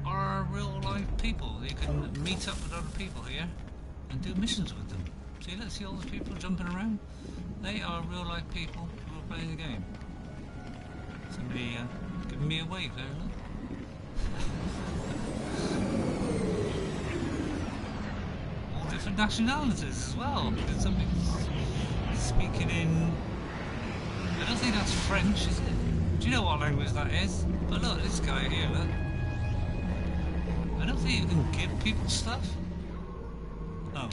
are real life people. You can meet up with other people here and do missions with them. See, let's see all those people jumping around. They are real life people who are playing the game. Somebody giving me a wave there, look. All different nationalities as well. There's somebody speaking in... I don't think that's French, is it? Do you know what language that is? But look, this guy here, look. I don't think you can give people stuff. Oh.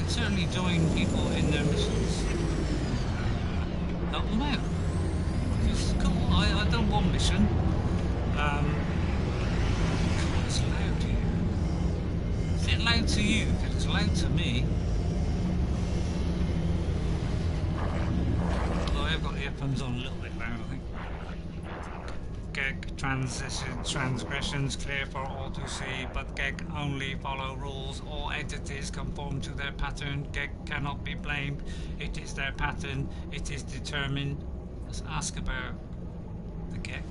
can certainly join people in their missions. Help them out. It's cool. I done one mission. God, it's loud here. Is it loud to you? Because it's loud to me. Although I've got the earphones on a little bit loud, I think. Gag transgressions clear for all to see, but Gag only follow rules. All entities conform to their pattern. Gag cannot be blamed. It is their pattern. It is determined. Let's ask about the Gag.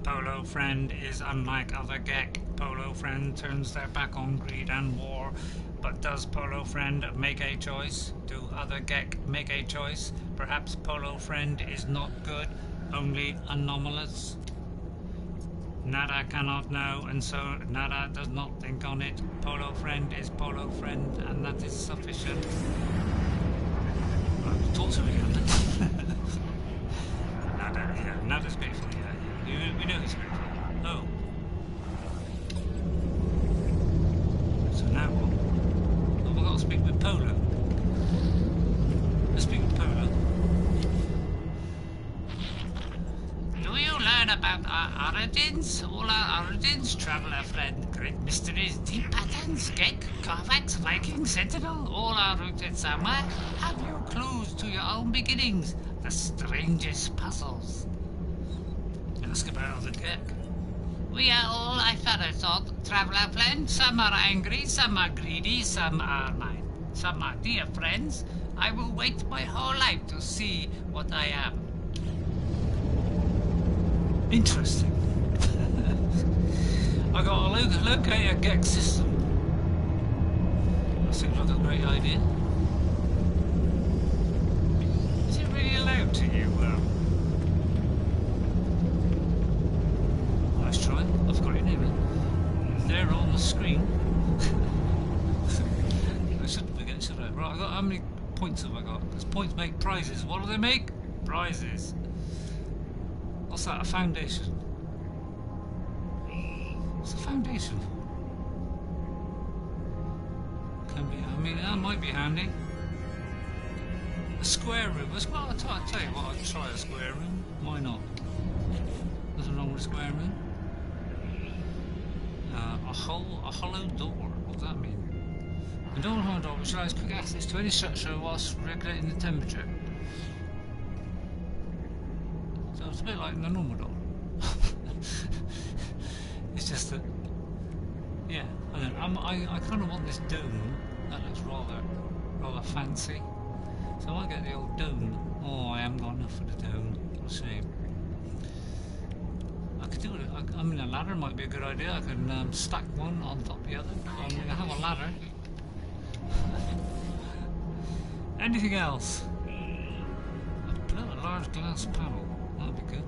Polo Friend is unlike other Gek. Polo Friend turns their back on greed and war. But does Polo Friend make a choice? Do other Gek make a choice? Perhaps Polo Friend is not good, only anomalous. Nada cannot know, and so Nada does not think on it. Polo Friend is Polo Friend, and that is sufficient. Right, talk to me again. Nada, yeah, Nada's grateful, yeah. We know he's grateful. Oh. So now what? Oh, we've got to speak with Polo. Let's speak with Polo. Do you learn about our origins? All our origins, traveler friend, great mysteries, deep patterns, Gek, Korvax, Viking, Sentinel, all are rooted somewhere. Have you clues to your own beginnings? The strangest puzzles. Ask about other Gek. We are all a feather sort, traveler friend. Some are angry, some are greedy, some are mine. Some are dear friends. I will wait my whole life to see what I am. Interesting. I got to locate a Gek system. That seems like a great idea. Is it really allowed to you? Nice try. I've got your name in. There on the screen. I shouldn't forget, should I? Right, how many points have I got? Because points make prizes. What do they make? Prizes. What's that? A foundation? What's a foundation for? Can be. I mean, that might be handy. A square room. I'll tell you what. I'll try a square room. Why not? Nothing wrong with a square room. A hollow door. What does that mean? A door hollow door which allows quick access to any structure whilst regulating the temperature. So it's a bit like the normal door. It's just that, yeah. I kind of want this dome. That looks rather fancy. So I might get the old dome. Oh, I haven't got enough for the dome. What a shame. I could do it. I mean, a ladder might be a good idea. I can stack one on top of the other. I mean, I have a ladder. Anything else? A large glass panel. That'd be good.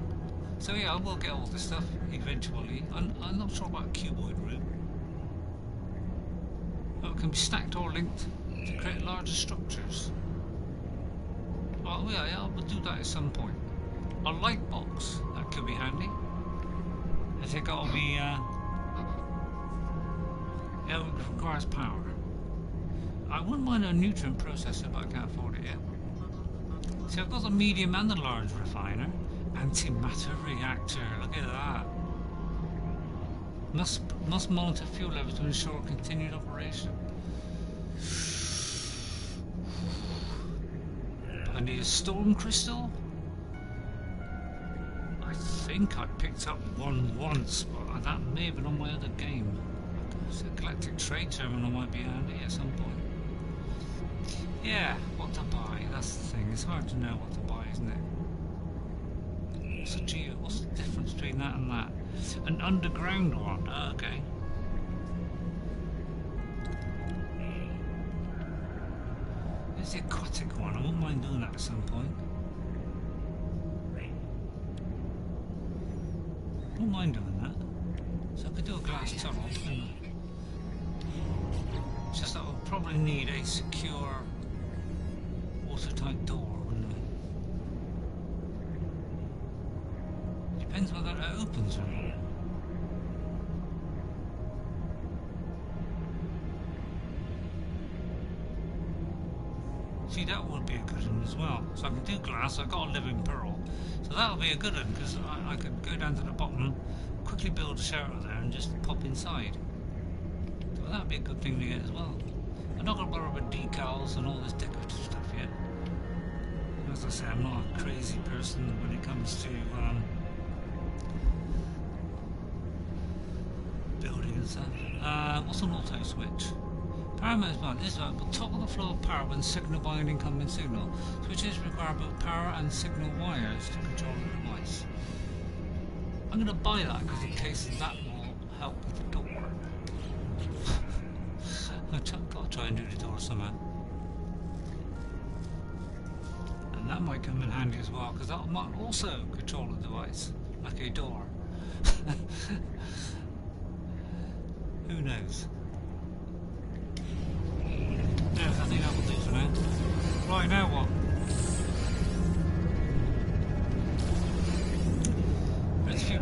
So yeah, I will get all this stuff eventually. I'm not sure about a cuboid room. Oh, it can be stacked or linked to create larger structures. Oh yeah, we'll do that at some point. A light box, that could be handy. I think it'll be, it requires power. I wouldn't mind a neutron processor, but I can't afford it yet. So I've got the medium and the large refiner. Antimatter reactor, look at that. Must monitor fuel levels to ensure continued operation. I need a storm crystal. I think I picked up one once, but that may have been on my other game. So Galactic Trade Terminal might be handy at some point. Yeah, what to buy, that's the thing. It's hard to know what to buy, isn't it? What's the difference between that and that? An underground one, okay. There's the aquatic one, I wouldn't mind doing that at some point. I wouldn't mind doing that. So I could do a glass tunnel, couldn't I? It's just that I would probably need a secure watertight door, wouldn't I? Depends whether it opens or not. bottom as well. So I can do glass. I've got a living pearl. So that'll be a good one because I could go down to the bottom, quickly build a shelter there and just pop inside. So that'd be a good thing to get as well. I'm not going to bother with decals and all this decorative stuff yet. As I say, I'm not a crazy person when it comes to building and stuff. What's an auto switch? Power management. This one will toggle the flow of power when signaled by an incoming signal. Switches require both power and signal wires to control the device. I'm going to buy that because in case that will help with the door. I've got to try and do the door somehow. And that might come in handy as well because that might also control the device like a door. Who knows? No, I think that will do for now. Right, now what? There's a few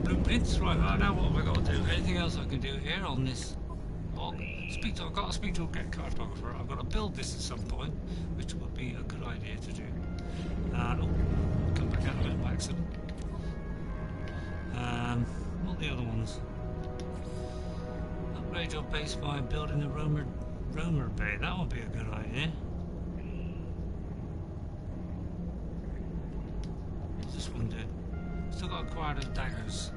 blueprints. Right, now what have I got to do? Anything else I can do here on this log? I've got to speak to a cartographer. I've got to build this at some point, which would be a good idea to do. Come back out of it by accident. What are the other ones? Upgrade your base by building the roamer bay. That would be a good idea. What's this one do? Still got to acquire those daggers.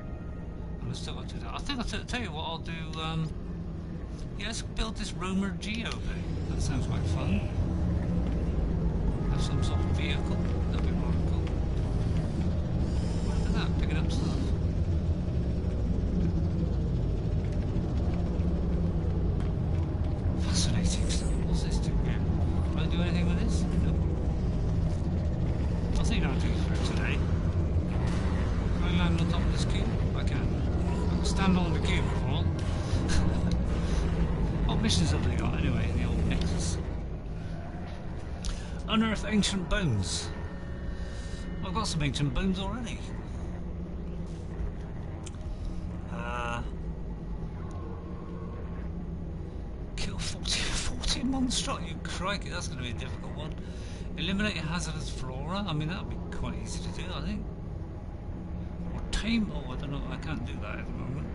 And I still got to do that. I think I'll tell you what I'll do. Yeah, let's build this roamer geo bay. That sounds quite fun. Have some sort of vehicle. That'd be rather cool. Look at that, picking up stuff. Fascinating stuff. What's this do here? Do I do anything with this? No. I think I'll do it for today. Can I land on top of this cube? I can. I can stand on the cube if I want. What missions have they got anyway in the old Nexus? Unearth ancient bones. I've got some ancient bones already. Kill 40 monsters. You crikey, that's going to be a difficult one. Eliminate hazardous flora. I mean, that would be quite easy to do, I think. Or tame. Oh, I don't know. I can't do that at the moment.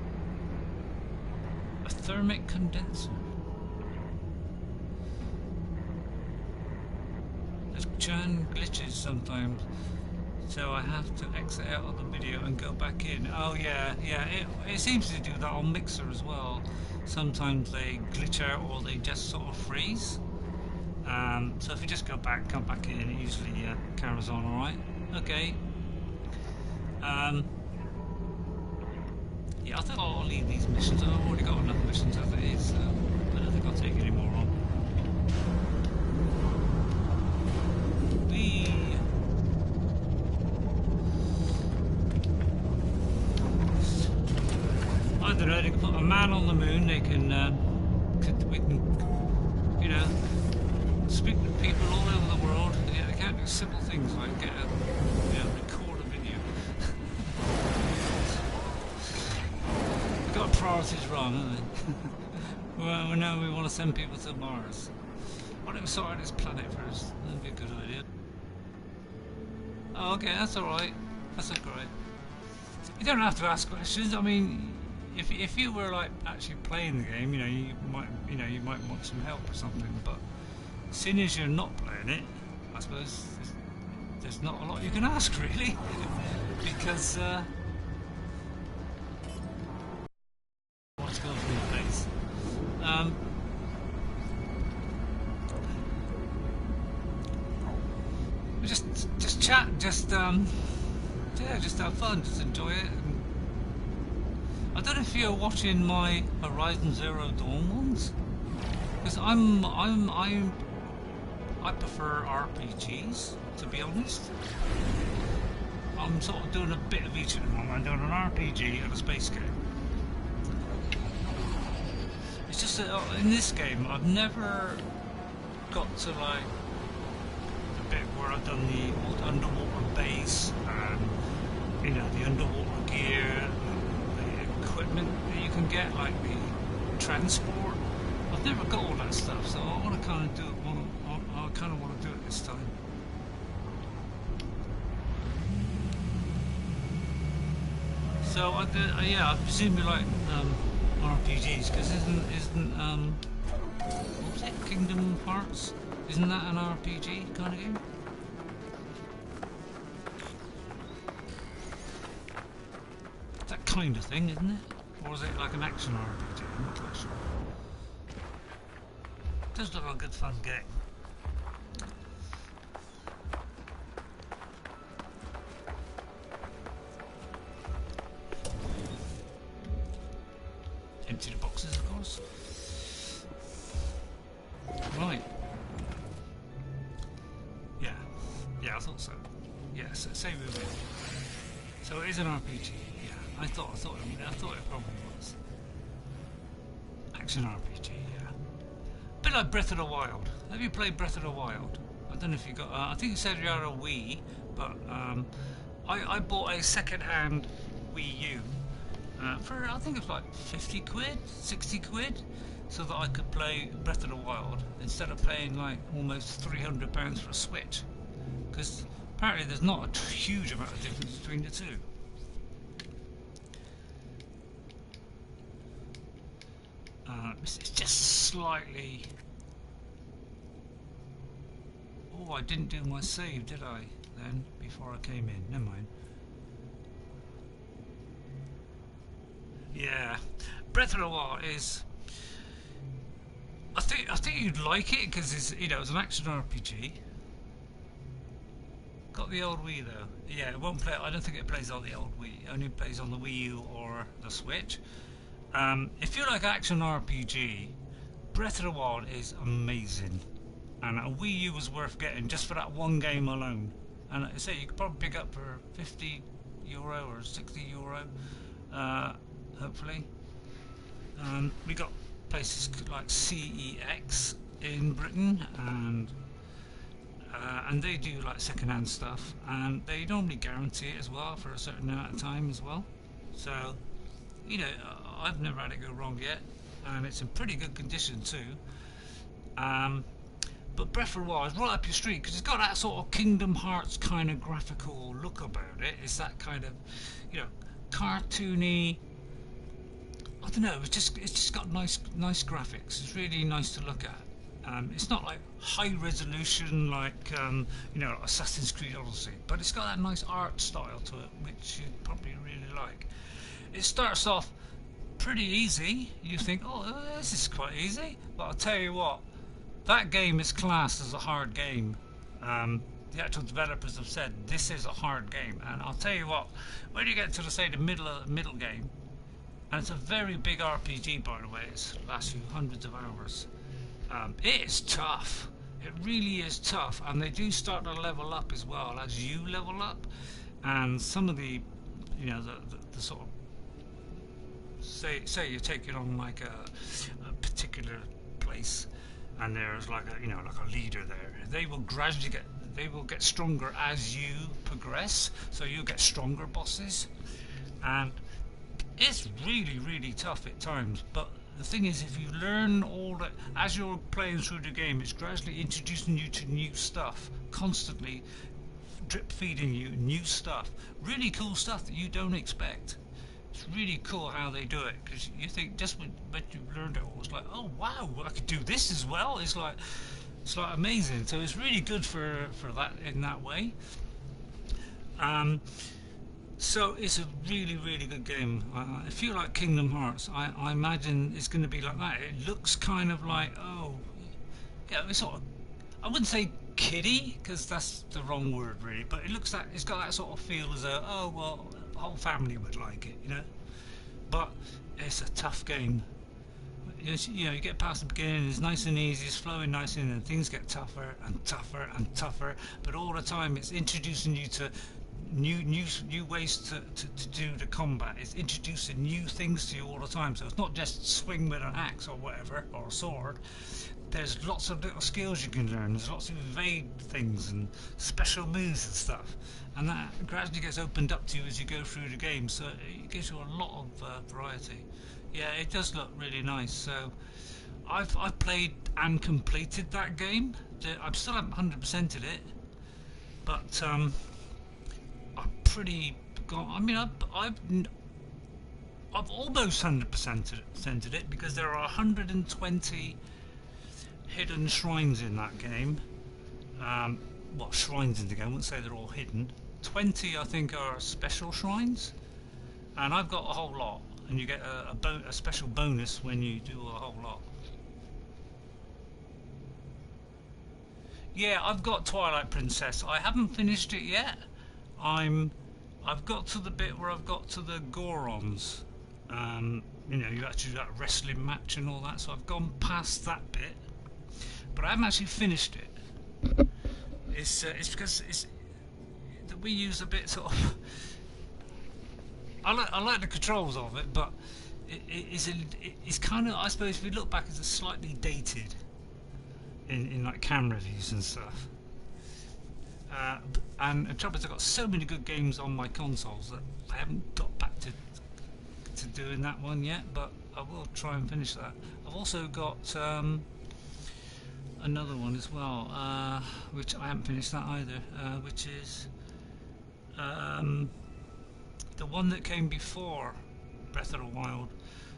A thermic condenser. There's glitches sometimes, so I have to exit out of the video and go back in. Oh yeah, it seems to do that on Mixer as well. Sometimes they glitch out or they just sort of freeze. So if you just go back, come back in, it usually carries on alright. Okay. Yeah, I think I'll leave these missions. I've already got enough missions as it is, so I don't think I'll take any more on. I don't know, they can put a man on the moon, they can, we can, you know, speak with people all over the world. Yeah, they can't do simple things like get a, you know, record a video. We've got priorities wrong, haven't we? Well, now we want to send people to Mars. Why don't we sort out this planet first? That'd be a good idea. Oh, okay, that's alright. That's alright. You don't have to ask questions. I mean, if you were like actually playing the game, you might want some help or something. But seeing as you're not playing it, I suppose there's not a lot you can ask really, because what's going through your face. Just chat, yeah, just have fun, just enjoy it. I don't know if you're watching my Horizon Zero Dawn ones, because I prefer RPGs, to be honest. I'm sort of doing a bit of each at the moment. I'm doing an RPG and a space game. It's just that in this game I've never got to like the bit where I've done the old underwater base and the underwater gear, the equipment that you can get, like the transport. I've never got all that stuff, so I want to kind of do it. I kind of want to do it this time. So yeah, I presume you like RPGs because isn't what was it? Kingdom Hearts? Isn't that an RPG kind of game? It's that kind of thing, isn't it? Or is it like an action RPG? I'm not quite sure. It does look like a good fun game. Empty the boxes, of course. Right. Yeah. Yeah, I thought so. Yeah, so say we will. So it is an RPG. Yeah, I thought it probably was. Action RPG. Yeah. A bit like Breath of the Wild. Have you played Breath of the Wild? I don't know if you got. I think you said you had a Wii, but I bought a second-hand Wii U for I think it was like 50 quid, 60 quid, so that I could play Breath of the Wild instead of paying like almost £300 for a Switch. Because apparently there's not a huge amount of difference between the two. It's just slightly. Oh, I didn't do my save, did I? Then before I came in. Never mind. Yeah, Breath of the Wild is. I think you'd like it because it's an action RPG. Got the old Wii though. Yeah, it won't play. I don't think it plays on the old Wii. It only plays on the Wii U or the Switch. If you like action RPG, Breath of the Wild is amazing, and a Wii U was worth getting just for that one game alone. And I say you could probably pick up for €50 or €60, hopefully. We got places like CEX in Britain, and they do like second-hand stuff, and they normally guarantee it as well for a certain amount of time as well. So, I've never had it go wrong yet, and it's in pretty good condition too. But Breath of the Wild is right up your street because it's got that sort of Kingdom Hearts kind of graphical look about it. It's that kind of, cartoony. I don't know. It's just got nice graphics. It's really nice to look at. It's not like high resolution like Assassin's Creed Odyssey, but it's got that nice art style to it, which you probably really like. It starts off pretty easy. You think, oh, this is quite easy, but I'll tell you what, that game is classed as a hard game. The actual developers have said this is a hard game, and I'll tell you what, when you get to the middle game, and it's a very big RPG by the way, it lasts you hundreds of hours. It is tough. It really is tough, and they do start to level up as well as you level up. And some of the sort of say you're taking on like a particular place, and there's like a leader there. They will get stronger as you progress, so you get stronger bosses, and it's really tough at times. But the thing is, if you learn all that as you're playing through the game, it's gradually introducing you to new stuff, constantly drip feeding you new stuff, really cool stuff that you don't expect. It's really cool how they do it, because you think just when you've learned it all, it's like, oh wow, I could do this as well. It's like amazing. So it's really good for that in that way. So it's a really good game. If you like Kingdom Hearts, I imagine it's going to be like that. It looks kind of like, it's sort of, I wouldn't say kiddie because that's the wrong word really, but it's got that sort of feel as a, the whole family would like it, But it's a tough game. You get past the beginning, it's nice and easy, it's flowing nicely, and then things get tougher and tougher and tougher. But all the time, it's introducing you to new ways to do the combat. It's introducing new things to you all the time. So it's not just swing with an axe or whatever or a sword. There's lots of little skills you can learn. There's lots of evade things and special moves and stuff, and that gradually gets opened up to you as you go through the game. So it gives you a lot of variety. Yeah, it does look really nice. So I've played and completed that game. I still haven't 100%ed it, but I'm pretty. I mean, I've almost 100%ed it because there are 120 hidden shrines in that game. Well, shrines in the game, I wouldn't say they're all hidden. 20 I think are special shrines, and I've got a whole lot, and you get a special bonus when you do a whole lot. Yeah, I've got Twilight Princess. I haven't finished it yet. I've got to the bit where I've got to the Gorons. You know, you actually do that wrestling match and all that, so I've gone past that bit, but I haven't actually finished it. It's because that we use a bit sort of. I like the controls of it, but it's kind of, I suppose if we look back, it's slightly dated in like camera views and stuff. And the trouble is, I've got so many good games on my consoles that I haven't got back to doing that one yet, but I will try and finish that. I've also got another one as well, which I haven't finished that either, which is the one that came before Breath of the Wild.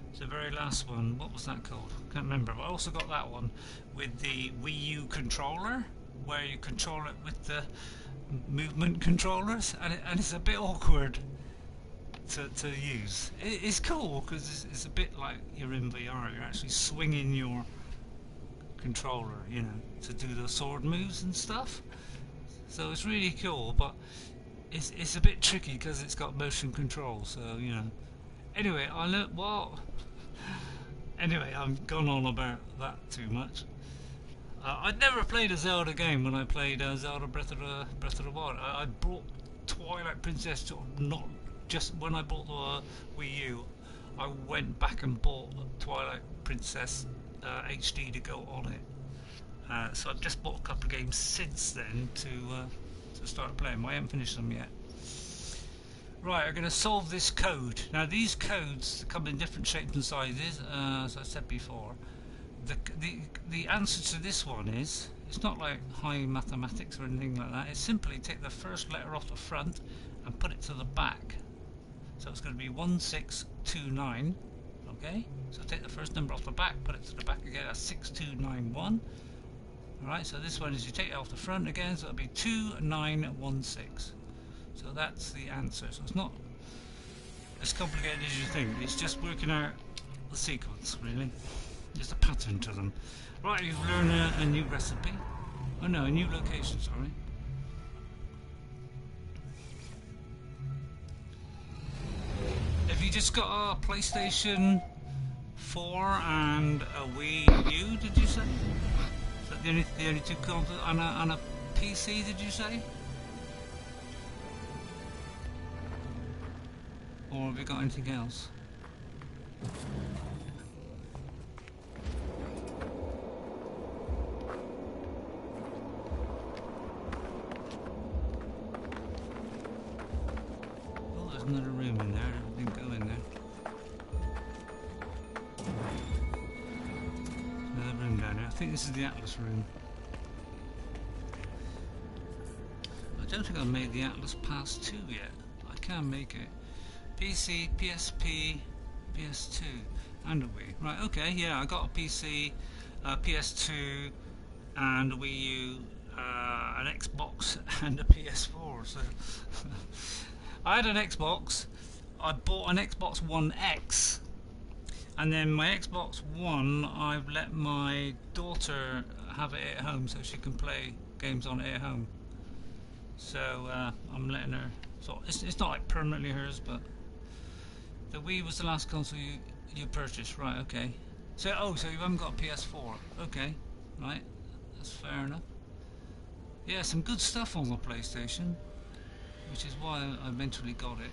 It's the very last one. What was that called? Can't remember. But I also got that one with the Wii U controller, where you control it with the movement controllers, and it's a bit awkward to use. It's cool because it's a bit like you're in VR. You're actually swinging your controller, you know, to do the sword moves and stuff. So it's really cool, but it's a bit tricky because it's got motion control. So you know. Anyway, I learned well. Anyway, I've gone on about that too much. I'd never played a Zelda game when I played Zelda Breath of the Wild. I brought Twilight Princess to, not just when I bought the Wii U. I went back and bought Twilight Princess HD to go on it. So I've just bought a couple of games since then to start playing. I haven't finished them yet. Right, I'm going to solve this code. Now these codes come in different shapes and sizes, as I said before. The answer to this one is, it's not like high mathematics or anything like that. It's simply take the first letter off the front and put it to the back. So it's going to be 1629. Okay, so take the first number off the back, put it to the back again. That's 6291. Alright, so this one is you take it off the front again, so it'll be 2916. So that's the answer. So it's not as complicated as you think. It's just working out the sequence, really. There's a pattern to them. Right, you've learned a new recipe. Oh no, a new location, sorry. Have you just got a PlayStation 4 and a Wii U, did you say? Is that the only two consoles? And a PC, did you say? Or have you got anything else? Oh, there's another room in there. I didn't go in there. Another room down there. I think this is the Atlas room. I don't think I've made the Atlas Pass 2 yet. I can make it. PC, PSP, PS2, and a Wii. Right, okay, yeah, I got a PC, PS2, and a Wii U, an Xbox, and a PS4. So I had an Xbox. I bought an Xbox One X, and then my Xbox One, I've let my daughter have it at home so she can play games on it at home. So I'm letting her. So it's not like permanently hers, but. The Wii was the last console you purchased, right? Okay. So so you haven't got a PS4, okay? Right, that's fair enough. Yeah, some good stuff on the PlayStation, which is why I eventually got it.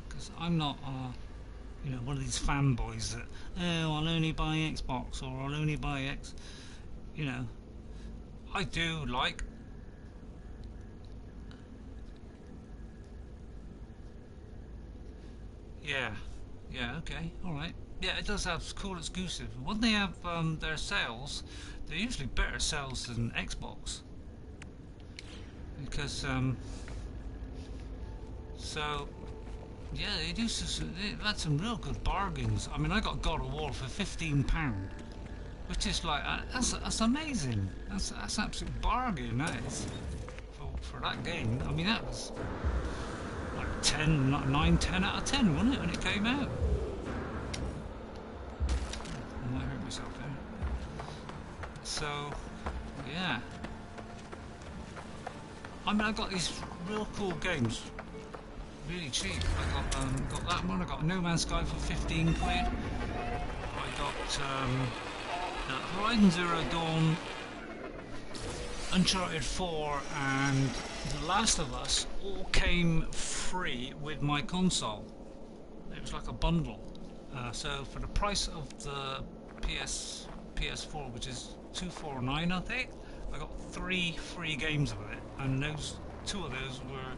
Because I'm not, you know, one of these fanboys that I'll only buy Xbox or I'll only buy X. You know, I do like. Yeah, okay, alright. Yeah, it does have cool exclusive. When they have their sales, they're usually better sales than Xbox. Because, so, Yeah, they've had some real good bargains. I mean, I got God of War for £15, which is like that's amazing. That's absolute bargain. That is for that game. I mean, that was like 10, 9, 10 out of 10, wasn't it, when it came out? I might hurt myself there. So, yeah. I mean, I got these real cool games, really cheap. I got that one. I got No Man's Sky for 15 quid. I got Horizon Zero Dawn, Uncharted 4, and The Last of Us all came free with my console. It was like a bundle. So for the price of the PS4, which is $249, I think, I got 3 free games of it, and two of those were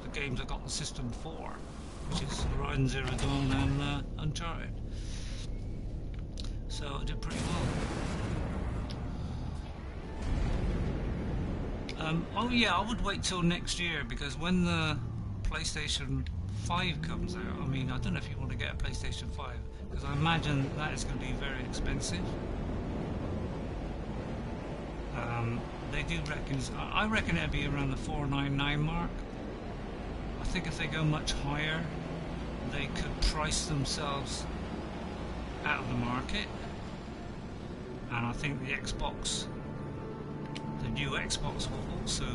the games I got the system for, which is Horizon Zero Dawn and Uncharted. So I did pretty well. Oh yeah, I would wait till next year, because when the PlayStation 5 comes out, I mean, I don't know if you want to get a PlayStation 5, because I imagine that is going to be very expensive. They do reckon, I reckon it'll be around the 499 mark. I think if they go much higher, they could price themselves out of the market. And I think the new Xbox will also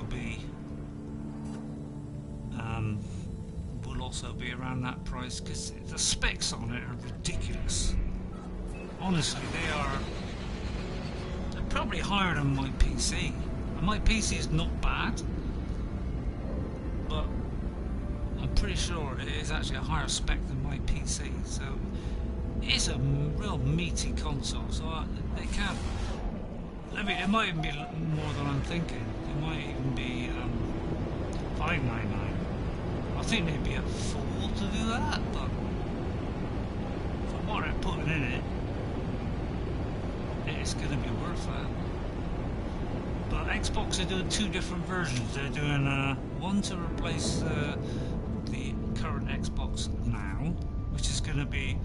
be around that price, because the specs on it are ridiculous. Honestly, they're probably higher than my PC. And my PC is not bad, but I'm pretty sure it is actually a higher spec than my PC. So it's a real meaty console. So they can't. I mean, it might even be more than I'm thinking. It might even be $599. I think they'd be a fool to do that, but for what they're putting in it, it's going to be worth that. But Xbox are doing 2 different versions. They're doing one to replace the current Xbox Now, which is going to be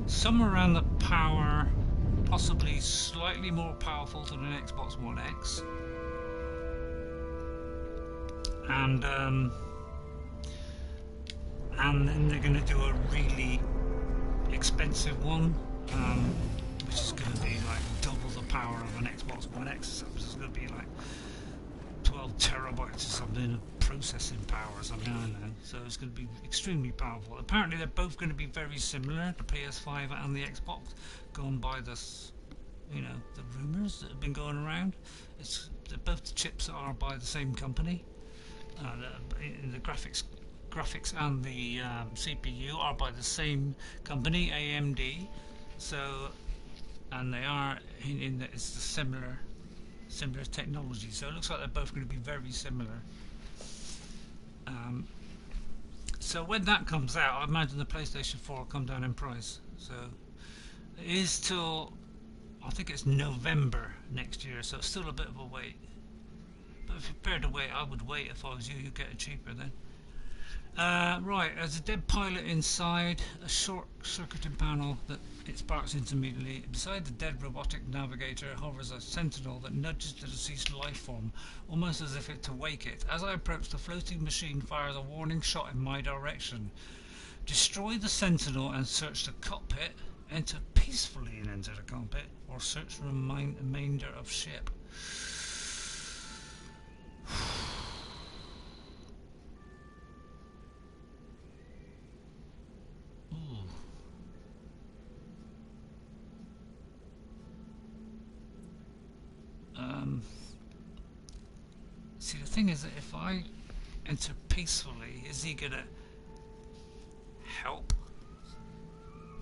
somewhere around the power, possibly slightly more powerful than an Xbox One X. And then they're going to do a really expensive one, which is going to be like double the power of an Xbox One X or something. It's going to be like 12 terabytes or something of processing power or something, I don't know. So it's going to be extremely powerful. Apparently they're both going to be very similar, the PS5 and the Xbox, going by the rumours that have been going around. Both the chips are by the same company. The graphics and the CPU are by the same company, AMD. So, and they are it's the similar technology. So it looks like they're both going to be very similar. So when that comes out, I imagine the PlayStation 4 will come down in price. So it is till, I think it's November next year. So it's still a bit of a wait. But if you're prepared to wait, I would wait if I was you. You'd get it cheaper then. Right, there's a dead pilot inside a short-circuiting panel that it sparks into immediately. Beside the dead robotic navigator hovers a sentinel that nudges the deceased life form, almost as if to wake it. As I approach, the floating machine fires a warning shot in my direction. Destroy the sentinel and search the cockpit. Enter peacefully and enter the cockpit, or search the remainder of ship. See, the thing is that if I enter peacefully, is he gonna help?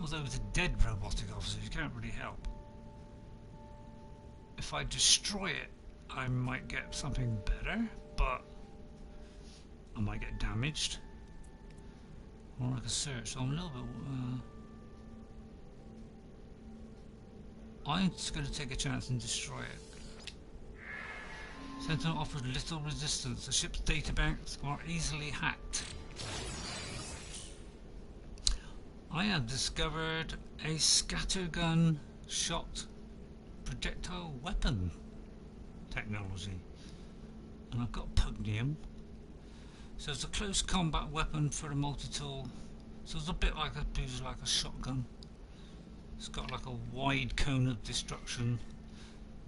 Although with a dead robotic officer, you can't really help. If I destroy it, I might get something better, but I might get damaged. Or like a search, so I'm a little bit... I'm just going to take a chance and destroy it. Sentinel offers little resistance. The ship's databanks are easily hacked. I have discovered a scattergun shot projectile weapon technology. And I've got pugnium. So it's a close combat weapon for a multi-tool. So it's a bit like a shotgun. It's got like a wide cone of destruction.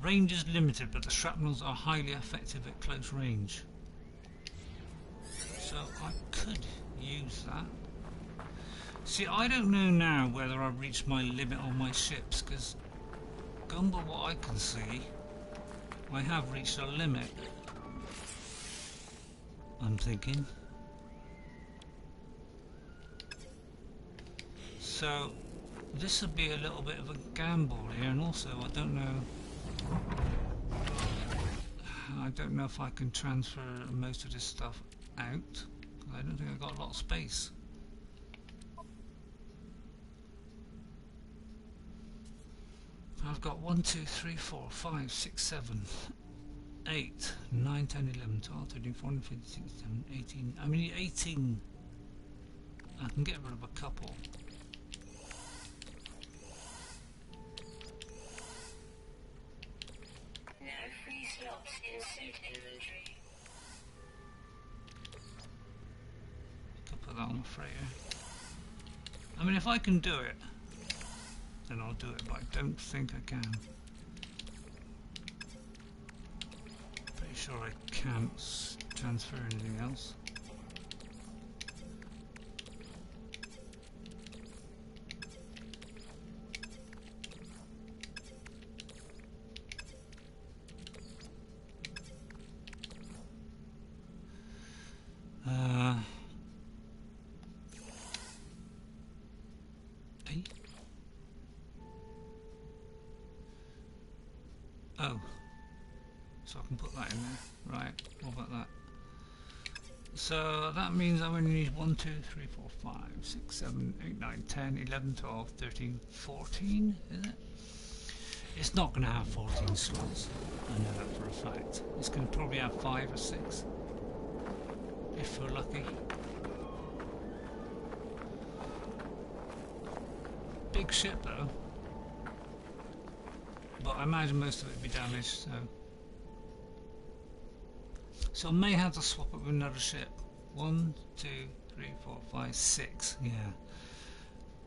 Range is limited, but the shrapnels are highly effective at close range. So I could use that. See, I don't know now whether I've reached my limit on my ships, because going by what I can see, I have reached a limit. I'm thinking. So this would be a little bit of a gamble here, and also I don't know if I can transfer most of this stuff out. I don't think I've got a lot of space. I've got 1, 2, 3, 4, 5, 6, 7, 8, 9, 10, 11, 12, 13, 14, 15, 16, 17, 18. I mean 18. I can get rid of a couple. No free slots in suit inventory. Could put that on the freighter. I mean, if I can do it, then I'll do it, but I don't think I can. Pretty sure I can't transfer anything else. Oh, so I can put that in there. Right, what about that? So that means I only need 1, 2, 3, 4, 5, 6, 7, 8, 9, 10, 11, 12, 13, 14, is it? It's not going to have 14 slots. I know that for a fact. It's going to probably have 5 or 6. If we're lucky. Big ship though. But I imagine most of it will be damaged, so I may have to swap it with another ship. 1, 2, 3, 4, 5, 6, yeah.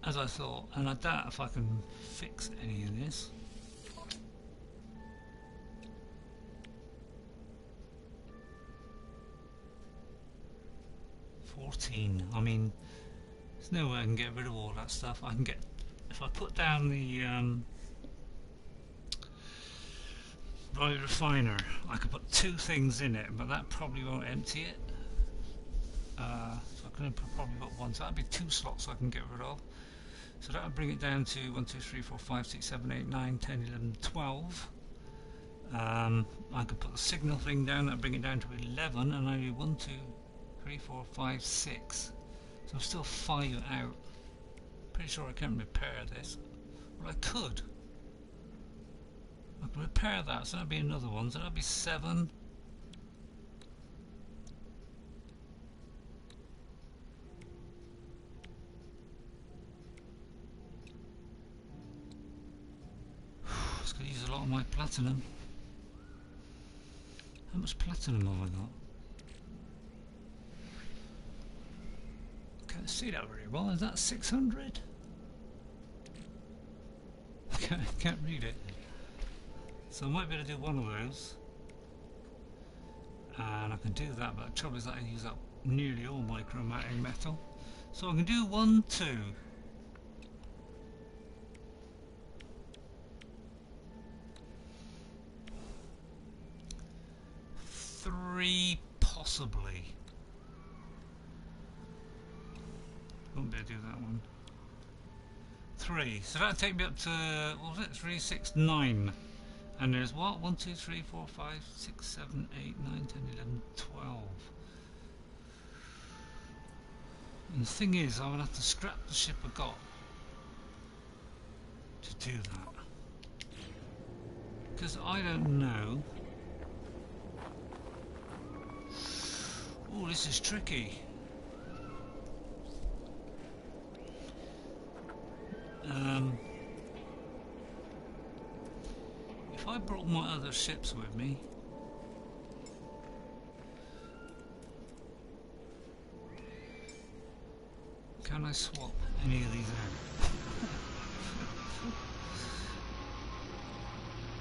As I thought, and I doubt if I can fix any of this. I mean, there's no way I can get rid of all that stuff. I can get, if I put down the right refiner, I could put 2 things in it, but that probably won't empty it. So I can probably put 1, so that'd be 2 slots I can get rid of. So that would bring it down to 1, 2, 3, 4, 5, 6, 7, 8, 9, 10, 11, 12. I could put the signal thing down, that would bring it down to 11, and I do 1, 2, 3, 4, 5, 6. So I'm still 5 out. Pretty sure I can't repair this. Well, I could. I can repair that, so that'd be another one, so that'd be 7. It's going to use a lot of my platinum. How much platinum have I got? Can't see that very well. Is that 600? Can't read it. So I might be able to do one of those. And I can do that, but the trouble is that I use up nearly all my chromatic metal. So I can do 1, 2. 3 possibly. Won't be able to do that one. 3. So that'll take me up to, what was it? 3, 6, 9. And there's what? 1, 2, 3, 4, 5, 6, 7, 8, 9, 10, 11, 12. And the thing is, I would have to scrap the ship I got to do that. Because I don't know. Oh, this is tricky. Um, if I brought my other ships with me, can I swap any of these out?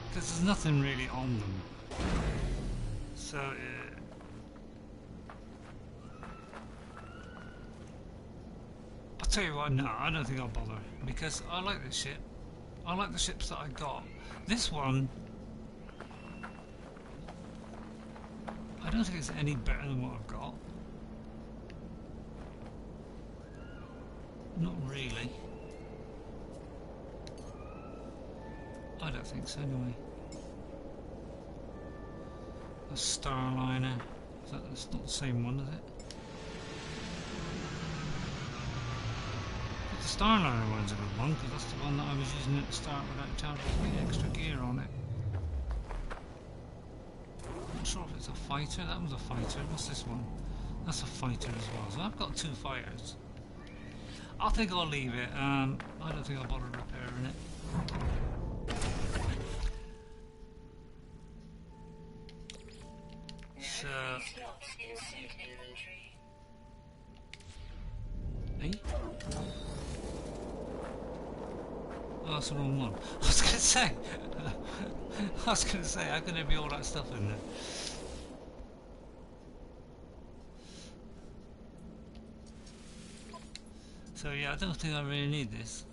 Because there's nothing really on them. So, I'll tell you what, no, I don't think I'll bother. Because I like this ship. I like the ships that I got. This one, I don't think it's any better than what I've got. Not really. I don't think so anyway. A Starliner. That's not the same one, is it? The Starliner one's a good one because that's the one that I was using at the start without having extra gear on it. Not sure if it's a fighter. That was a fighter. What's this one? That's a fighter as well. So I've got two fighters. I think I'll leave it. I don't think I'll bother repairing it. So, eh? Oh, that's the wrong one. I was gonna say. How can there be all that stuff in there? So yeah, I don't think I really need this.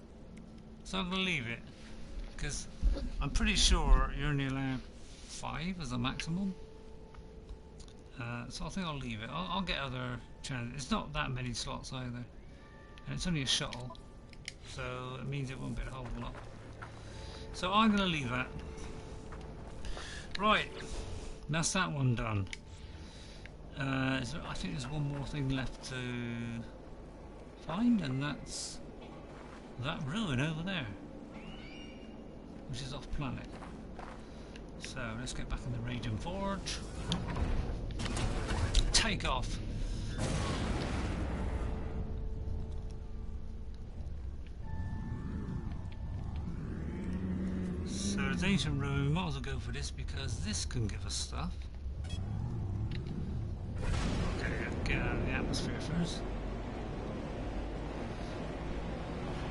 So I'm gonna leave it because I'm pretty sure you're only allowed 5 as a maximum. So I think I'll leave it. I'll get other channels. It's not that many slots either, and it's only a shuttle, so it means it won't be a whole lot. So I'm gonna leave that. Right, that's that one done. I think there's one more thing left to find, and that's that ruin over there, which is off planet. So let's get back in the Radiant Forge. Take off. So it's ancient ruin. We might as well go for this because this can give us stuff. Okay, get out of the atmosphere first.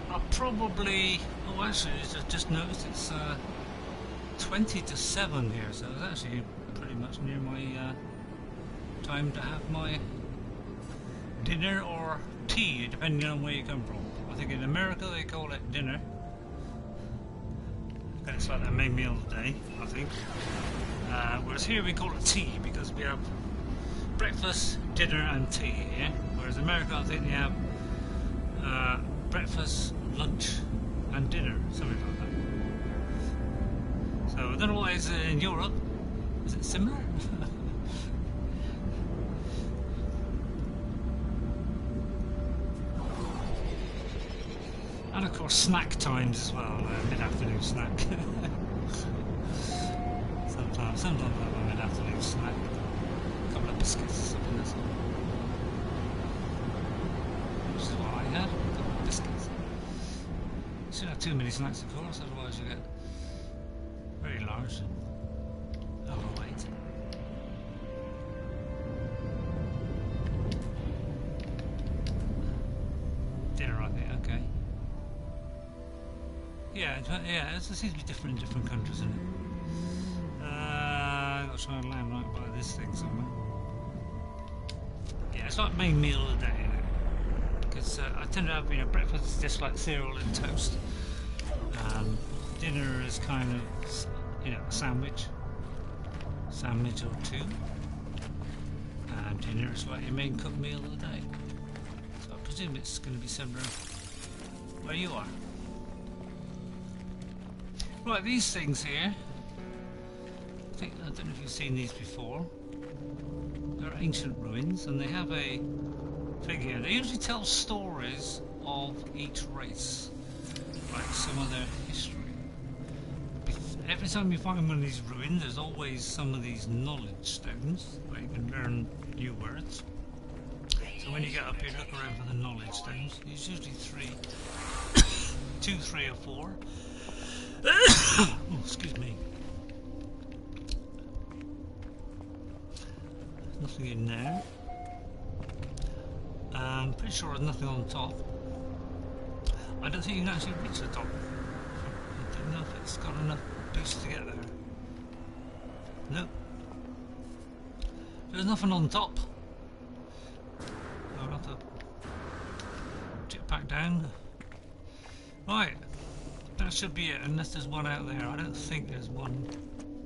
I'll probably. Oh, actually, I just noticed it's 20 to 7 here, so it's actually pretty much near my time to have my dinner or tea, depending on where you come from. I think in America they call it dinner. And it's like their main meal of the day, I think. Whereas here we call it tea because we have breakfast, dinner and tea here. Whereas in America I think they have breakfast, lunch and dinner, something like that. So I don't know what it is in Europe. Is it similar? And of course snack times as well, mid-afternoon snack. sometimes I have a mid-afternoon snack. A couple of biscuits or something, that's all. Which is what I had, a couple of biscuits. You shouldn't have too many snacks of course, otherwise you get very large and overweight. Dinner, I think, okay. Yeah, it seems to be different in different countries, isn't it? I've got to try and land right by this thing somewhere. Yeah, it's like main meal of the day, isn't it? Because I tend to have, breakfast is just like cereal and toast. Dinner is kind of, a sandwich or two. And dinner is like your main cooked meal of the day. So I presume it's going to be similar where you are. Right, these things here, I don't know if you've seen these before. They're ancient ruins and they have a figure. They usually tell stories of each race, like some of their history. Every time you find one of these ruins, there's always some of these knowledge stones where you can learn new words. So when you get up here, look around for the knowledge stones. There's usually 3. 2, 3, or 4. Oh, excuse me. Nothing in there. I'm pretty sure there's nothing on top. I don't think you can actually reach the top. I don't know if it's got enough boost to get there. Nope. There's nothing on top. I'll have to dip back down. Right. That should be it, unless there's one out there. I don't think there's one.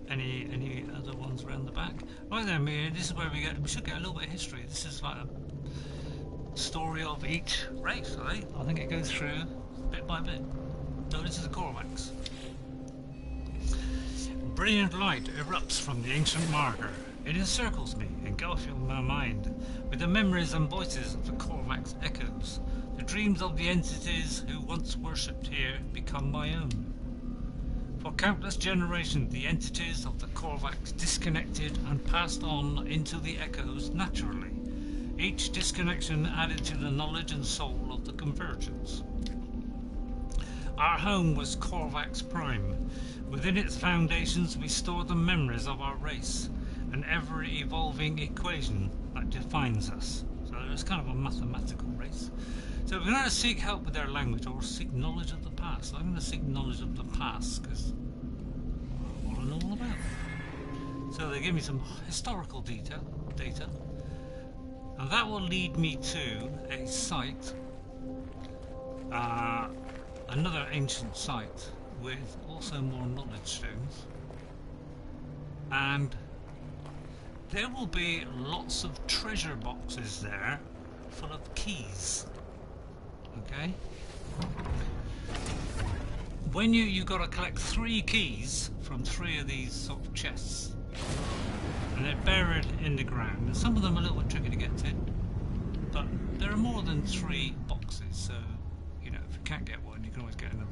Any other ones around the back. Right then, this is where we should get a little bit of history. This is like a story of each race, right? I think it goes through bit by bit. So this is the Corvax. Brilliant light erupts from the ancient marker. It encircles me, engulfing my mind with the memories and voices of the Corvax echoes. The dreams of the entities who once worshipped here become my own. For countless generations, the entities of the Corvax disconnected and passed on into the echoes naturally. Each disconnection added to the knowledge and soul of the convergence. Our home was Corvax Prime. Within its foundations we store the memories of our race, an ever-evolving equation that defines us. So it's kind of a mathematical race. So we're going to seek help with their language, or seek knowledge of the past. So I'm going to seek knowledge of the past, because I want to know all about it. So they give me some historical data, and that will lead me to a site, another ancient site, with also more knowledge stones. And there will be lots of treasure boxes there, full of keys. Okay. When you got to collect 3 keys from 3 of these sort of chests, and they're buried in the ground. And some of them are a little bit tricky to get to, but there are more than 3 boxes. So you know, if you can't get one, you can always get another one.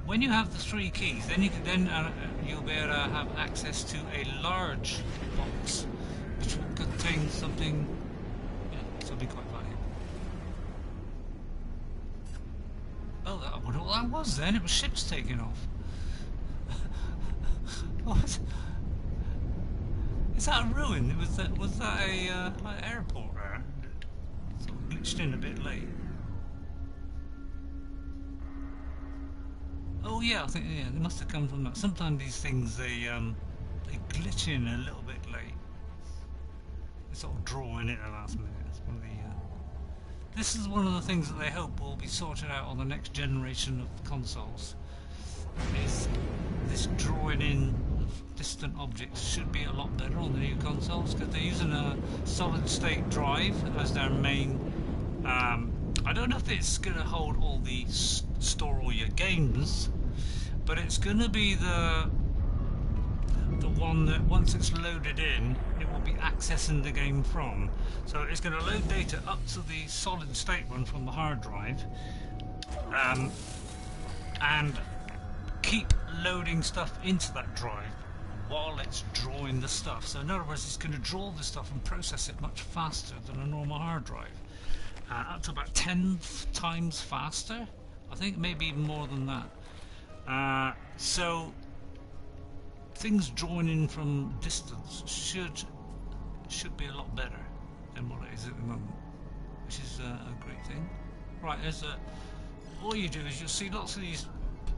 When you have the 3 keys, then you'll be able to have access to a large box, which will contain something. Something quite valuable. Oh, I wonder what that was then. It was ships taking off. What? Is that a ruin? Was that a like airport there? Sort of glitched in a bit late. Oh yeah, I think they must have come from that. Sometimes these things they glitch in a little bit late. They sort of draw in at the last minute. This is one of the things that they hope will be sorted out on the next generation of consoles. Is this drawing in of distant objects should be a lot better on the new consoles, because they're using a solid state drive as their main. I don't know if it's going to hold all the store all your games, but it's going to be the one that once it's loaded in, it will be accessing the game from. So it's going to load data up to the solid state one from the hard drive, and keep loading stuff into that drive while it's drawing the stuff. So in other words, it's going to draw the stuff and process it much faster than a normal hard drive, up to about 10 times faster. I think maybe even more than that. So things drawn in from distance should be a lot better than what it is at the moment, which is a great thing. Right, all you do is you'll see lots of these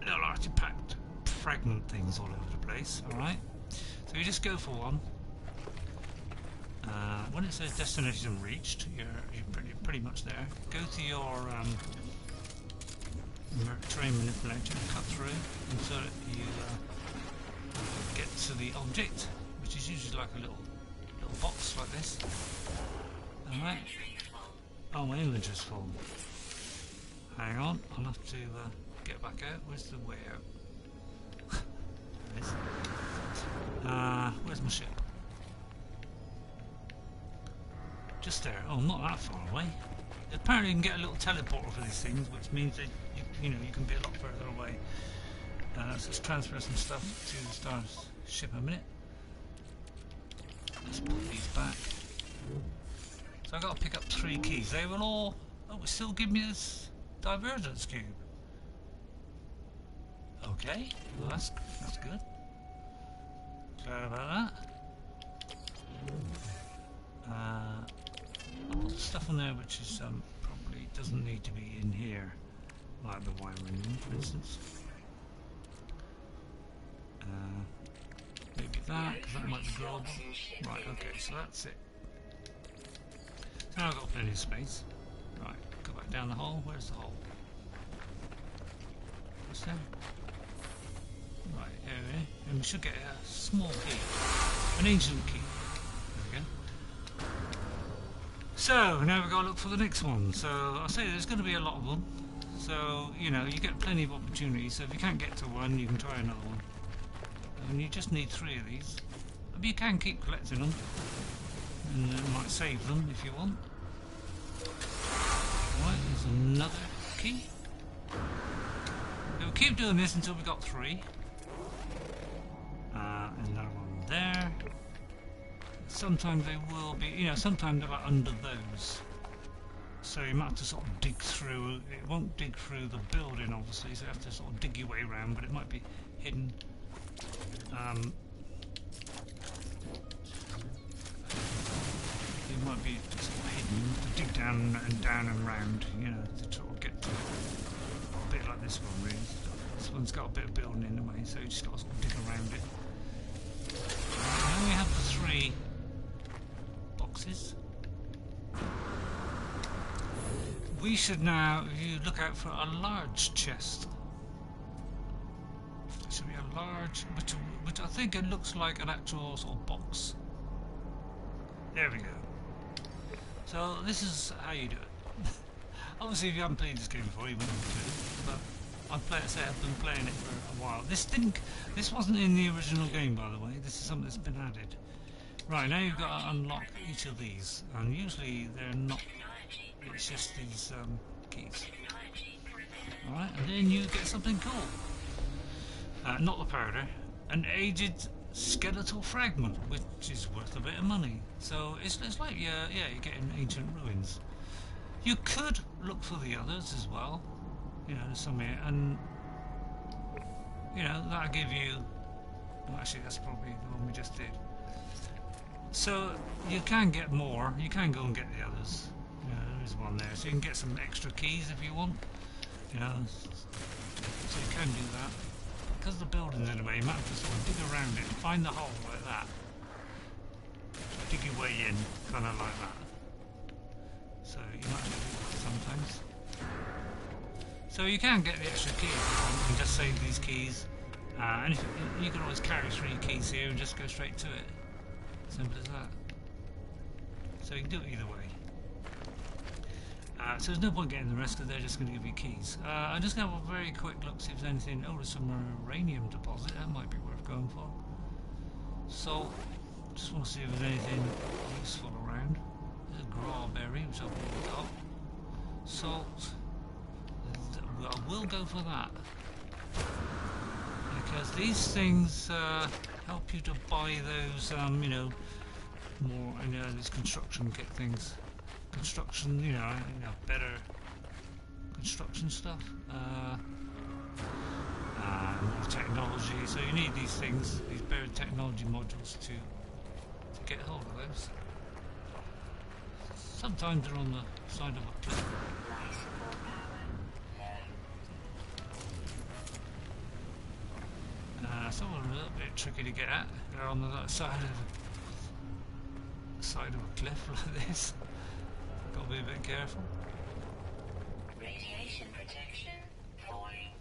little artifact fragment things all over the place. All right, so you just go for one. When it says destination reached, you're pretty much there. Go to your terrain manipulator, cut through until you get to the object, which is usually like a little box like this. Alright. Oh, my inventory's full. Hang on, I'll have to get back out. Where's the way out? There it is. Where's my ship? Just there. Oh, not that far away. Apparently you can get a little teleporter for these things, which means that you can be a lot further away. So let's transfer some stuff to the starship a minute. Let's put these back. So I've got to pick up 3 keys. They will all Oh, it still give me this divergence cube. Okay, well that's good. Sorry about that. I'll put stuff on there which is probably doesn't need to be in here, like the wiring room, for instance. Maybe that, because that might be global. Right, okay, so that's it. So now I've got plenty of space. Right, go back down the hole. Where's the hole? What's there? Right, area. And we should get a small key. An ancient key. There we go. So, now we've got to look for the next one. So, I'll say there's going to be a lot of them. So, you know, you get plenty of opportunities. So if you can't get to one, you can try another one. And you just need 3 of these. But you can keep collecting them. And it might save them if you want. Right, there's another key. We'll keep doing this until we got 3. Another one there. Sometimes they will be, you know, sometimes they're like under those. So you might have to sort of dig through. It won't dig through the building, obviously, so you have to sort of dig your way around, but it might be hidden. It might be sort of hidden to dig down and round, you know, to sort of get to it. A bit like this one, really. This one's got a bit of building in the way, so you just got to sort of dig around it. Now we have the 3 boxes. We should now look out for a large chest. It should be a large, which I think it looks like an actual sort of box. There we go. So this is how you do it. Obviously, if you haven't played this game before, you wouldn't do it. But I've been playing it for a while. This wasn't in the original game, by the way. This is something that's been added. Right, now you've got to unlock each of these, and usually they're not. It's just these keys. Alright, and then you get something cool. Not the powder. An aged skeletal fragment, which is worth a bit of money. So it's like you're getting ancient ruins. You could look for the others as well. You know, there's some here, and you know that'll give you. Well, actually, that's probably the one we just did. So you can get more. You can go and get the others. You know, there is one there, so you can get some extra keys if you want. You know, so you can do that. Because the building's in a way, you might have to sort of dig around it, find the hole like that. Dig your way in, kind of like that. So you might have to do that sometimes. So you can get the extra keys if you want, and just save these keys. And you can always carry 3 keys here and just go straight to it. Simple as that. So you can do it either way. So there's no point getting the rest because they're just going to give you keys. I'm just going to have a very quick look, see if there's anything. Oh, there's some uranium deposit. That might be worth going for. So, just want to see if there's anything useful around. There's a grawberry, which I've already got. Salt. I will go for that. Because these things help you to buy those, you know, more, you know, these construction kit things. Construction, you know, better construction stuff. More technology. So you need these things, these better technology modules to get hold of those. Sometimes they're on the side of a cliff. Some of them are a little bit tricky to get at. They're on the side of a cliff like this. Got to be a bit careful. Radiation protection falling.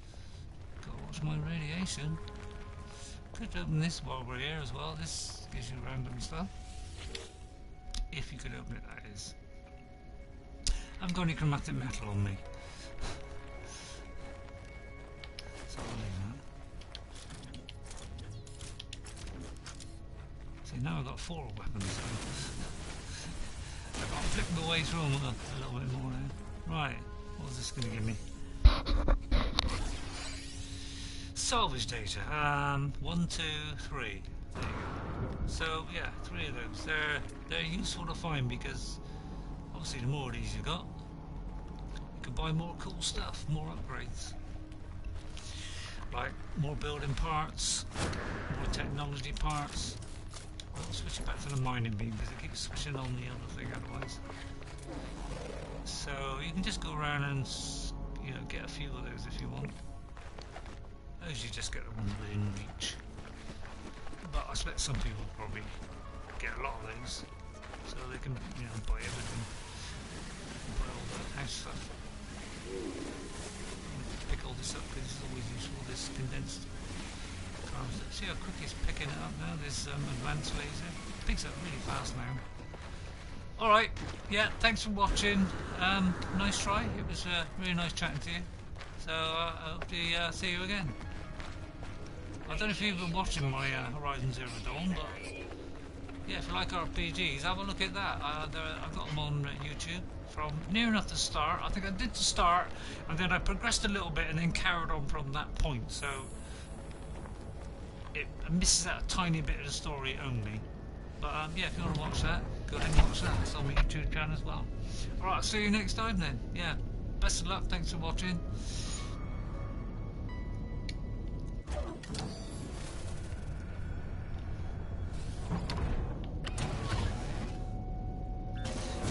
Got to watch my radiation. Could open this while we're here as well. This gives you random stuff. If you could open it, that is. I haven't got any chromatic metal on me. So I'll leave that. See, now I've got 4 weapons. I've got to flick my way through them a little bit more now. Right, what's this going to give me? Salvage data. 1, 2, 3. There you go. So yeah, 3 of those. They're useful to find because obviously the more of these you've got, can buy more cool stuff, more upgrades. Like more building parts, more technology parts. I'll switch it back to the mining beam because it keeps switching on the other thing otherwise. So you can just go around and get a few of those if you want. Those you just get the ones within reach. But I expect some people probably get a lot of those, so they can buy everything, buy all the house stuff. Pick all this up because it's always useful. This condensed carbon. See how quick it's picking it up now. This advanced laser picks up really fast now. All right, yeah. Thanks for watching. Nice try. It was really nice chatting to you. So I hope to see you again. I don't know if you've been watching my Horizon Zero Dawn, but yeah, if you like RPGs, have a look at that. I've got them on YouTube from near enough to start. I think I did the start, and then I progressed a little bit, and then carried on from that point. So it misses out a tiny bit of the story only. But yeah, if you want to watch that, go ahead and watch that. It's on my YouTube channel as well. Alright, I'll see you next time then. Yeah, best of luck, thanks for watching.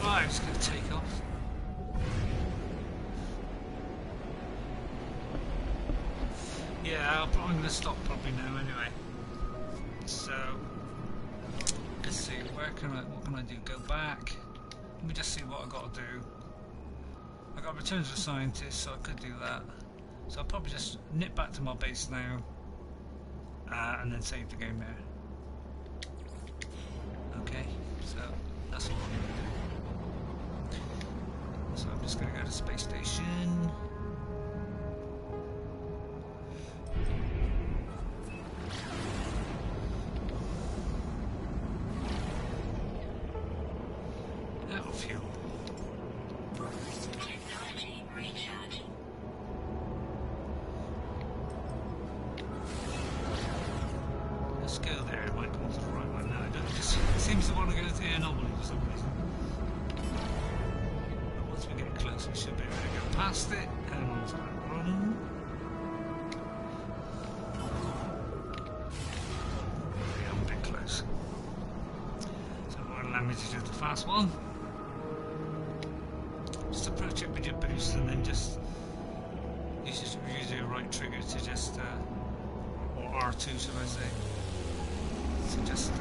Right, I'm just going to take off. Yeah, I'm going to stop probably now anyway. So let's see, what can I do? Go back. Let me just see what I got to do. I got to return to the scientist, so I could do that. So I'll probably just nip back to my base now, and then save the game there. Okay, so that's all I'm going to do. So I'm just going to go to the space station. Fuel. Technology recharging. Let's go there. It might come to the right one now. It just seems to want to go to the anomaly for some reason. But once we get close, we should be able to go past it and run. Yeah, I'm a bit close. So it won't allow me to do the fast one. Just approach it with your boost and then just use your right trigger to just, or R2 should I say, to just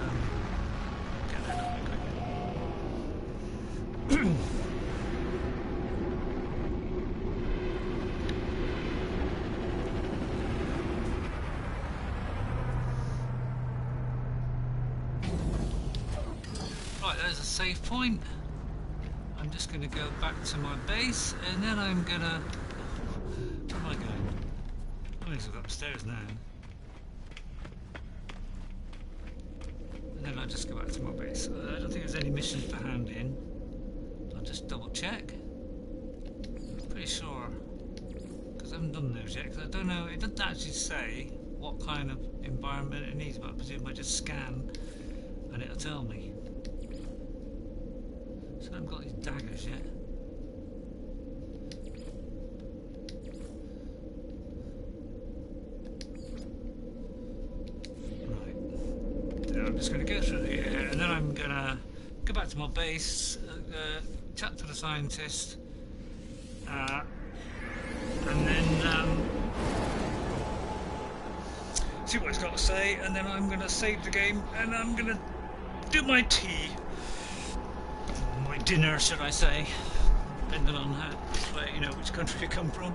get that up quickly. Right, there's a save point. I'm just going to go back to my base, and then I'm going to... Where am I going? I need to go upstairs now. And then I'll just go back to my base. I don't think there's any missions to hand in. I'll just double check. I'm pretty sure, because I haven't done those yet, because I don't know, it doesn't actually say what kind of environment it needs, but I presume I just scan and it'll tell me. So I haven't got these daggers yet. Right. So I'm just going to go through here, and then I'm going to go back to my base, chat to the scientist, and then see what he's got to say, and then I'm going to save the game, and I'm going to do my tea. Dinner, should I say, depending on how, which country you come from.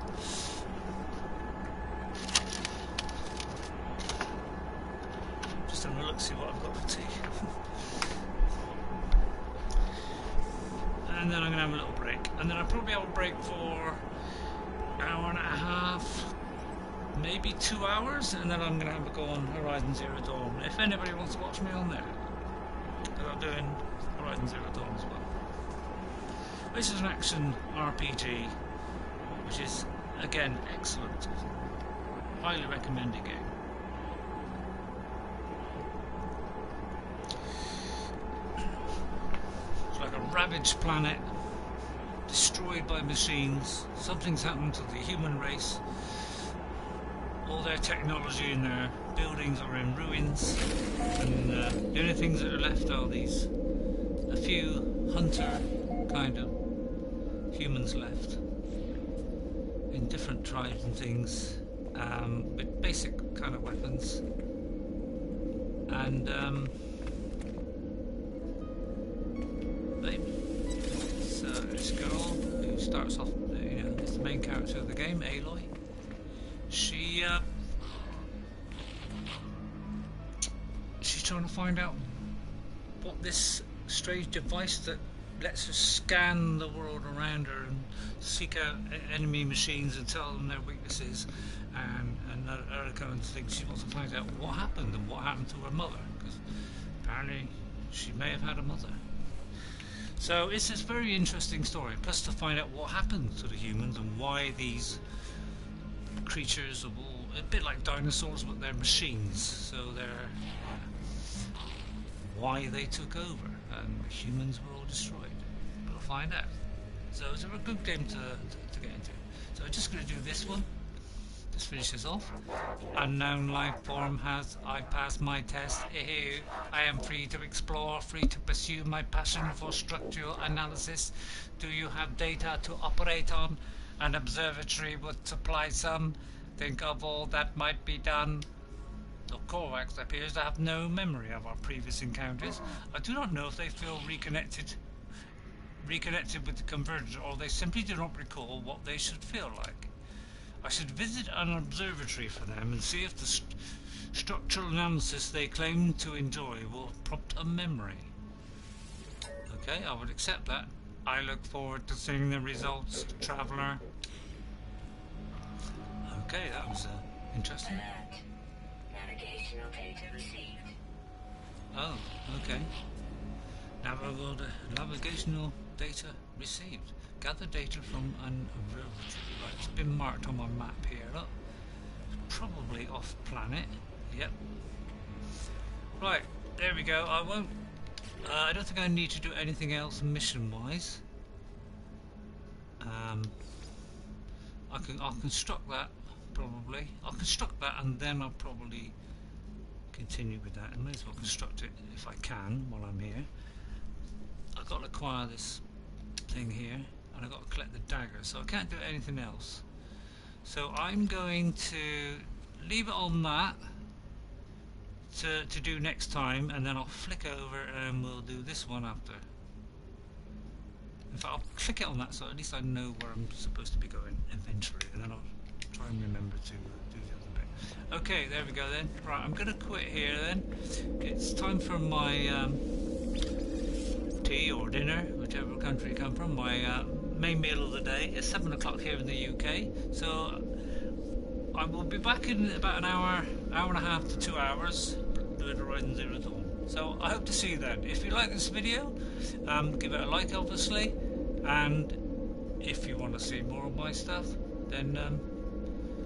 Just having a look, see what I've got for tea. And then I'm going to have a little break, and then I'll probably have a break for an hour and a half, maybe 2 hours, and then I'm going to have a go on Horizon Zero Dawn. If anybody wants to watch me on there, because I'm doing Horizon Zero Dawn as well. This is an action RPG, which is, again, excellent. Highly recommended game. It's like a ravaged planet, destroyed by machines. Something's happened to the human race. All their technology and their buildings are in ruins, and the only things that are left are these a few hunter kind of humans left in different tribes and things, with basic kind of weapons. And so this girl who starts off, is the main character of the game, Aloy. She's trying to find out what this strange device that lets her scan the world around her and seek out enemy machines and tell them their weaknesses and other kinds of things. She wants to find out what happened and what happened to her mother, because apparently she may have had a mother. So it's this very interesting story, plus to find out what happened to the humans and why these creatures are all a bit like dinosaurs, but they're machines, so they're why they took over and humans were all destroyed. We'll find out. So it's a good game to get into. So I'm just going to do this one. Just finish this off. Unknown life form, has I passed my test? I am free to explore, free to pursue my passion for structural analysis. Do you have data to operate on? An observatory would supply some. Think of all that might be done. The Korvax appears to have no memory of our previous encounters. I do not know if they feel reconnected with the convergence, or they simply do not recall what they should feel like. I should visit an observatory for them and see if the structural analysis they claim to enjoy will prompt a memory. Okay, I would accept that. I look forward to seeing the results, traveller. Okay, that was interesting. Navigational data received. Oh, okay. Navigational data received. Gather data from an observatory. Right, it's been marked on my map here. Look, it's probably off planet. Yep. Right, there we go. I won't. I don't think I need to do anything else mission-wise. I'll construct that probably. I'll construct that and then I'll probably continue with that. I may as well construct it if I can while I'm here. I've got to acquire this thing here, and I've got to collect the dagger, so I can't do anything else. So I'm going to leave it on that to do next time, and then I'll flick over and we'll do this one after. In fact, I'll click it on that so at least I know where I'm supposed to be going eventually, and then I'll try and remember to do the other bit. Okay, there we go then. Right, I'm going to quit here then. It's time for my tea or dinner, whichever country you come from. My main meal of the day is 7 o'clock here in the UK, so I will be back in about an hour and a half to 2 hours doing Horizon Zero Dawn. So I hope to see you then. If you like this video, give it a like obviously, and if you want to see more of my stuff, then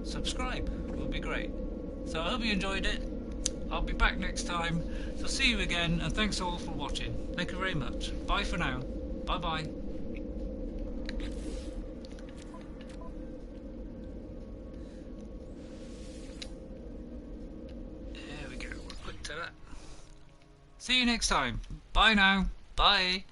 subscribe. It will be great. So I hope you enjoyed it. I'll be back next time. So see you again, and thanks all for watching. Thank you very much. Bye for now. Bye bye. There we go. We'll quit to that. See you next time. Bye now. Bye.